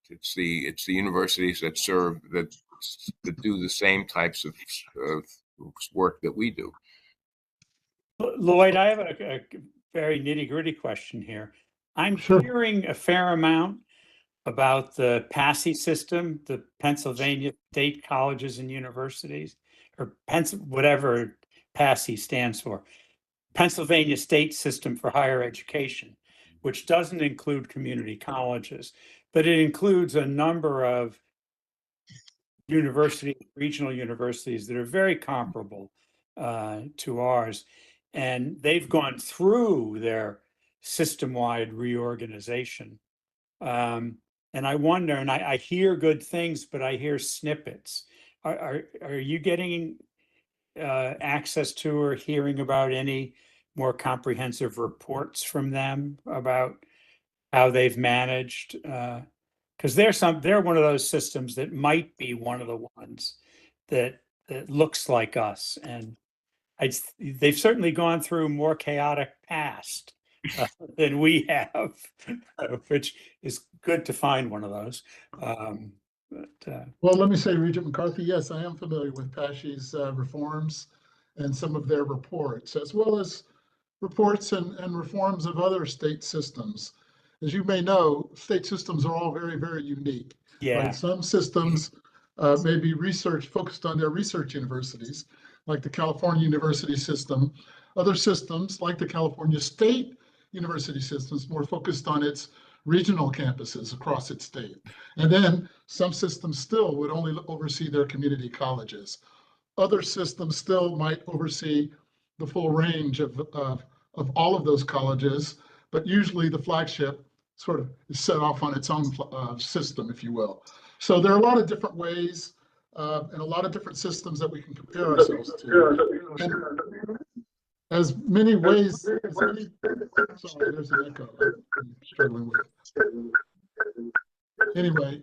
it's the universities that do the same types of work that we do. Lloyd, I have a very nitty-gritty question here. I'm hearing a fair amount about the PASI system, the Pennsylvania State Colleges and Universities, or whatever PASI stands for, Pennsylvania State System for Higher Education, which doesn't include community colleges, but it includes a number of regional universities that are very comparable to ours. And they've gone through their system-wide reorganization. And I wonder, and I hear good things, but I hear snippets. Are you getting access to or hearing about any more comprehensive reports from them about how they've managed? Because they're one of those systems that might be one of the ones that looks like us, and they've certainly gone through more chaotic past than we have, which is good to find one of those. Well, let me say, Regent McCarthy, yes, I am familiar with PASHE's reforms and some of their reports, as well as reports and reforms of other state systems. As you may know, state systems are all very, very unique. Yeah. Right? Some systems may be focused on their research universities, like the California University system. Other systems, like the California State University systems, more focused on its regional campuses across its state. And then some systems still would only oversee their community colleges. Other systems still might oversee the full range of all of those colleges, but usually the flagship sort of is set off on its own system, if you will. So there are a lot of different ways and a lot of different systems that we can compare ourselves to. And as many ways, sorry, there's an echo I'm struggling with. Anyway.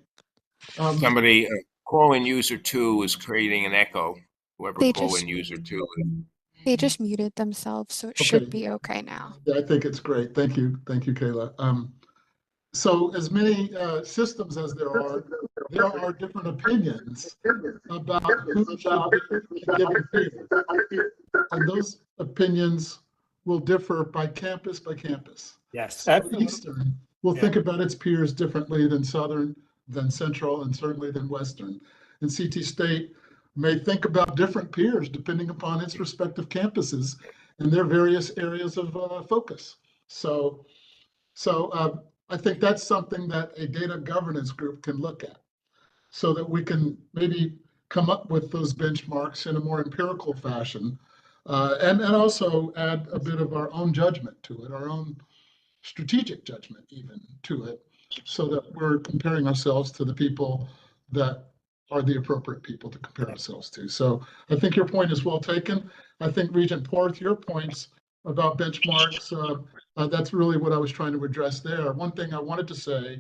Somebody, call-in user 2 is creating an echo. Whoever They call-in just- user 2 is. They just muted themselves, so it should be okay now. Yeah, I think it's great. Thank you, Kayla. So as many systems as there are different opinions about who should be a given peer. And those opinions will differ by campus by campus. Yes. So Eastern will think about its peers differently than Southern, than Central, and certainly than Western. And CT State may think about different peers depending upon its respective campuses and their various areas of focus. So I think that's something that a data governance group can look at so that we can maybe come up with those benchmarks in a more empirical fashion and also add a bit of our own judgment to it, our own strategic judgment even to it, so that we're comparing ourselves to the people that are the appropriate people to compare ourselves to. So I think your point is well taken. I think Regent Porth, your points about benchmarks, that's really what I was trying to address there. One thing I wanted to say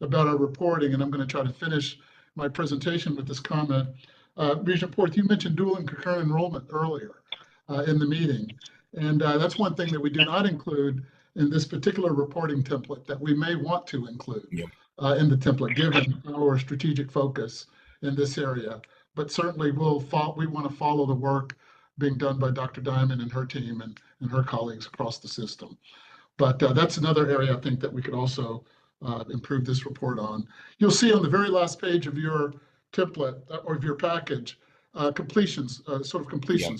about our reporting, and I'm going to try to finish my presentation with this comment. Regent Porth, you mentioned dual and concurrent enrollment earlier in the meeting. And that's one thing that we do not include in this particular reporting template that we may want to include in the template, given our strategic focus in this area. But certainly we want to follow the work being done by Dr. Diamond and her team and her colleagues across the system. But that's another area I think that we could also improve this report on. You'll see on the very last page of your template or of your package, completions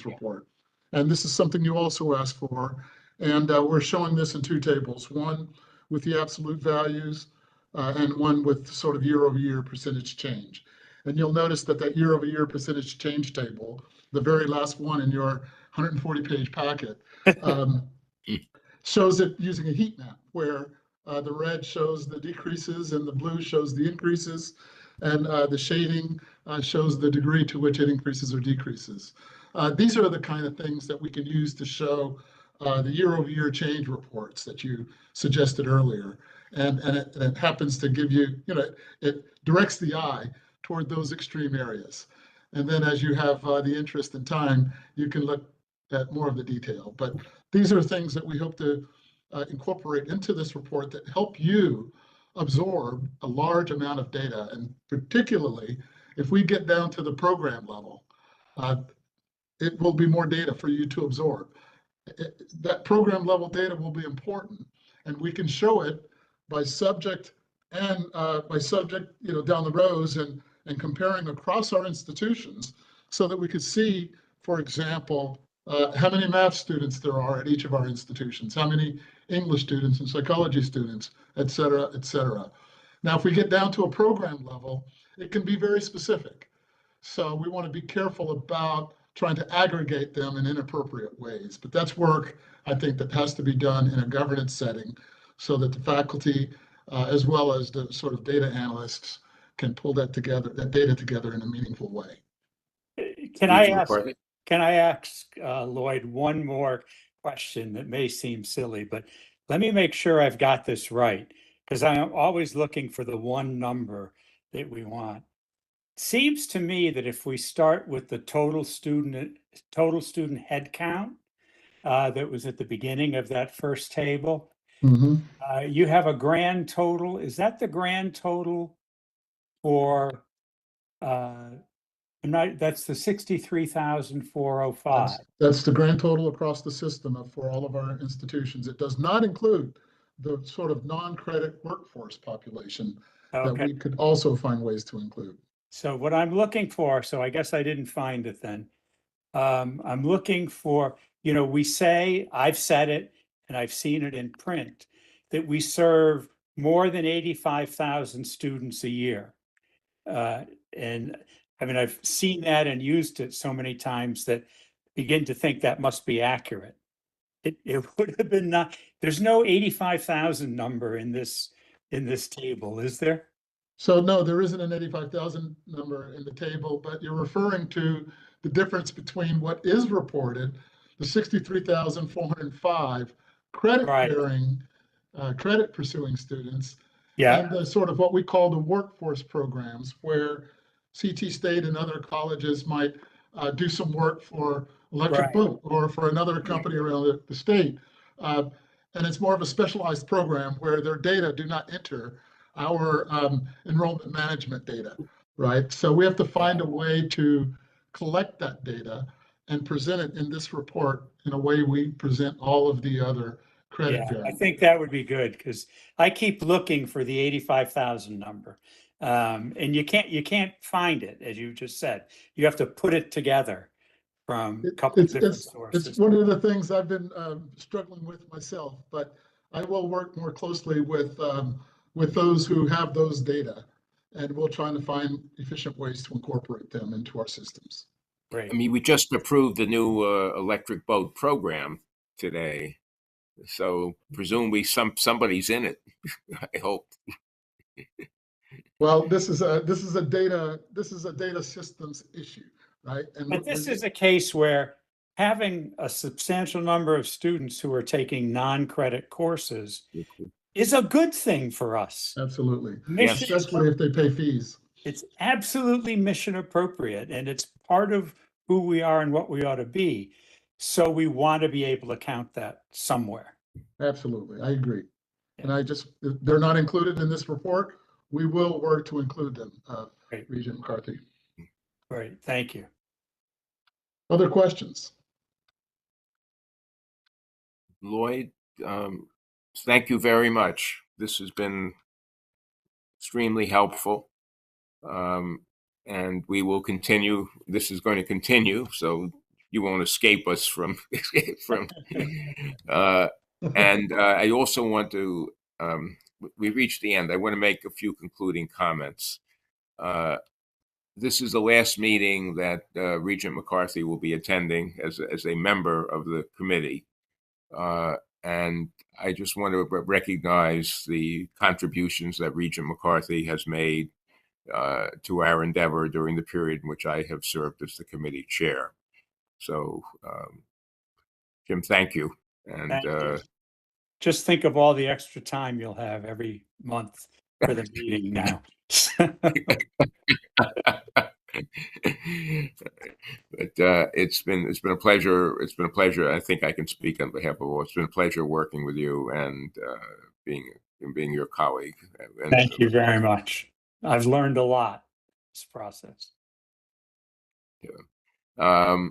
report. And this is something you also asked for. And we're showing this in two tables, one with the absolute values and one with sort of year-over-year percentage change. And you'll notice that year-over-year percentage change table, the very last one in your 140-page packet, shows it using a heat map where the red shows the decreases and the blue shows the increases, and the shading shows the degree to which it increases or decreases. These are the kind of things that we can use to show the year-over-year change reports that you suggested earlier. And it happens to give you, it directs the eye toward those extreme areas. And then as you have the interest and time, you can look at more of the detail. But these are things that we hope to incorporate into this report that help you absorb a large amount of data. And particularly, if we get down to the program level, it will be more data for you to absorb. That program level data will be important, and we can show it by subject and down the rows and comparing across our institutions so that we could see, for example, how many math students there are at each of our institutions, how many English students and psychology students, et cetera, et cetera. Now, if we get down to a program level, it can be very specific. So we want to be careful about trying to aggregate them in inappropriate ways. But that's work, I think, that has to be done in a governance setting so that the faculty, as well as the sort of data analysts, can pull that data together in a meaningful way. Can I ask Lloyd one more question that may seem silly, but let me make sure I've got this right, because I am always looking for the one number that we want. Seems to me that if we start with the total student head count that was at the beginning of that first table, you have a grand total. Is that the grand total for that's the 63,405? That's the grand total across the system for all of our institutions. It does not include the sort of non-credit workforce population that Okay. we could also find ways to include. So what I'm looking for, so I guess I didn't find it then. I'm looking for, we say, I've said it, and I've seen it in print, that we serve more than 85,000 students a year. And I mean, I've seen that and used it so many times that I begin to think that must be accurate. It would have been not, there's no 85,000 number in this table, is there? So no, there isn't an 85,000 number in the table, but you're referring to the difference between what is reported, the 63,405 credit-bearing, credit-pursuing students, and the sort of what we call the workforce programs, where CT State and other colleges might do some work for Electric Boat or for another company around the state. And it's more of a specialized program where their data do not enter our enrollment management data, right? So we have to find a way to collect that data and present it in this report in a way we present all of the other credit I think that would be good, because I keep looking for the 85,000 number. And you can't find it, as you just said. You have to put it together from a couple of different sources. It's one of the things I've been struggling with myself, but I will work more closely with those who have those data, and we'll try to find efficient ways to incorporate them into our systems. Great. I mean, we just approved the new electric boat program today, so presumably somebody's in it. I hope. Well, this is a data systems issue, right? But this is a case where having a substantial number of students who are taking non-credit courses is a good thing for us. Absolutely. Yes. Especially if they pay fees. It's absolutely mission appropriate, and it's part of who we are and what we ought to be. So we want to be able to count that somewhere. Absolutely, I agree. And they're not included in this report. We will work to include them, Regent McCarthy. Great, thank you. Other questions? Lloyd, thank you very much. This has been extremely helpful. And we will continue. This is going to continue, so you won't escape us from. And I also want to. We reached the end. I want to make a few concluding comments. This is the last meeting that Regent McCarthy will be attending as a member of the committee. And I just want to recognize the contributions that Regent McCarthy has made to our endeavor during the period in which I have served as the committee chair. So, Jim, thank you. And thank you. Just think of all the extra time you'll have every month for the meeting now. But it's been a pleasure. It's been a pleasure. I think I can speak on behalf of all. It's been a pleasure working with you and being your colleague. Thank you very much. I've learned a lot this process. Yeah.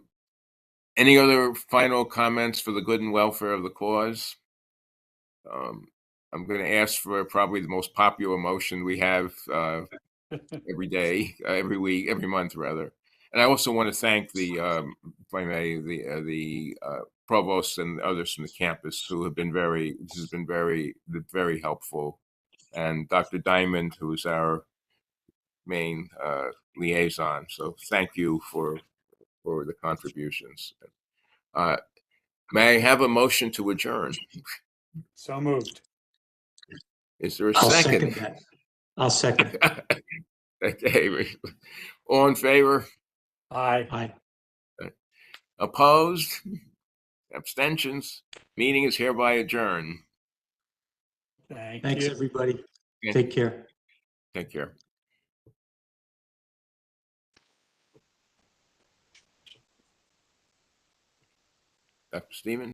Any other final comments for the good and welfare of the cause? I'm going to ask for probably the most popular motion we have every day, every week, every month, rather. And I also want to thank the provosts and others from the campus who have been very helpful, and Dr. Diamond, who is our main liaison. So thank you for the contributions. May I have a motion to adjourn? So moved. Is there a I'll second? second that. I'll second. Okay. All in favor? Aye. Aye. Opposed? Abstentions? Meeting is hereby adjourned. Thanks, everybody. Okay. Take care. Take care. Dr. Stevens?